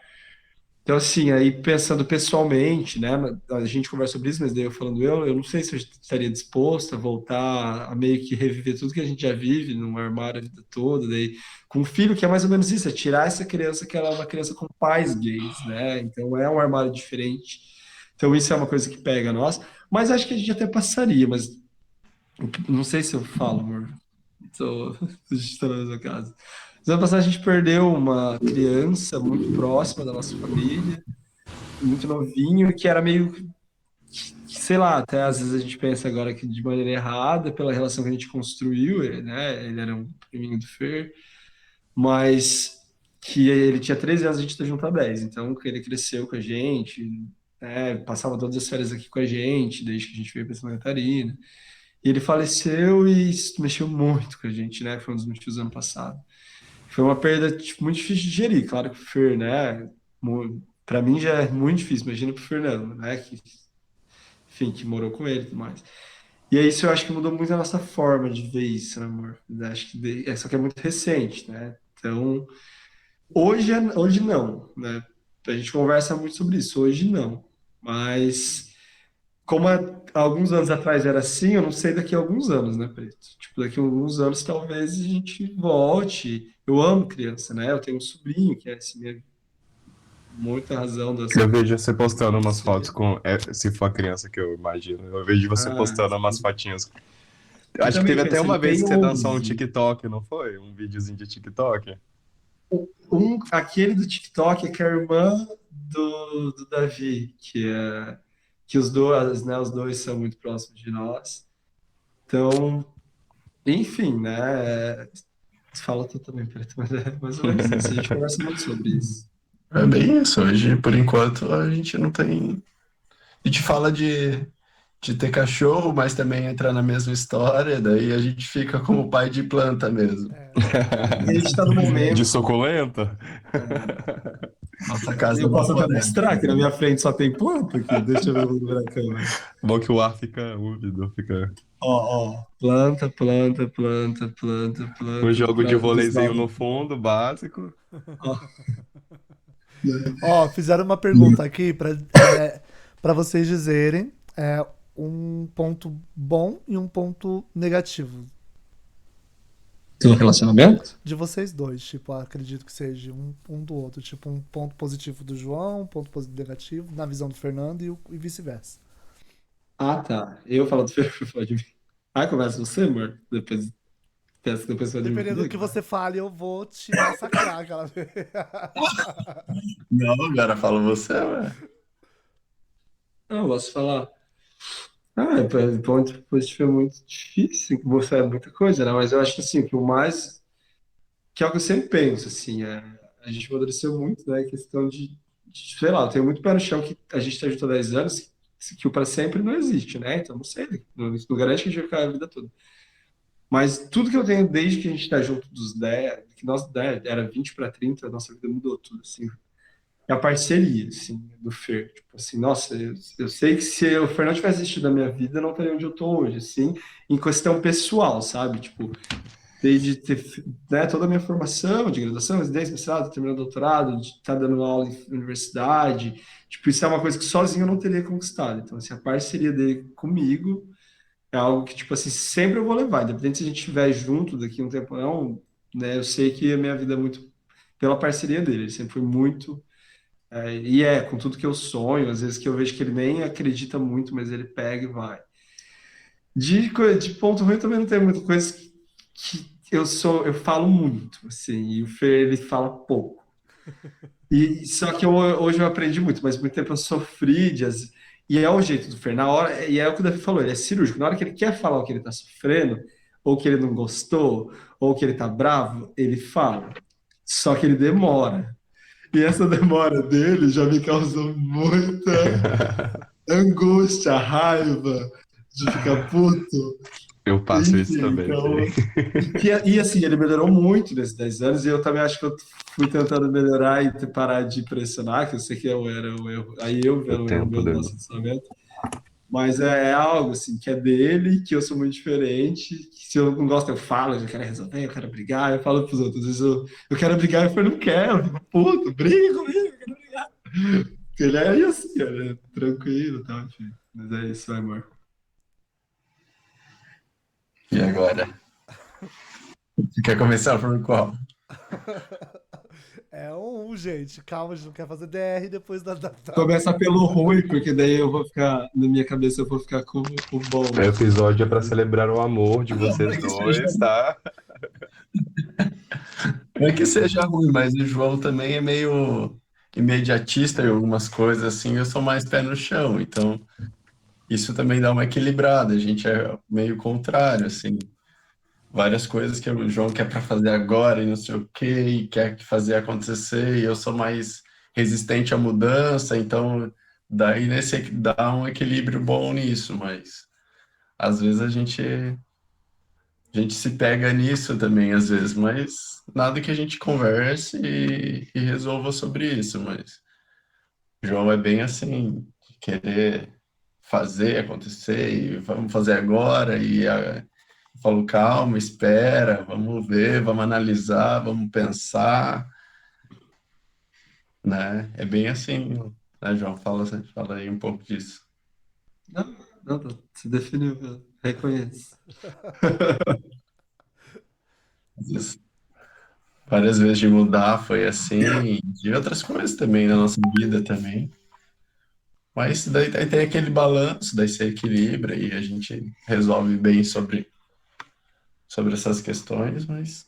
Então, assim, aí pensando pessoalmente, né? A gente conversa sobre isso, mas daí eu não sei se eu estaria disposto a voltar a meio que reviver tudo que a gente já vive num armário a vida toda, daí com um filho que é mais ou menos isso, é tirar essa criança que ela é uma criança com pais gays, né? Então é um armário diferente. Então isso é uma coisa que pega a nós, mas acho que a gente até passaria, mas não sei se eu falo, amor. Então, a gente está na mesma casa. No ano passado a gente perdeu uma criança muito próxima da nossa família, muito novinho, que era meio, sei lá, até às vezes a gente pensa agora que de maneira errada, pela relação que a gente construiu, né? Ele era um priminho do Fer, mas que ele tinha 13 anos, a gente está junto há 10, então ele cresceu com a gente, né, passava todas as férias aqui com a gente, desde que a gente veio para Santa Catarina. E ele faleceu e isso mexeu muito com a gente, né? Foi um dos motivos do ano passado. Foi uma perda tipo, muito difícil de gerir, claro que o Fer, né? Para mim já é muito difícil, imagina pro Fernando, né? Que, enfim, que morou com ele e tudo mais. E aí isso eu acho que mudou muito a nossa forma de ver isso, né, amor? Acho que só que é muito recente, né? Então, hoje não, né? A gente conversa muito sobre isso, hoje não. Mas como há alguns anos atrás era assim, eu não sei daqui a alguns anos, né, Preto? Tipo, daqui a alguns anos talvez a gente volte. Eu amo criança, né? Eu tenho um sobrinho que é assim, muita razão das Eu vejo você postando umas Sim. fotos com. Se for a criança que eu imagino. Eu vejo você postando umas sim. fotinhas. Eu Acho que também teve até penso, uma ele vez tem que você dançou um 11. TikTok, não foi? Um videozinho de TikTok. Aquele do TikTok é que é a irmã do Davi, que os dois, né, os dois são muito próximos de nós. Então, enfim, né? Fala tu também, Preto, mas é mais ou menos isso. A gente conversa muito sobre isso. É bem isso. Hoje, por enquanto, a gente não tem. A gente fala de ter cachorro, mas também entra na mesma história, daí a gente fica como pai de planta mesmo. E a gente está no momento. De suculenta? Nossa casa Eu não posso até pode. mostrar que na minha frente só tem planta aqui. Deixa eu ver na câmera. Bom que o ar fica úmido, fica Ó, ó. Planta, planta, planta, planta, um planta, jogo de plantas vôleizinho no novas. fundo, básico. Ó, Ó, fizeram uma pergunta aqui pra vocês dizerem um ponto bom e um ponto negativo do relacionamento? de vocês dois. Tipo, acredito que seja um do outro. Tipo, um ponto positivo do João, um ponto negativo na visão do Fernando e vice-versa. Ah, tá. Eu falo do Fernando, pode vir. Ah, começa você, amor? Depois, peço que depois você pode vir Dependendo do que comigo. você fale, eu vou te massacrar aquela vez. Não, agora fala você, ué. Não, eu posso falar. Ah, ponto positivo é muito difícil, que você é muita coisa, né? Mas eu acho que assim, que o mais, que é o que eu sempre penso, assim, a gente amadureceu muito, né? Questão sei lá, eu tenho muito pé no chão que a gente está junto há 10 anos, que o para sempre não existe, né? Então não sei, não garante que a gente vai ficar a vida toda. Mas tudo que eu tenho desde que a gente está junto dos 10, que nós 10, era 20 para 30, a nossa vida mudou tudo, assim. É a parceria, assim, do Fer. Tipo assim, nossa, eu sei que se o Fer não tivesse assistido a minha vida, eu não estaria onde eu tô hoje, assim, em questão pessoal, sabe? Tipo, desde ter, né, toda a minha formação de graduação, residência, mestrado, terminando doutorado, de estar dando aula em universidade, tipo, isso é uma coisa que sozinho eu não teria conquistado. Então, assim, a parceria dele comigo é algo que, tipo assim, sempre eu vou levar, independente se a gente estiver junto daqui a um tempo ou não, né, eu sei que a minha vida é muito pela parceria dele, ele sempre foi muito com tudo que eu sonho, às vezes que eu vejo que ele nem acredita muito, mas ele pega e vai. De ponto ruim também não tem muita coisa que eu falo muito, assim, e o Fer, ele fala pouco. E só que hoje eu aprendi muito, mas muito tempo eu sofri e é o jeito do Fer, na hora, e é o que o Davi falou, ele é cirúrgico, na hora que ele quer falar o que ele tá sofrendo, ou que ele não gostou, ou que ele tá bravo, ele fala. Só que ele demora. E essa demora dele já me causou muita angústia, raiva de ficar puto. Eu passo isso Enfim, também, sim. então. E assim, ele melhorou muito nesses 10 anos, e eu também acho que eu fui tentando melhorar e parar de pressionar, que eu sei que era o erro. Aí era O o erro tempo meu do dele. nosso relacionamento. Mas é algo assim, que é dele, que eu sou muito diferente, que se eu não gosto, eu falo, eu quero resolver, eu quero brigar, eu falo pros outros, às vezes eu quero brigar, eu falo, não quero, eu fico puto, briga comigo, eu quero brigar. Ele é assim, ele é tranquilo e tal, enfim. Mas é isso, amor. E agora? Você quer começar por qual? É gente. Calma, a gente não quer fazer DR depois Começa pelo ruim, porque daí eu vou ficar, na minha cabeça, eu vou ficar com o bom. O episódio é pra celebrar o amor de vocês Não é que seja, dois, tá? não é que seja ruim, mas o João também é meio imediatista em algumas coisas, assim, eu sou mais pé no chão, então isso também dá uma equilibrada, a gente é meio contrário, assim, várias coisas que o João quer para fazer agora e não sei o quê, e quer fazer acontecer, e eu sou mais resistente à mudança, então daí dá um equilíbrio bom nisso, mas às vezes a gente se pega nisso também, às vezes, mas nada que a gente converse e resolva sobre isso, mas o João é bem assim, de querer fazer acontecer e vamos fazer agora, eu falo, calma, espera, vamos ver, vamos analisar, vamos pensar, né? É bem assim, né, João? Fala aí um pouco disso. Não, não, se definiu, eu reconheço. Às vezes, várias vezes de mudar foi assim, de outras coisas também na nossa vida também. Mas daí tem aquele balanço, daí se equilibra e a gente resolve bem sobre essas questões, mas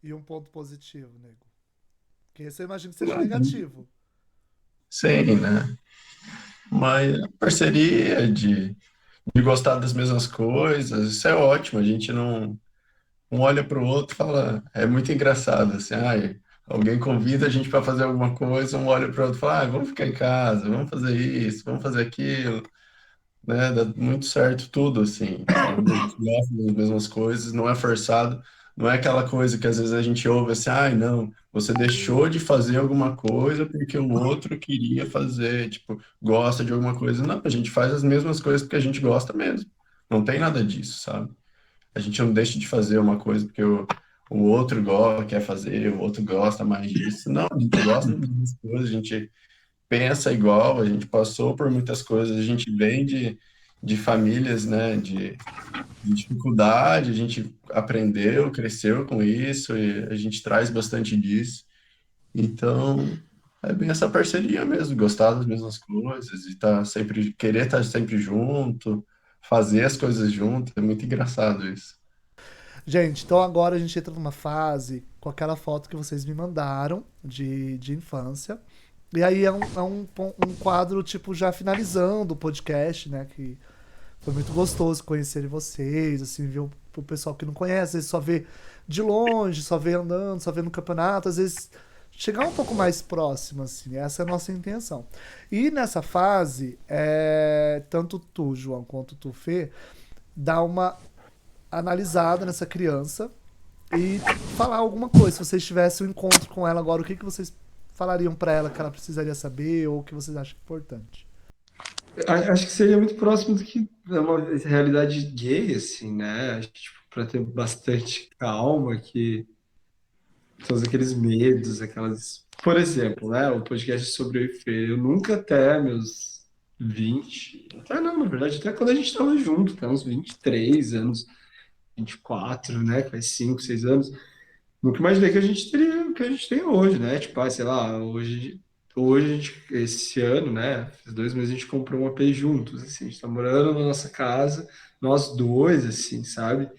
E um ponto positivo, nego. Que esse eu imagino que seja negativo. sim, né? Mas a parceria de gostar das mesmas coisas, isso é ótimo. A gente não um olha para o outro e fala, é muito engraçado assim, ai, alguém convida a gente para fazer alguma coisa, um olha para o outro e fala, vamos ficar em casa, vamos fazer isso, vamos fazer aquilo, né? Dá muito certo tudo assim, sabe? A gente gosta das mesmas coisas, não é forçado. não é aquela coisa que às vezes a gente ouve assim, ai, não, você deixou de fazer alguma coisa porque o outro queria fazer, tipo, gosta de alguma coisa. Não, a gente faz as mesmas coisas porque a gente gosta mesmo. Não tem nada disso, sabe? A gente não deixa de fazer uma coisa porque o outro quer fazer, o outro gosta mais disso. Não, a gente gosta das mesmas coisas, a gente pensa igual, a gente passou por muitas coisas, a gente vem de famílias, né, de dificuldade, a gente aprendeu, cresceu com isso e a gente traz bastante disso. Então, é bem essa parceria mesmo, gostar das mesmas coisas e tá sempre, querer estar sempre junto, fazer as coisas junto, é muito engraçado isso. Gente, então agora a gente entra numa fase com aquela foto que vocês me mandaram de infância. E aí é um quadro, tipo, já finalizando o podcast, né? Que foi muito gostoso conhecer vocês, assim, ver o pessoal que não conhece, às vezes só vê de longe, só vê andando, só vê no campeonato, às vezes chegar um pouco mais próximo, assim, essa é a nossa intenção. E nessa fase, tanto tu, João, quanto tu, Fê, dá uma analisada nessa criança e falar alguma coisa. Se vocês tivessem um encontro com ela agora, o que vocês falariam pra ela que ela precisaria saber ou o que vocês acham importante? Acho que seria muito próximo do que é uma realidade gay, assim, né? Acho que, tipo, para ter bastante calma, que todos aqueles medos, aquelas. Por exemplo, né? O podcast sobre eu e Fê, eu nunca até meus 20 até não, na verdade, até quando a gente estava junto, até uns 23 anos, 24, né? Faz 5 6 anos. Nunca imaginei que a gente teria o que a gente tem hoje, né? Tipo, sei lá, hoje a gente, esse ano, né? Faz 2 meses a gente comprou um AP juntos, assim, a gente tá morando na nossa casa, nós dois, assim, sabe?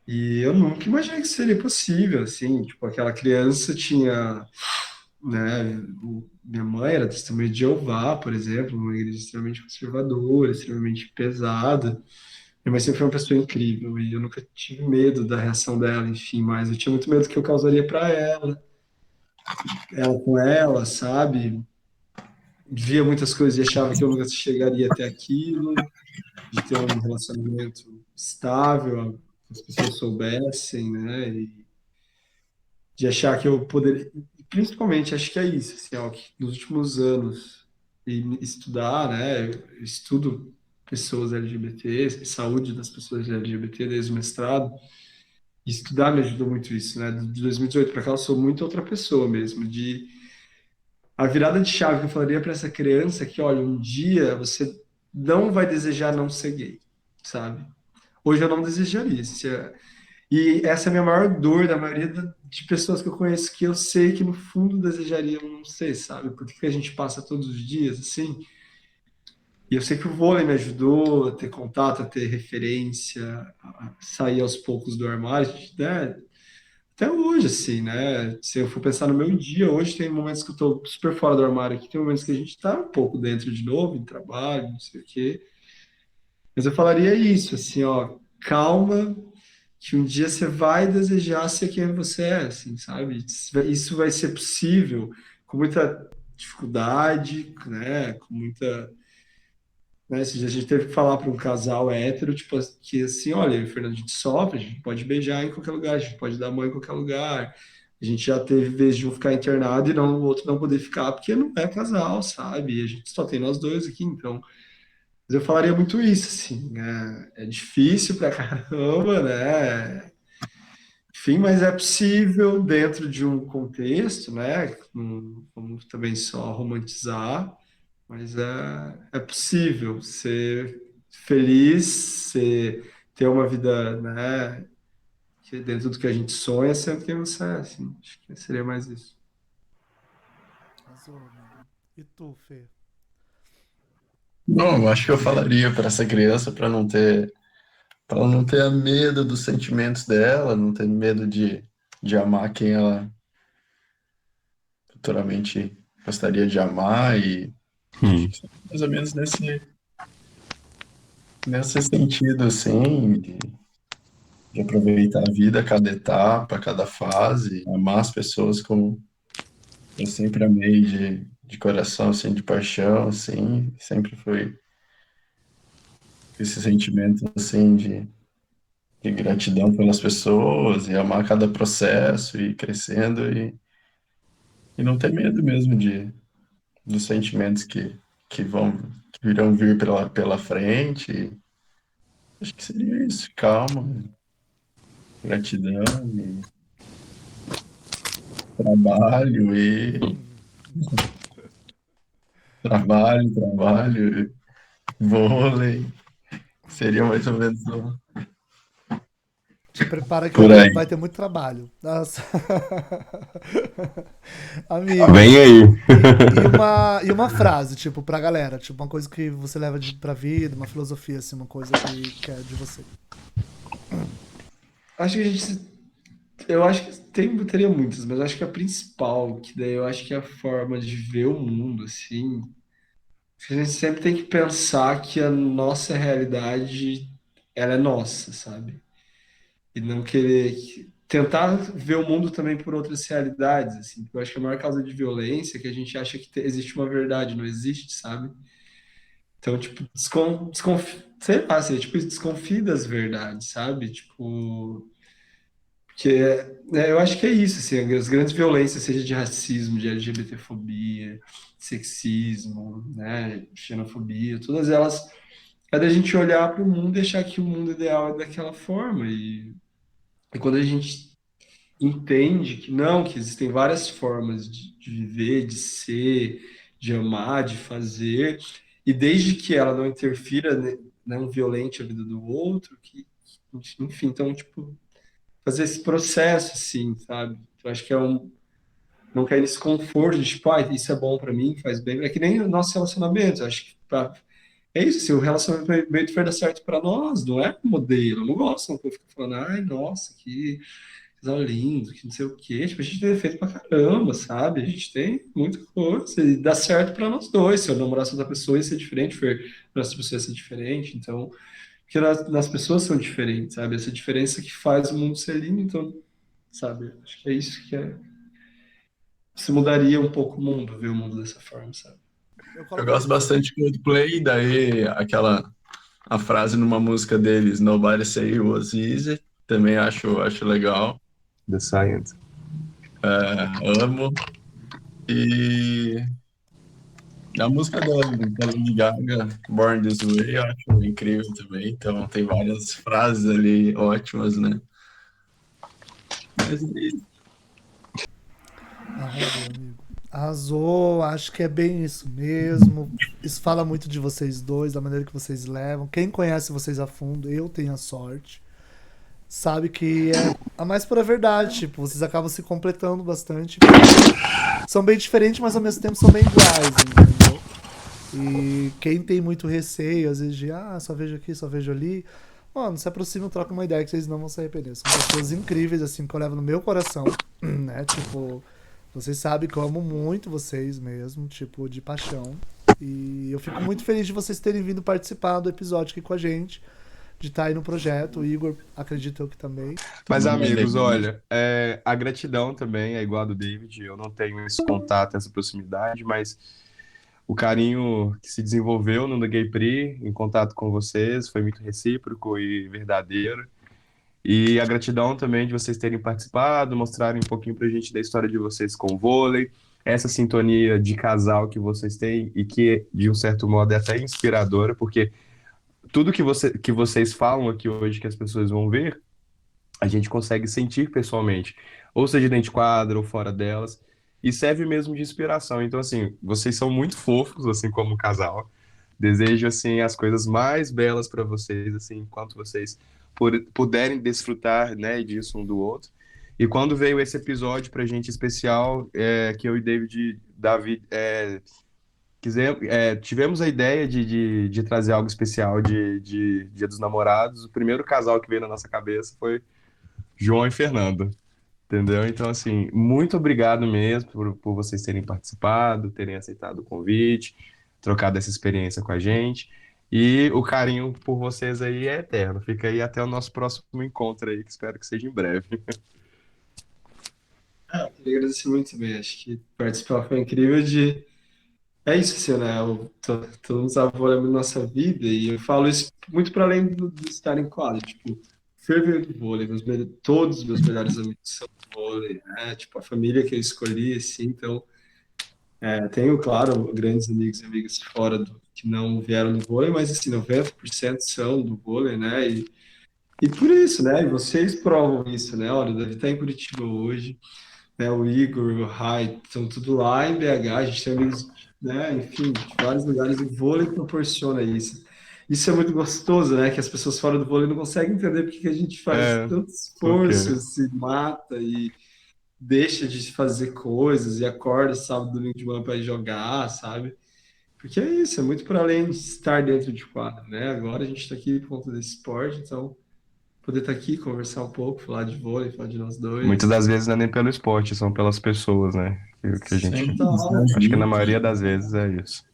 E eu nunca imaginei que seria possível, assim, tipo, aquela criança tinha, né? Minha mãe era testemunha de Jeová, por exemplo, uma igreja extremamente conservadora, extremamente pesada. Minha mãe sempre foi uma pessoa incrível e eu nunca tive medo da reação dela, enfim, mas eu tinha muito medo do que eu causaria para ela com ela, sabe? Via muitas coisas e achava que eu nunca chegaria até aquilo, de ter um relacionamento estável, que as pessoas soubessem, né? E de achar que eu poderia, principalmente, acho que é isso, assim, ó, que nos últimos anos e estudar, né? Eu estudo pessoas LGBT, saúde das pessoas LGBT desde o mestrado. E estudar me ajudou muito isso, né? De 2018 para cá eu sou muito outra pessoa mesmo, de a virada de chave que eu falaria para essa criança é que, olha, um dia você não vai desejar não ser gay, sabe? Hoje eu não desejaria. E essa é a minha maior dor da maioria de pessoas que eu conheço, que eu sei que no fundo desejariam não ser, sabe? Porque que a gente passa todos os dias assim. E eu sei que o vôlei me ajudou a ter contato, a ter referência, a sair aos poucos do armário, né? Até hoje, assim, né? Se eu for pensar no meu dia, hoje tem momentos que eu tô super fora do armário aqui, tem momentos que a gente tá um pouco dentro de novo, em trabalho, não sei o quê. Mas eu falaria isso, assim, ó, calma, que um dia você vai desejar ser quem você é, assim, sabe? Isso vai ser possível com muita dificuldade, né? Com muita, né? Esse dia a gente teve que falar para um casal hétero, tipo, que assim, olha, eu e o Fernando, a gente sofre, a gente pode beijar em qualquer lugar, a gente pode dar mão em qualquer lugar. A gente já teve vez de um ficar internado e não, o outro não poder ficar, porque não é casal, sabe? E a gente só tem nós dois aqui, então. Mas eu falaria muito isso, assim, né? É difícil pra caramba, né? Enfim, mas é possível dentro de um contexto, né? Não vamos também só romantizar. Mas é possível ser feliz, ter uma vida, né, que dentro do que a gente sonha, sendo quem você é, assim. Acho que seria mais isso. Azul, amigo. E tu, Fê? Não, eu acho que eu falaria para essa criança para ela não ter medo dos sentimentos dela, não ter medo de amar quem ela futuramente gostaria de amar e Hum. mais ou menos nesse sentido, assim, de aproveitar a vida, cada etapa, cada fase, amar as pessoas como eu sempre amei de coração, assim, de paixão, assim, sempre foi esse sentimento, assim, e gratidão pelas pessoas, e amar cada processo, e ir crescendo, e não ter medo mesmo dos sentimentos que vão, que irão vir pela frente. Acho que seria isso, calma, gratidão, e trabalho, trabalho, vôlei. Seria mais ou menos Te prepara que por aí. vai ter muito trabalho. Nossa. Amigo, Vem aí. e uma frase, tipo, pra galera, tipo, uma coisa que você leva pra vida, uma filosofia, assim, uma coisa que é de você. Acho que eu acho que teria muitas, mas acho que a principal, que daí eu acho que é a forma de ver o mundo, assim, a gente sempre tem que pensar que a nossa realidade, ela é nossa, sabe? E não querer tentar ver o mundo também por outras realidades, assim. Porque eu acho que a maior causa de violência é que a gente acha que existe uma verdade, não existe, sabe? Então, tipo, sei lá, assim, tipo, desconfie das verdades, sabe? Tipo, porque eu acho que é isso, assim, as grandes violências, seja de racismo, de LGBTfobia, sexismo, né, xenofobia, todas elas, é da gente olhar para o mundo e achar que o mundo ideal é daquela forma. E quando a gente entende que não, que existem várias formas de viver, de ser, de amar, de fazer, e desde que ela não interfira, né, não violente a vida do outro, enfim, então, tipo, fazer esse processo, assim, sabe? Eu acho que não cair nesse conforto de, tipo, isso é bom pra mim, faz bem. É que nem o nosso relacionamento, eu acho que é isso, assim, o relacionamento vai dar certo pra nós, não é um modelo. Eu não gosto quando eu fico falando, ai, nossa, que casal lindo, que não sei o quê. Tipo, a gente tem defeito pra caramba, sabe? A gente tem muita coisa e dá certo pra nós dois. Se eu namorasse outra pessoa, ia ser diferente, para essa pessoa ia ser diferente. Então, porque nas pessoas são diferentes, sabe? Essa diferença que faz o mundo ser lindo, então, sabe? Acho que é isso que é. Você mudaria um pouco o mundo, ver o mundo dessa forma, sabe? Eu Eu colocaria gosto pra você. bastante de Coldplay, daí a frase numa música deles, Nobody Say It Was Easy, também acho legal, The Science. amo. E a música da Lady Gaga, Born This Way, eu acho incrível também, então tem várias frases ali ótimas, né? Mas Arrasou, amigo. Arrasou, acho que é bem isso mesmo. Isso fala muito de vocês dois, da maneira que vocês levam. Quem conhece vocês a fundo, eu tenho a sorte, sabe que é a mais pura verdade. Tipo, vocês acabam se completando bastante. São bem diferentes, mas ao mesmo tempo são bem iguais, entendeu? E quem tem muito receio, às vezes, de só vejo aqui, só vejo ali. Mano, se aproximam, troca uma ideia que vocês não vão se arrepender. São pessoas incríveis, assim, que eu levo no meu coração, né? Tipo, vocês sabem que eu amo muito vocês mesmo, tipo, de paixão. E eu fico muito feliz de vocês terem vindo participar do episódio aqui com a gente, de estar aí no projeto. O Igor, acredito eu que também. Mas, uma amigos, alegria. olha, a gratidão também é igual a do David. Eu não tenho esse contato, essa proximidade, mas o carinho que se desenvolveu no Gay Prix, em contato com vocês, foi muito recíproco e verdadeiro. E a gratidão também de vocês terem participado, mostrarem um pouquinho pra gente da história de vocês com o vôlei, essa sintonia de casal que vocês têm e que, de um certo modo, é até inspiradora, porque tudo que vocês falam aqui hoje, que as pessoas vão ver, a gente consegue sentir pessoalmente, ou seja dentro de quadra ou fora delas, e serve mesmo de inspiração. Então, assim, vocês são muito fofos, assim como casal. Desejo, assim, as coisas mais belas para vocês, assim, enquanto vocês puderem desfrutar, né, disso um do outro. E quando veio esse episódio pra gente especial, que eu e David tivemos a ideia de trazer algo especial de Dia dos Namorados, o primeiro casal que veio na nossa cabeça foi João e Fernando, entendeu? Então, assim, muito obrigado mesmo por vocês terem participado, terem aceitado o convite, trocado essa experiência com a gente. E o carinho por vocês aí é eterno. Fica aí até o nosso próximo encontro aí, que espero que seja em breve. Queria agradecer muito também. Acho que participar foi incrível de. É isso, assim, né? Todo mundo sabe o na nossa vida, e eu falo isso muito para além do estar em quadro. Tipo, ferveu do vôlei. Todos os meus melhores amigos são do vôlei, né? Tipo, a família que eu escolhi, assim, então... tenho, claro, grandes amigos e amigas fora que não vieram do vôlei, mas, assim, 90% são do vôlei, né? E por isso, né? E vocês provam isso, né? Olha, o Davi tá em Curitiba hoje, né? O Igor, o Rai, estão tudo lá em BH, a gente tem amigos, né? Enfim, de vários lugares, e o vôlei proporciona isso. Isso é muito gostoso, né? Que as pessoas fora do vôlei não conseguem entender porque que a gente faz É, tanto por quê? esforço, se mata e deixa de fazer coisas e acorda sábado, domingo de manhã para ir jogar, sabe? Porque é isso, é muito para além de estar dentro de quadro, né? Agora a gente está aqui por conta desse esporte, então poder estar aqui, conversar um pouco, falar de vôlei, falar de nós Muitas dois. das vezes não é nem pelo esporte, são pelas pessoas, né? Que a gente. Sim, Então, Acho que na maioria das vezes é isso.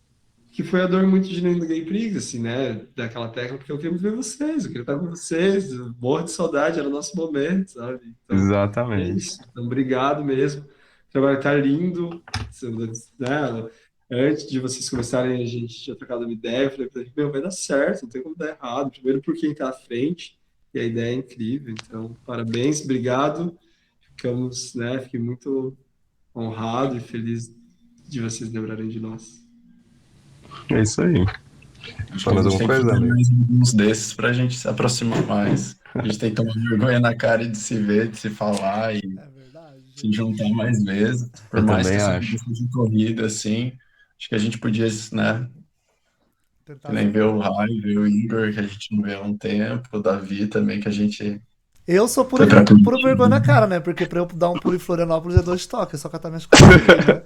que foi a dor muito de nem do Gay Prix, assim, né? Daquela tecla, porque eu queria ver vocês, eu queria estar com vocês, eu morro de saudade, era o nosso momento, sabe? Então, é Exatamente. isso. Então, obrigado mesmo. O trabalho tá lindo, né? Antes de vocês começarem, a gente tinha trocado uma ideia, eu falei pra ele, meu, vai dar certo, não tem como dar errado. Primeiro por quem tá à frente, e a ideia é incrível. Então, parabéns, obrigado. Ficamos, né? Fiquei muito honrado e feliz de vocês lembrarem de nós. É isso aí. Acho que Fala a mais gente alguma tem que coisa, fazer amigo? mais uns desses pra gente se aproximar mais. A gente tem que tomar vergonha na cara de se ver, de se falar e É verdade, se gente. juntar mais vezes. Por Eu mais que também essa acho. vida seja corrida, assim, acho que a gente podia, né, que Tentar nem ver juntar. o Rai, ver o Igor, que a gente não vê há um tempo, o Davi também, que a gente Eu sou foi pra pura vergonha na Curitiba. cara, né? Porque pra eu dar um pulo em Florianópolis é 2 toques, é só catar minhas coisas aqui, né?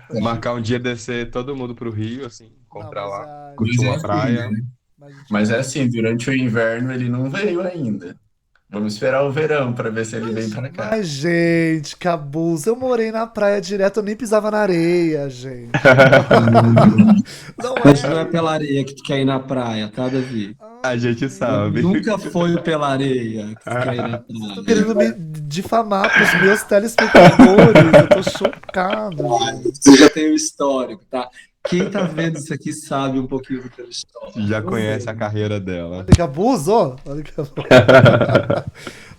Então, Marcar um tipo, dia descer todo mundo pro Rio, assim, não, encontrar lá, a curtir Mas é gente, uma assim, praia. né? mas a gente Mas é vai. assim, durante o inverno ele não veio ainda. Vamos esperar o verão para ver se ele vem para cá. Mas, gente, que abuso. Eu morei na praia direto, eu nem pisava na areia, gente. Não Mas não é é. pela areia que tu quer ir na praia, tá, Davi? A Ai, gente gente. sabe. Nunca foi pela areia que tu quer ir na Vocês estão praia. querendo me difamar pros meus telespectadores. Eu tô chocado, gente. Você já tem o histórico, tá? Quem tá vendo isso aqui sabe um pouquinho do teu histórico. Já Eu conhece a sei. carreira dela. Olha que abuso, ó. Olha que abuso.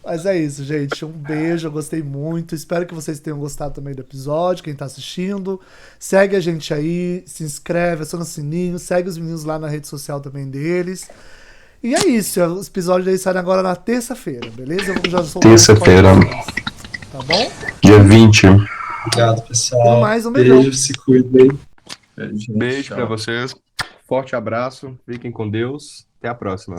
Mas é isso, gente. Um beijo, eu gostei muito. Espero que vocês tenham gostado também do episódio, quem tá assistindo. Segue a gente aí, se inscreve, aciona o sininho, segue os meninos lá na rede social também deles. E é isso, os episódios aí saem agora na terça-feira, beleza? Eu já soltar os Terça-feira. spoilers, tá bom? Dia 20. Obrigado, No pessoal. mais, um beijão. Beijo, se cuidem. Gente, Beijo pra tchau. vocês. Forte abraço. Fiquem com Deus. Até a próxima.